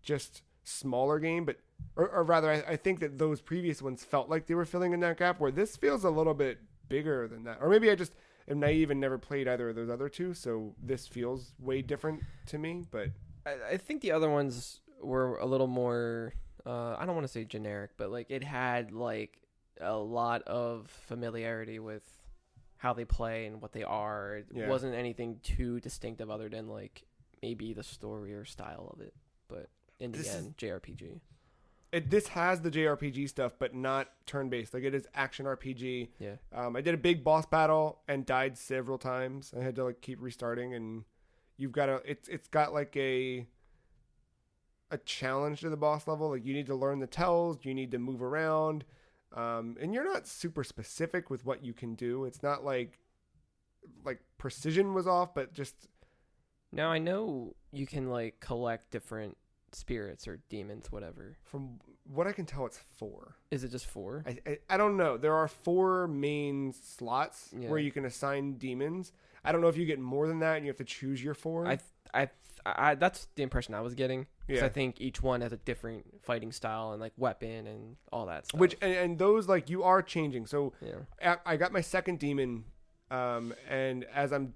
just smaller game, but or rather I think that those previous ones felt like they were filling in that gap, where this feels a little bit bigger than that. Or maybe I just am naive and never played either of those other two, so this feels way different to me. But I think the other ones were a little more, I don't want to say generic, but like it had like a lot of familiarity with how they play and what they are. It wasn't anything too distinctive other than like maybe the story or style of it. But in the end, JRPG. This has the JRPG stuff, but not turn-based. Like, it is action RPG. Yeah. I did a big boss battle and died several times. I had to like keep restarting, and you've got to. It's got like a challenge to the boss level. Like, you need to learn the tells. You need to move around, and you're not super specific with what you can do. It's not like precision was off, but just. Now I know you can like collect different spirits or demons, whatever. From what I can tell, it's 4. Is it just 4? I don't know. There are 4 main slots where you can assign demons. I don't know if you get more than that and you have to choose your 4. I that's the impression I was getting. Because Yeah. I think each one has a different fighting style and like weapon and all that stuff. Which and those like you are changing. So yeah. I got my second demon, and as I'm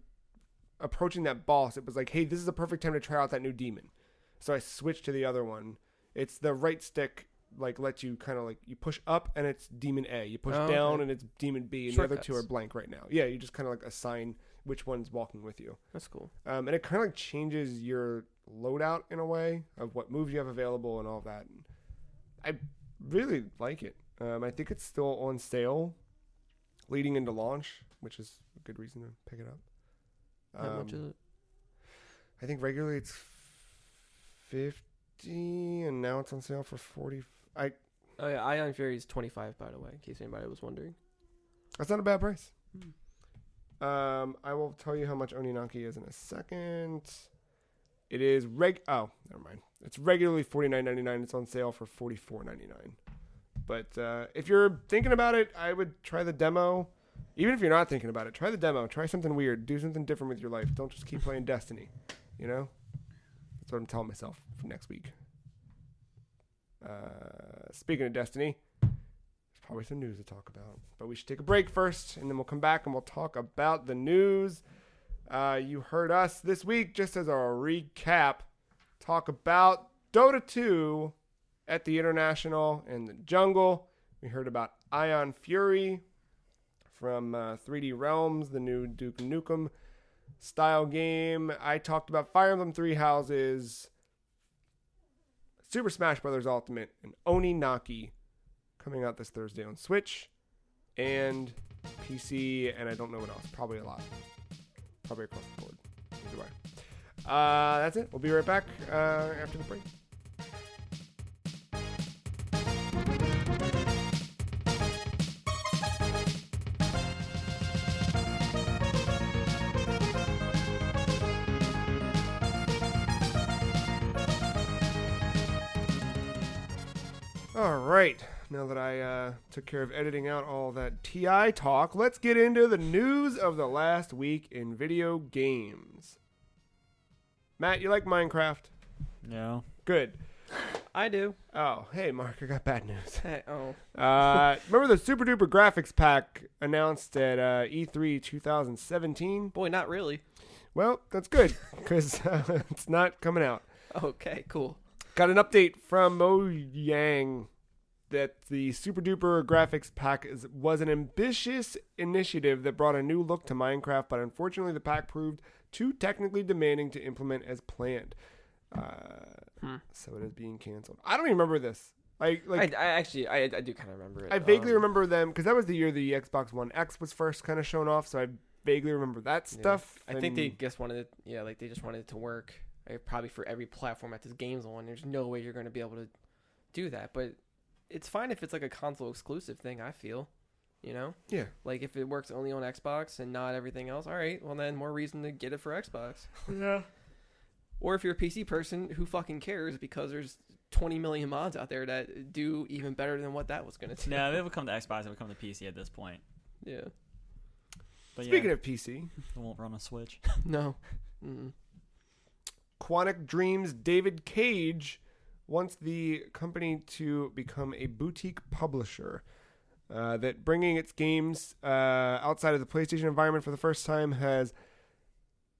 approaching that boss, it was like, hey, this is a perfect time to try out that new demon. So I switched to the other one. It's the right stick, like lets you kind of like you push up and it's demon A. You push down and it's demon B, and the other 2 are blank right now. Yeah, you just kind of like assign. which one's walking with you. That's cool. And it kind of like changes your loadout in a way of what moves you have available and all of that. And I really like it. I think it's still on sale leading into launch, which is a good reason to pick it up. How much is it? I think regularly it's 50, and now it's on sale for 40. Oh yeah, Ion Fury is 25, by the way, in case anybody was wondering. That's not a bad price. I will tell you how much Oninaki is in a second. It is oh, never mind. It's regularly $49.99. It's on sale for $44.99. But if you're thinking about it, I would try the demo. Even if you're not thinking about it, try the demo. Try something weird. Do something different with your life. Don't just keep playing Destiny. You know? That's what I'm telling myself for next week. Speaking of Destiny, there's probably some news to talk about. But we should take a break first, and then we'll come back and we'll talk about the news. You heard us this week, just as a recap, talk about Dota 2 at the International in the jungle. We heard about Ion Fury from 3D Realms, the new Duke Nukem style game. I talked about Fire Emblem Three Houses, Super Smash Bros. Ultimate, and Oninaki coming out this Thursday on Switch and PC, and I don't know what else. Probably a lot. Probably across the board. Either way. That's it. We'll be right back after the break. All right. Now that I took care of editing out all that TI talk, let's get into the news of the last week in video games. Matt, you like Minecraft? No. Good. I do. Oh, hey, Mark, I got bad news. Hey, oh. Remember the Super Duper Graphics Pack announced at E3 2017? Boy, not really. Well, that's good, because it's not coming out. Okay, cool. Got an update from Mojang that the Super Duper Graphics Pack was an ambitious initiative that brought a new look to Minecraft, but unfortunately the pack proved too technically demanding to implement as planned. So it is being canceled. I don't even remember this. I do kind of remember it. I vaguely remember them, because that was the year the Xbox One X was first kind of shown off, so I vaguely remember that stuff. I think they just wanted it, they just wanted it to work. Probably for every platform that this game's on. There's no way you're going to be able to do that, but it's fine if it's like a console exclusive thing, I feel, Yeah. Like if it works only on Xbox and not everything else, all right, well then more reason to get it for Xbox. Yeah. Or if you're a PC person, who fucking cares, because there's 20 million mods out there that do even better than what that was going to do. No, it would come to Xbox, it would come to PC at this point. Yeah. But Speaking of PC. It won't run on Switch. No. Mm-mm. Quantic Dream's David Cage wants the company to become a boutique publisher. That bringing its games outside of the PlayStation environment for the first time has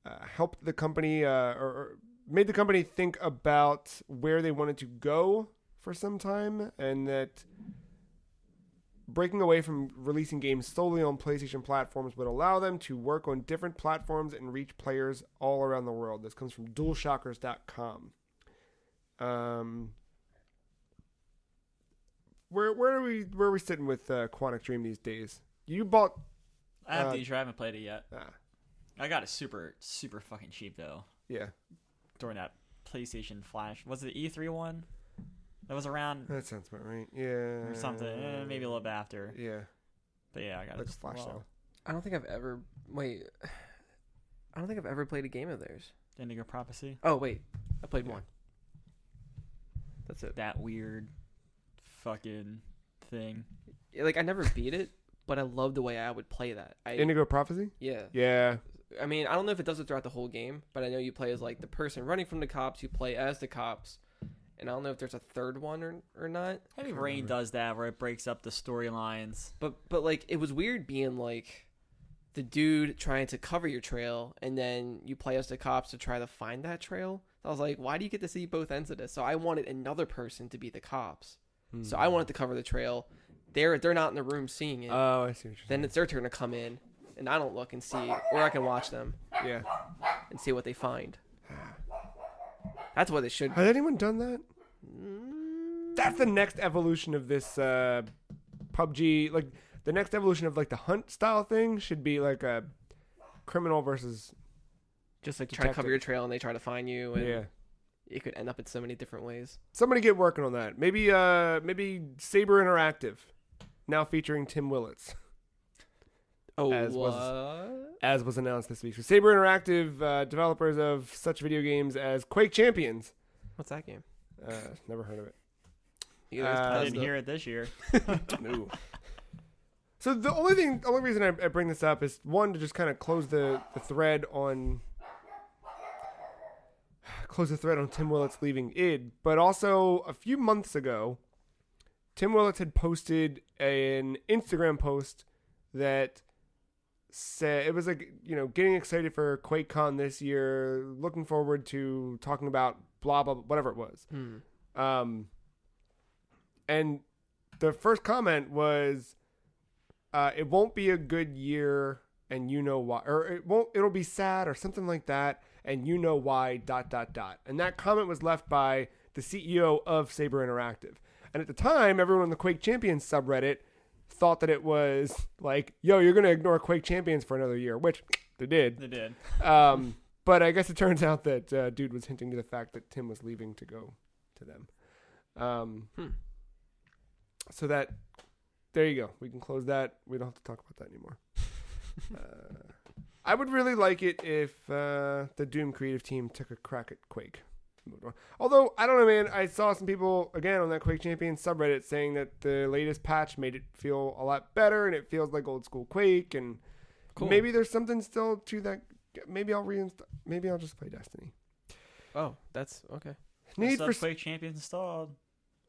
helped the company or made the company think about where they wanted to go for some time, and that breaking away from releasing games solely on PlayStation platforms would allow them to work on different platforms and reach players all around the world. This comes from DualShockers.com. Where are we sitting with Quantic Dream these days? You bought. I have these. I haven't played it yet. Ah. I got it super fucking cheap though. Yeah. During that PlayStation Flash, was it the E3 one? That was around. That sounds about right. Yeah. Or something. Maybe a little bit after. Yeah. But yeah, I got like it. Flash though. I don't think I've ever played a game of theirs. Indigo Prophecy. Oh wait, I played one. That's it. That weird fucking thing. Like I never beat it, but I love the way I would play that. Indigo Prophecy? Yeah. Yeah. I mean, I don't know if it does it throughout the whole game, but I know you play as like the person running from the cops. You play as the cops, and I don't know if there's a third one or not. Heavy Rain does that, where it breaks up the storylines. But like it was weird being like the dude trying to cover your trail, and then you play as the cops to try to find that trail. I was like, why do you get to see both ends of this? So I wanted another person to be the cops. Mm-hmm. So I wanted to cover the trail. They're not in the room seeing it. Oh, I see what you're saying. Then it's their turn to come in, and I don't look and see, or I can watch them Yeah. and see what they find. That's what they should. Has anyone done that? That's the next evolution of this PUBG. Like the next evolution of like the hunt style thing should be like a criminal versus. Just like try to cover your trail and they try to find you. And Yeah. it could end up in so many different ways. Somebody get working on that. Maybe Saber Interactive, now featuring Tim Willits. Oh, As was announced this week. So Saber Interactive, developers of such video games as Quake Champions. What's that game? Never heard of it. I didn't hear it this year. No. So the only reason I bring this up is one to just kind of close the thread on Tim Willits leaving id, but also a few months ago, Tim Willits had posted an Instagram post that said it was like, getting excited for QuakeCon this year, looking forward to talking about blah blah, whatever it was. And the first comment was, it won't be a good year and you know why, or it'll be sad or something like that, and you know why, ... And that comment was left by the CEO of Saber Interactive. And at the time, everyone on the Quake Champions subreddit thought that it was like, yo, you're going to ignore Quake Champions for another year, which they did. They did. But I guess it turns out that dude was hinting to the fact that Tim was leaving to go to them. So that, there you go. We can close that. We don't have to talk about that anymore. I would really like it if the Doom creative team took a crack at Quake. Although, I don't know, man. I saw some people, again, on that Quake Champions subreddit saying that the latest patch made it feel a lot better and it feels like old school Quake. And cool. Maybe there's something still to that. Maybe I'll just play Destiny. Oh, that's okay. Need for Quake Champions installed.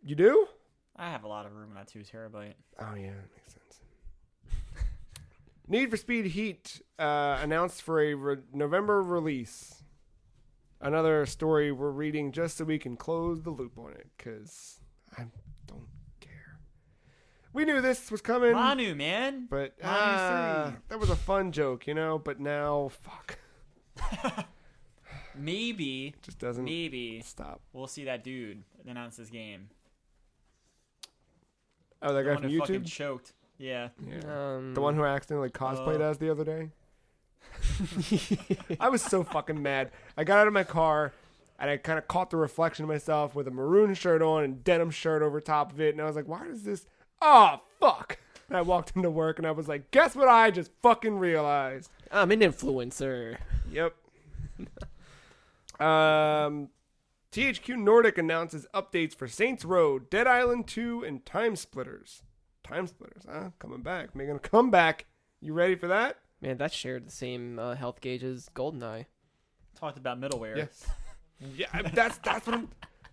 You do? I have a lot of room in that 2 terabyte. Oh, yeah, that makes sense. Need for Speed Heat announced for a November release. Another story we're reading just so we can close the loop on it, because I don't care. We knew this was coming. Manu, man. But Manu 3. That was a fun joke, but now, fuck. Maybe. Just doesn't stop. We'll see that dude announce this game. Oh, that guy from YouTube? Fucking choked. Yeah. The one who accidentally cosplayed as the other day? I was so fucking mad. I got out of my car and I kind of caught the reflection of myself with a maroon shirt on and denim shirt over top of it. And I was like, why does this? Oh, fuck. And I walked into work and I was like, guess what I just fucking realized? I'm an influencer. Yep. THQ Nordic announces updates for Saints Row, Dead Island 2, and Time Splitters. Time Splitters, huh? Coming back. Making a comeback. You ready for that? Man, that shared the same health gauge as GoldenEye. Talked about middleware. Yes. Yeah, that's what I'm...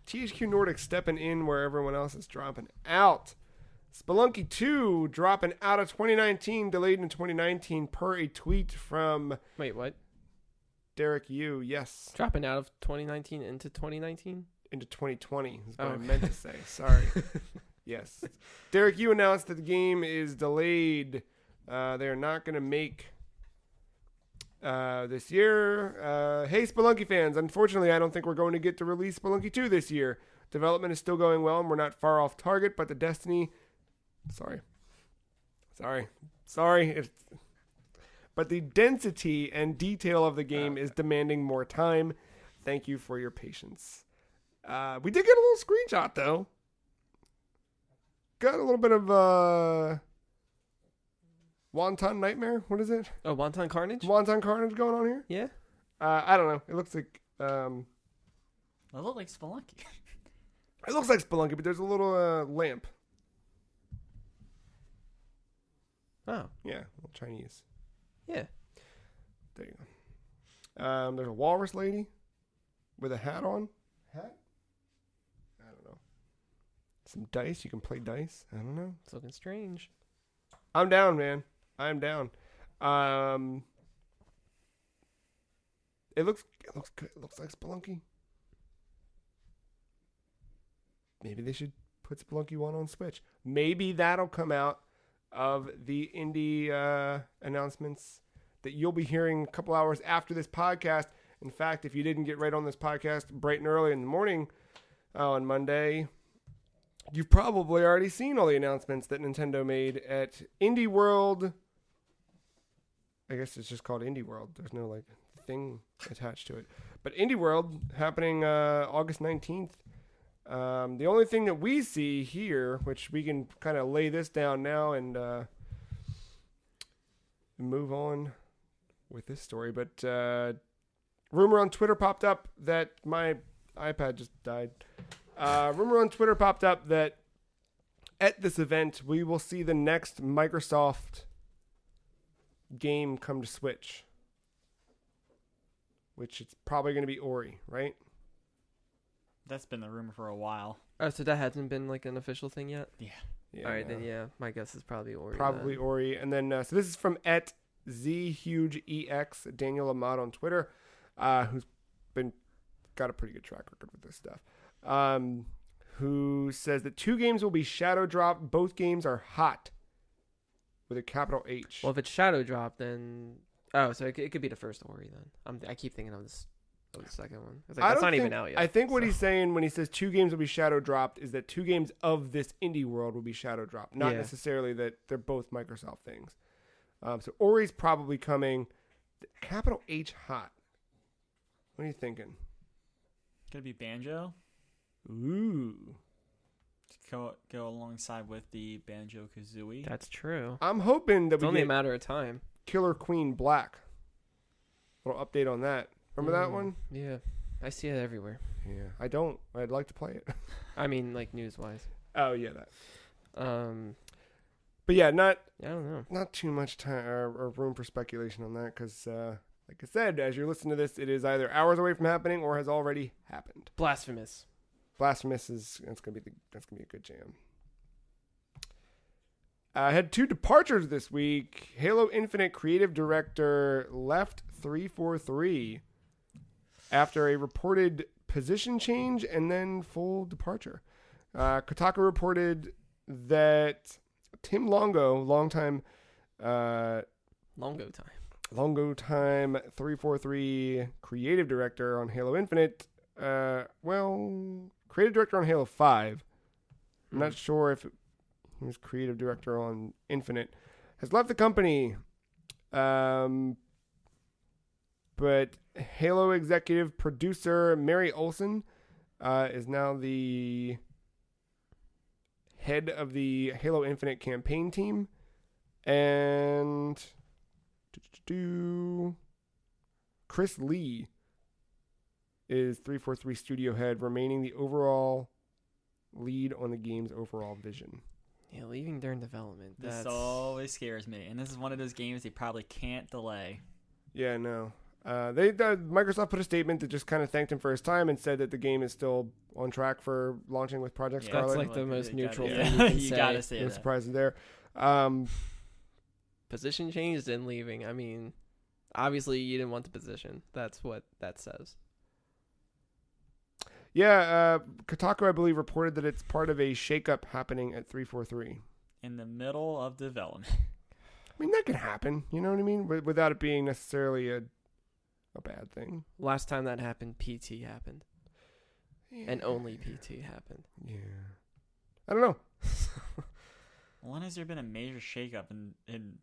THQ Nordic stepping in where everyone else is dropping out. Spelunky 2 dropping out of 2019, delayed in 2019 per a tweet from... Wait, what? Derek Yu, yes. Dropping out of 2019 into 2019? Into 2020 is what I meant to say. Sorry. Yes. Derek Yu announced that the game is delayed. They're not going to make... this year. Hey, Spelunky fans, unfortunately, I don't think we're going to get to release Spelunky 2 this year. Development is still going well, and we're not far off target, but the Destiny... Sorry. But the density and detail of the game is demanding more time. Thank you for your patience. We did get a little screenshot, though. Got a little bit of... Wonton Nightmare? What is it? Oh, Wonton Carnage? Wonton Carnage going on here? Yeah. I don't know. It looks like... It looked like Spelunky. It looks like Spelunky, but there's a little lamp. Oh. Yeah, a little Chinese. Yeah. There you go. There's a walrus lady with a hat on. Hat? I don't know. Some dice. You can play dice. I don't know. It's looking strange. I'm down, man. I'm down. It looks good. It looks like Spelunky. Maybe they should put Spelunky 1 on Switch. Maybe that'll come out of the indie announcements that you'll be hearing a couple hours after this podcast. In fact, if you didn't get right on this podcast bright and early in the morning on Monday, you've probably already seen all the announcements that Nintendo made at Indie World. I guess it's just called Indie World. There's no like thing attached to it. But Indie World happening August 19th. The only thing that we see here, which we can kind of lay this down now and move on with this story, but rumor on Twitter popped up that my iPad just died. Rumor on Twitter popped up that at this event we will see the next Microsoft game come to Switch, which it's probably going to be Ori, right? That's been the rumor for a while. Oh, so that hasn't been like an official thing yet? Yeah. All right, then yeah, my guess is probably Ori. Probably then. Ori. And then, so this is from @ZHugeEX, Daniel Ahmad on Twitter, who's got a pretty good track record with this stuff, who says that 2 games will be shadow dropped. Both games are hot, with a capital H. Well, if it's shadow drop, then so it could be the first Ori then. I keep thinking of this. The second one. It's like, that's not even out yet. I think what he's saying when he says 2 games will be shadow dropped is that 2 games of this indie world will be shadow dropped, not necessarily that they're both Microsoft things. So Ori's probably coming. Capital H hot. What are you thinking? Could it be Banjo? Ooh. Go alongside with the Banjo Kazooie. That's true. I'm hoping that It's we only get a matter of time. Killer Queen Black. Little update on that. Remember that one? Yeah. I see it everywhere. Yeah. I don't. I'd like to play it. I mean, like, news-wise. Oh, yeah, that. But yeah, I don't know. Not too much time or room for speculation on that because, like I said, as you're listening to this, it is either hours away from happening or has already happened. Blasphemous. Blasphemous that's gonna be a good jam. I had 2 departures this week. Halo Infinite creative director left 343 after a reported position change and then full departure. Kotaku reported that Tim Longo, longtime 343 creative director on Halo Infinite, creative director on Halo 5. I'm not sure if he was creative director on Infinite, has left the company. But Halo executive producer Mary Olsen is now the head of the Halo Infinite campaign team. And Chris Lee is 343 studio head, remaining the overall lead on the game's overall vision. Yeah, leaving during development. This always scares me. And this is one of those games they probably can't delay. Yeah, no. Microsoft put a statement that just kind of thanked him for his time and said that the game is still on track for launching with Project Scarlet. That's like the most neutral thing you can you say. gotta say No that. surprises there. Position changed and leaving. I mean, obviously you didn't want the position. That's what that says. Yeah, Kotaku, I believe, reported that it's part of a shakeup happening at 343. In the middle of development. I mean, that can happen. You know what I mean? Without it being necessarily a bad thing. Last time that happened, PT happened. Yeah. And only PT happened. Yeah. I don't know. When has there been a major shakeup in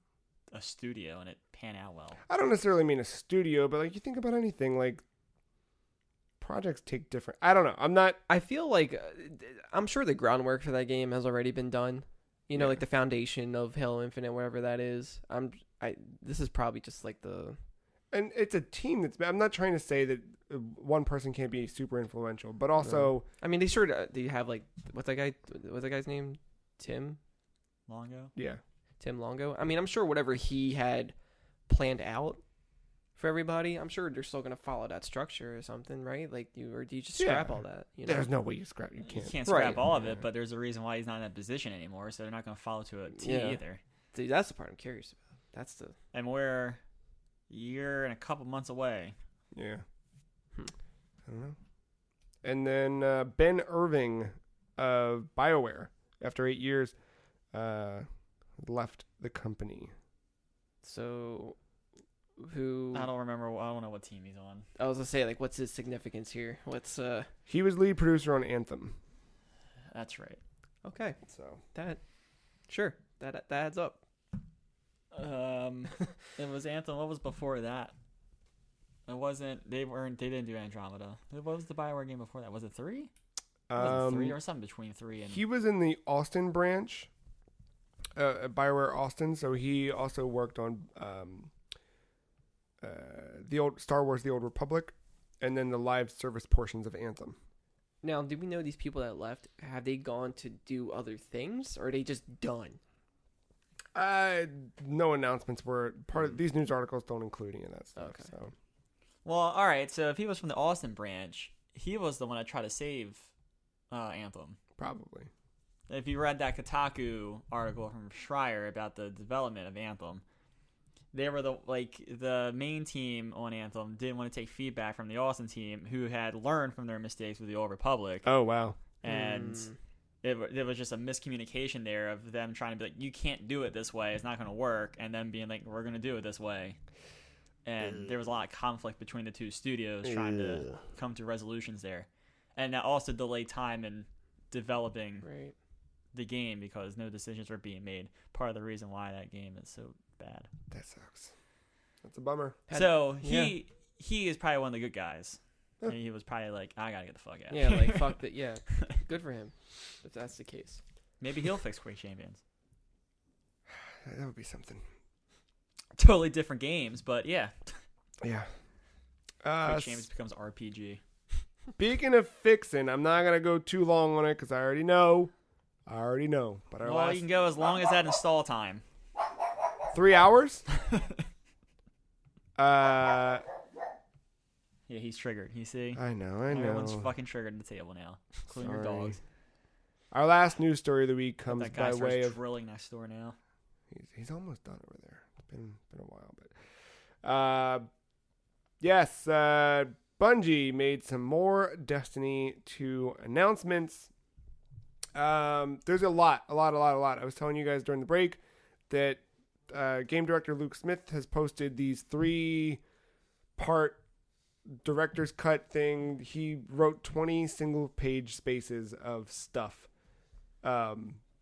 a studio and it pan out well? I don't necessarily mean a studio, but like you think about anything, like projects take different. I don't know. I feel like I'm sure the groundwork for that game has already been done. You know, like the foundation of Halo Infinite, whatever that is. This is probably just like the. And it's a team that's. I'm not trying to say that one person can't be super influential, but also. I mean, they sure do have like what's that guy's name? Tim Longo. Yeah. Tim Longo. I mean, I'm sure whatever he had planned out for everybody, I'm sure they're still gonna follow that structure or something, right? Like or do you just scrap all that? You know? There's no way you scrap. You You can't. can't scrap all of it, but there's a reason why he's not in that position anymore, so they're not going to follow to a T either. Dude, that's the part I'm curious about. That's the. And we're a year and a couple months away. Yeah. I don't know. And then Ben Irving of BioWare, after 8 years, left the company. So, who? I don't remember. I don't know what team he's on. I was gonna say, like, what's his significance here? What's He was lead producer on Anthem. That's right. Okay, So that adds up. It was Anthem. What was before that? It wasn't. They didn't do Andromeda. What was the BioWare game before that? Was it 3? Was it 3 or something between 3 and? He was in the Austin branch, at BioWare Austin. So he also worked on the old Star Wars: The Old Republic, and then the live service portions of Anthem. Now, do we know these people that left? Have they gone to do other things, or are they just done? No announcements were part of these news articles. Don't include any of that stuff. Okay. So Well, all right. So if he was from the Austin branch, he was the one that tried to save Anthem. probably. If you read that Kotaku article from Schreier about the development of Anthem, they were the main team on Anthem didn't want to take feedback from the Austin team, who had learned from their mistakes with the Old Republic, Oh wow. and it was just a miscommunication there of them trying to be like, you can't do it this way, it's not going to work, and then being like, we're going to do it this way. And there was a lot of conflict between the two studios trying to come to resolutions there, and that also delayed time in developing the game because no decisions were being made. Part of the reason why that game is so bad. That sucks. That's a bummer. So he is probably one of the good guys. And he was probably like, I gotta get the fuck out. Yeah, like fuck that. Yeah, good for him. If that's the case, Maybe he'll fix Quake Champions. That would be something. Totally different games, but yeah. Yeah. Quake Champions becomes RPG. Speaking of fixing, I'm not gonna go too long on it because I already know. But our Well, you can go as long as that install time. 3 hours. Yeah, he's triggered. You see? I know. Everyone's fucking triggered at the table now, including your Sorry. dogs. Our last news story of the week comes That guy by starts way of. drilling next door now. He's almost done over there. It's been a while, but yes, Bungie made some more Destiny 2 announcements. There's a lot. I was telling you guys during the break that game director Luke Smith has posted these 3-part director's cut thing. He wrote 20 single-page spaces of stuff.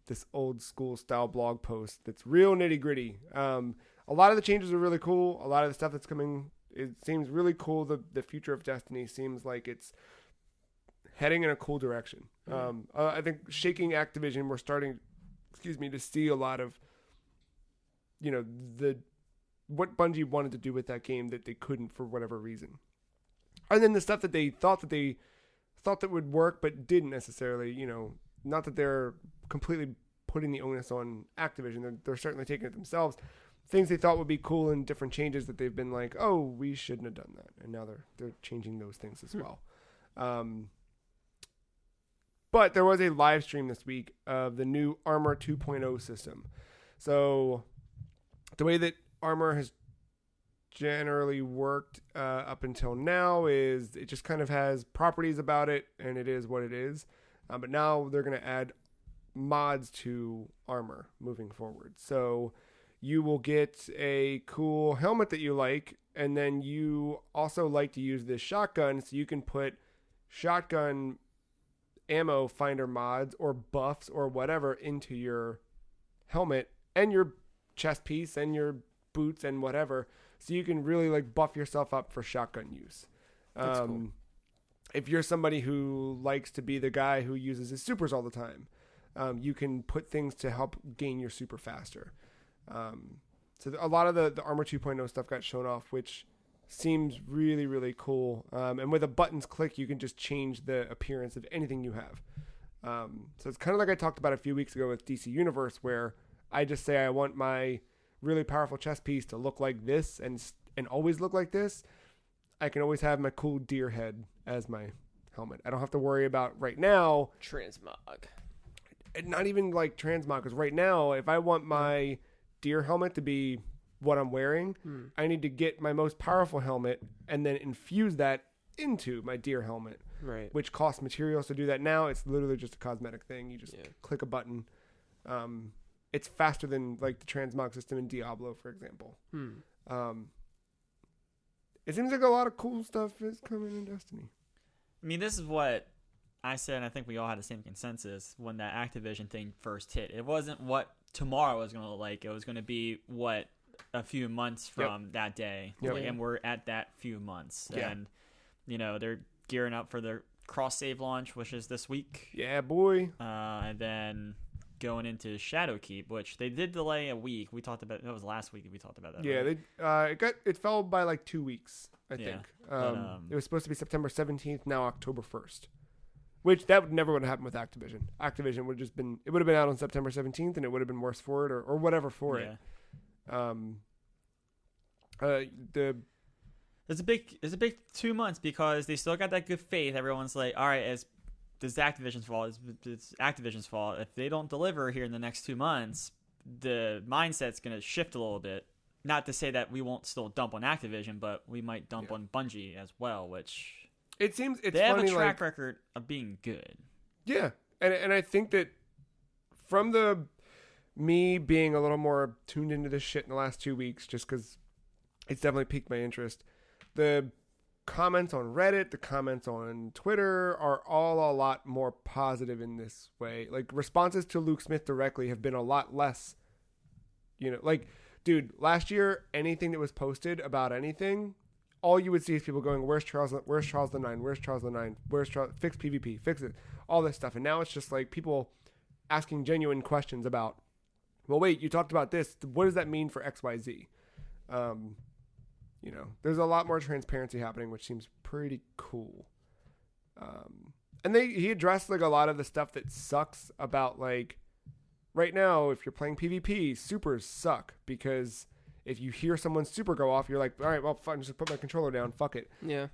This old school style blog post that's real nitty gritty. A lot of the changes are really cool. A lot of the stuff that's coming, it seems really cool. The future of Destiny seems like it's heading in a cool direction. I think shaking Activision, we're starting, to see a lot of, what Bungie wanted to do with that game that they couldn't for whatever reason. And then the stuff that they thought that would work, but didn't necessarily, not that they're completely putting the onus on Activision. They're certainly taking it themselves. Things they thought would be cool and different changes that they've been like, oh, we shouldn't have done that. And now they're changing those things as well. But there was a live stream this week of the new Armor 2.0 system. So the way that Armor has generally worked up until now is it just kind of has properties about it, and it is what it is. But now they're going to add mods to Armor moving forward. So you will get a cool helmet that you like, and then you also like to use this shotgun, so you can put shotgun ammo finder mods or buffs or whatever into your helmet and your chest piece and your boots and whatever, so you can really like buff yourself up for shotgun use. That's cool. If you're somebody who likes to be the guy who uses his supers all the time, you can put things to help gain your super faster. So a lot of the Armor 2.0 stuff got shown off, which seems really, really cool. And with a buttons click, you can just change the appearance of anything you have. So it's kind of like I talked about a few weeks ago with DC Universe, where I just say I want my really powerful chest piece to look like this and always look like this. I can always have my cool deer head as my helmet. I don't have to worry about right now. Transmog. Not even like transmog, because right now, if I want my deer helmet to be what I'm wearing, I need to get my most powerful helmet and then infuse that into my deer helmet, Right. which costs materials to do that. Now it's literally just a cosmetic thing. You just click a button, and it's faster than like the transmog system in Diablo, for example. It seems like a lot of cool stuff is coming in Destiny. I mean, this is what I said, and I think we all had the same consensus when that Activision thing first hit. It wasn't what tomorrow was going to look like. It was going to be what a few months from that day. Yep. And we're at that few months. Yeah. And, they're gearing up for their cross-save launch, which is this week. Yeah, boy. And then going into Shadowkeep, which they did delay a week. We talked about that was last week. We talked about that. Yeah, right? it fell by like 2 weeks, I Yeah, think. but, It was supposed to be September 17th, now October 1st. Which that never would have happened with Activision. Activision would have been out on September 17th, and it would have been worse for it, or whatever for it. It's a big 2 months because they still got that good faith. Everyone's like, all right, it's Activision's fault. It's Activision's fault. If they don't deliver here in the next 2 months, the mindset's going to shift a little bit. Not to say that we won't still dump on Activision, but we might dump on Bungie as well, which it seems they have a track record of being good. Yeah, and I think that from me being a little more tuned into this shit in the last 2 weeks, just because it's definitely piqued my interest. The comments on Reddit, the comments on Twitter are all a lot more positive in this way. Like, responses to Luke Smith directly have been a lot less, like, dude, last year, anything that was posted about anything, all you would see is people going, where's Charles the 9? Where's Charles the 9? Fix PvP, fix it, all this stuff. And now it's just like people asking genuine questions about, well, wait, you talked about this. What does that mean for XYZ? There's a lot more transparency happening, which seems pretty cool. And he addressed like a lot of the stuff that sucks about like right now, if you're playing PvP, supers suck because if you hear someone's super go off, you're like, all right, well, fine, just put my controller down. Fuck it. Yeah.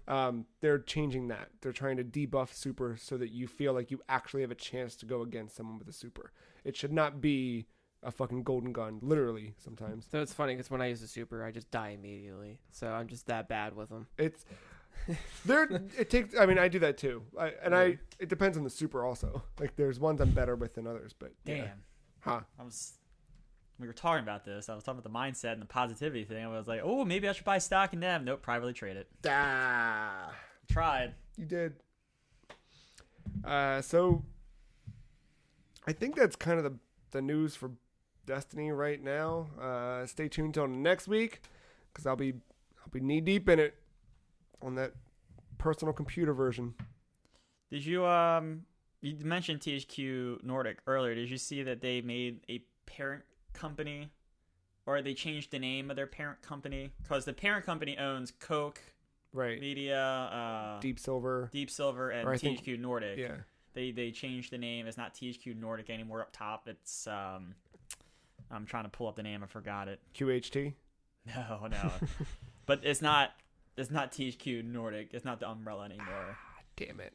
They're changing that. They're trying to debuff super so that you feel like you actually have a chance to go against someone with a super. It should not be a fucking golden gun, literally, sometimes. So it's funny because when I use a super, I just die immediately. So I'm just that bad with them. It takes, I mean, I do that too. It depends on the super also. Like, there's ones I'm better with than others, but Damn. yeah. Huh. We were talking about this. I was talking about the mindset and the positivity thing. I was like, oh, maybe I should buy stock in them. Nope, privately trade it. Tried. You did. So I think that's kind of the news for Destiny right now. Stay tuned till next week because I'll be knee deep in it on that personal computer version. Did you you mentioned THQ Nordic earlier? Did you see that they made a parent company, or they changed the name of their parent company? Because the parent company owns Coke, right? Media, Deep Silver, and THQ Nordic. Yeah. They changed the name. It's not THQ Nordic anymore. Up top, it's I'm trying to pull up the name. I forgot it. QHT. No. But it's not THQ Nordic. It's not the umbrella anymore. Damn it.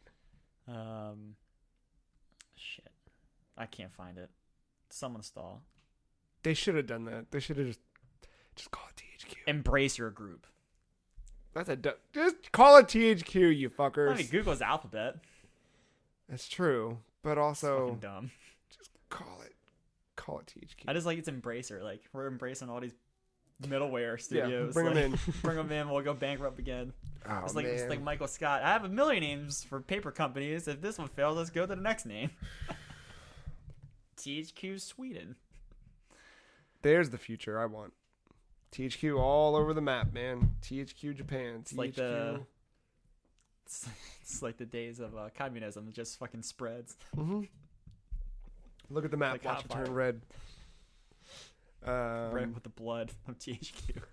Shit. I can't find it. Someone stall. They should have done that. They should have just call it THQ. Embrace your group. Just call it THQ, you fuckers. I mean, Google's Alphabet. That's true, but also Fucking dumb. Just call it THQ. I just like it's Embracer. Like, we're embracing all these middleware studios. Bring them in. Bring them in. We'll go bankrupt again. Oh, It's man. like Michael Scott. I have a million names for paper companies. If this one fails, let's go to the next name. THQ Sweden. There's the future I want. THQ all over the map, man. THQ Japan. It's THQ. like it's like the days of communism. It just fucking spreads. Mm-hmm. Look at the map. Like Watch it turn red. Red with the blood of THQ.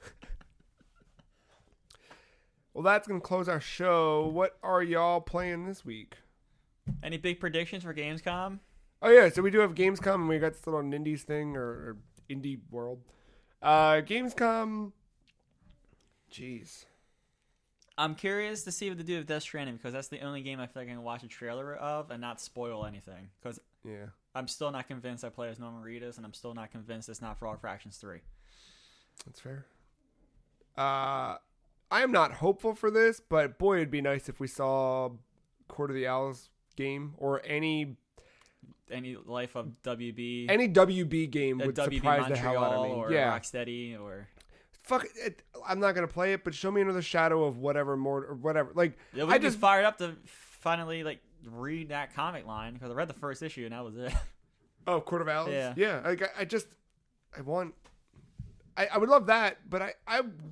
Well, that's going to close our show. What are y'all playing this week? Any big predictions for Gamescom? Oh, yeah. So we do have Gamescom, and we got this little Indies thing, or Indie World. Gamescom. Jeez. I'm curious to see what they do with Death Stranding, because that's the only game I feel like I can watch a trailer of and not spoil anything. Because yeah, I'm still not convinced I play as Norman Reedus, and I'm still not convinced it's not Frog Fractions 3. That's fair. I am not hopeful for this, but boy, it'd be nice if we saw Court of the Owls game or any any life of WB, Any WB game would WB surprise the hell out of Montreal me. or Yeah. Rocksteady or Fuck it. I'm not gonna play it, but show me another shadow of whatever more or whatever. Like it was just fired up to finally like read that comic line because I read the first issue and that was it. Oh, Court of Owls. Yeah. Yeah. Like I would love that, but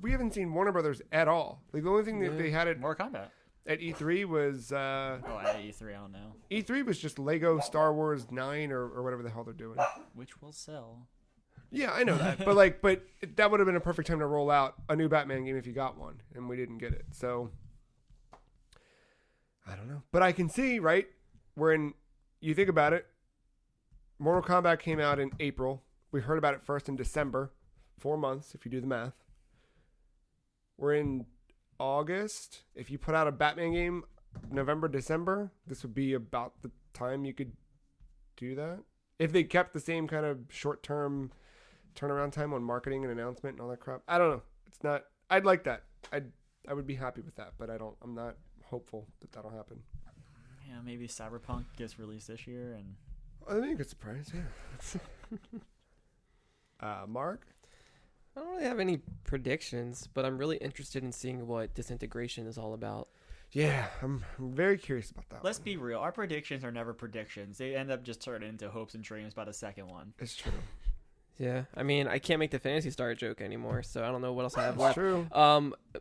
we haven't seen Warner Brothers at all. Like the only thing that they had Mortal Kombat. at E3 was at E3, I don't know. E3 was just Lego Star Wars 9 or whatever the hell they're doing. Which will sell. Yeah, I know that, but that would have been a perfect time to roll out a new Batman game if you got one, and we didn't get it. So I don't know, but I can see right when you think about it. Mortal Kombat came out in April. We heard about it first in December. 4 months if you do the math. We're in August. If you put out a Batman game November, December, this would be about the time you could do that. If they kept the same kind of short-term turnaround time on marketing and announcement and all that crap. I don't know. It's not. I'd like that. I would be happy with that, but I'm not hopeful that that'll happen. Yeah, maybe Cyberpunk gets released this year and I think it's a surprise, yeah. Mark? I don't really have any predictions, but I'm really interested in seeing what Disintegration is all about. Yeah, I'm very curious about that. Let's be real. Our predictions are never predictions. They end up just turning into hopes and dreams by the second one. It's true. Yeah, I mean, I can't make the Phantasy Star joke anymore, so I don't know what else I have It's left. true.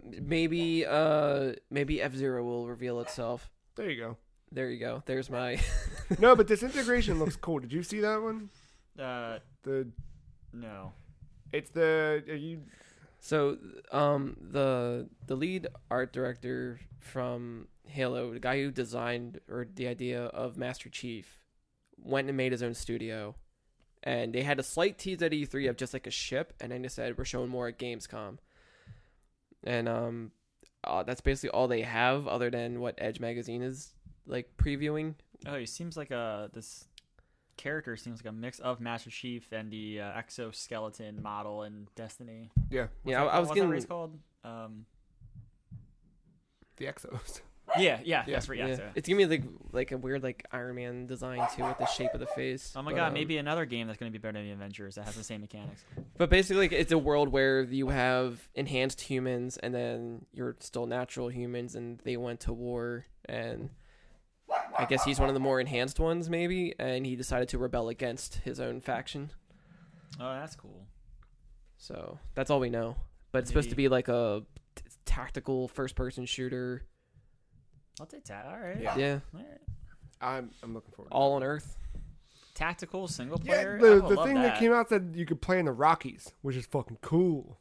Maybe F-Zero will reveal itself. There you go. There you go. There's my. No, but Disintegration looks cool. Did you see that one? No. It's the you. So, the lead art director from Halo, the guy who designed or the idea of Master Chief, went and made his own studio, and they had a slight tease at E3 of just like a ship, and then they said we're showing more at Gamescom, and that's basically all they have other than what Edge magazine is like previewing. Oh, he seems like this character seems like a mix of Master Chief and the exoskeleton model in Destiny. Yeah. I was what's getting that race called? The Exos. Yeah, that's right. Yeah. It's giving me like a weird like Iron Man design too with the shape of the face. Oh my god, maybe another game that's going to be better than the Avengers that has the same mechanics. But basically, like, it's a world where you have enhanced humans, and then you're still natural humans, and they went to war, and I guess he's one of the more enhanced ones, maybe, and he decided to rebel against his own faction. Oh, that's cool. So that's all we know. But it's supposed to be like a tactical first-person shooter. I'll take that. All right. Yeah. All right. I'm looking forward to All that. on Earth. Tactical single Yeah, player. the thing that came out said you could play in the Rockies, which is fucking cool.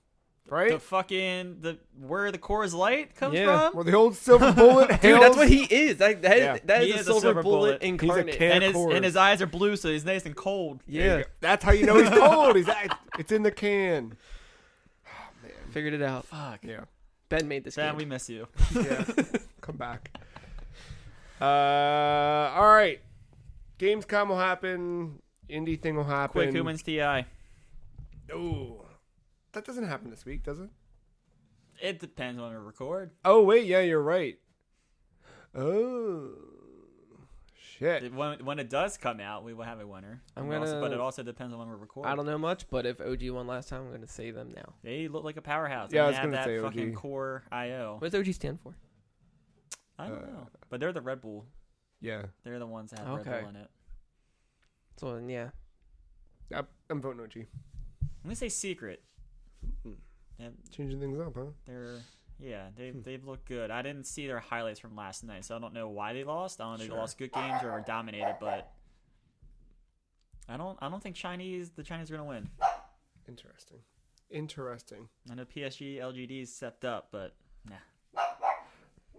Right? The fucking where the Coors Light comes Yeah. from. Well, the old silver bullet. Dude, hails- that's what he is. That He is a silver bullet He's a incarnate. can- And his eyes are blue, so he's nice and cold. There you Yeah. go. That's how you know he's cold. It's in the can. Oh, man. Figured it out. Fuck. Yeah. Ben made this Sam, game. we miss you. Yeah. Come back. All right. Gamescom will happen. Indie thing will happen. Quick Humans TI. Oh, that doesn't happen this week, does it? It depends when we record. Oh wait, yeah, you're right. Oh, shit. When it does come out, we will have a winner. But it also depends on when we record. I don't know much, but if OG won last time, I'm going to say them now. They look like a powerhouse. Yeah, I and was they have gonna that say fucking OG. Core IO. What does OG stand for? I don't know, but they're the Red Bull. Yeah, They're the ones that have Okay. Red Bull in it. So, yeah. I'm voting OG. I'm gonna say Secret. Changing things up, huh? They've looked good. I didn't see their highlights from last night, so I don't know why they lost. I don't know if they lost good games or were dominated, but I don't think the Chinese are gonna win. Interesting. I know PSG, LGD's stepped up, but nah.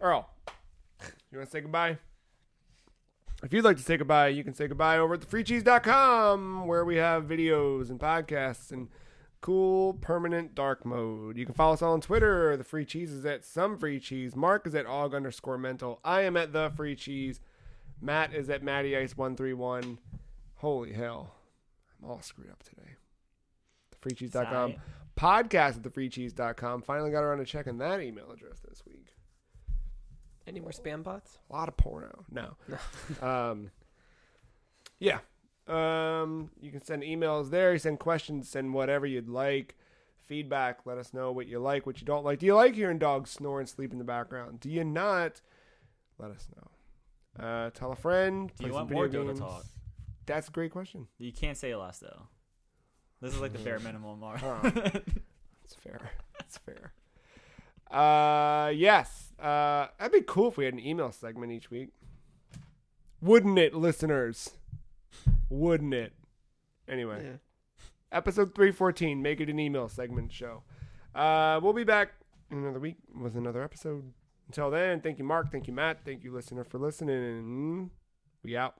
Earl, you want to say goodbye? If you'd like to say goodbye, you can say goodbye over at thefreecheese.com, where we have videos and podcasts and cool permanent dark mode. You can follow us on Twitter. The Free Cheese is at some Free Cheese. Mark is at og_mental. I am at the Free Cheese. Matt is at MattyIce131. Holy hell. I'm all screwed up today. Thefreecheese.com. Podcast at thefreecheese.com. Finally got around to checking that email address this week. Any more spam bots? A lot of porno. No. Yeah. You can send emails there. You send questions. Send whatever you'd like. Feedback. Let us know what you like, what you don't like. Do you like hearing dogs snore and sleep in the background? Do you not? Let us know. Tell a friend. Do you play some want more video Dota games. talk? That's a great question. You can't say less though. This is like the bare minimum, Marc. Oh. That's fair. That's fair. Yes. That'd be cool if we had an email segment each week. Wouldn't it, listeners? Wouldn't it? Anyway. Yeah. Episode 314. Make it an email segment show. We'll be back in another week with another episode. Until then, thank you, Marc. Thank you, Matt. Thank you, listener, for listening. We out.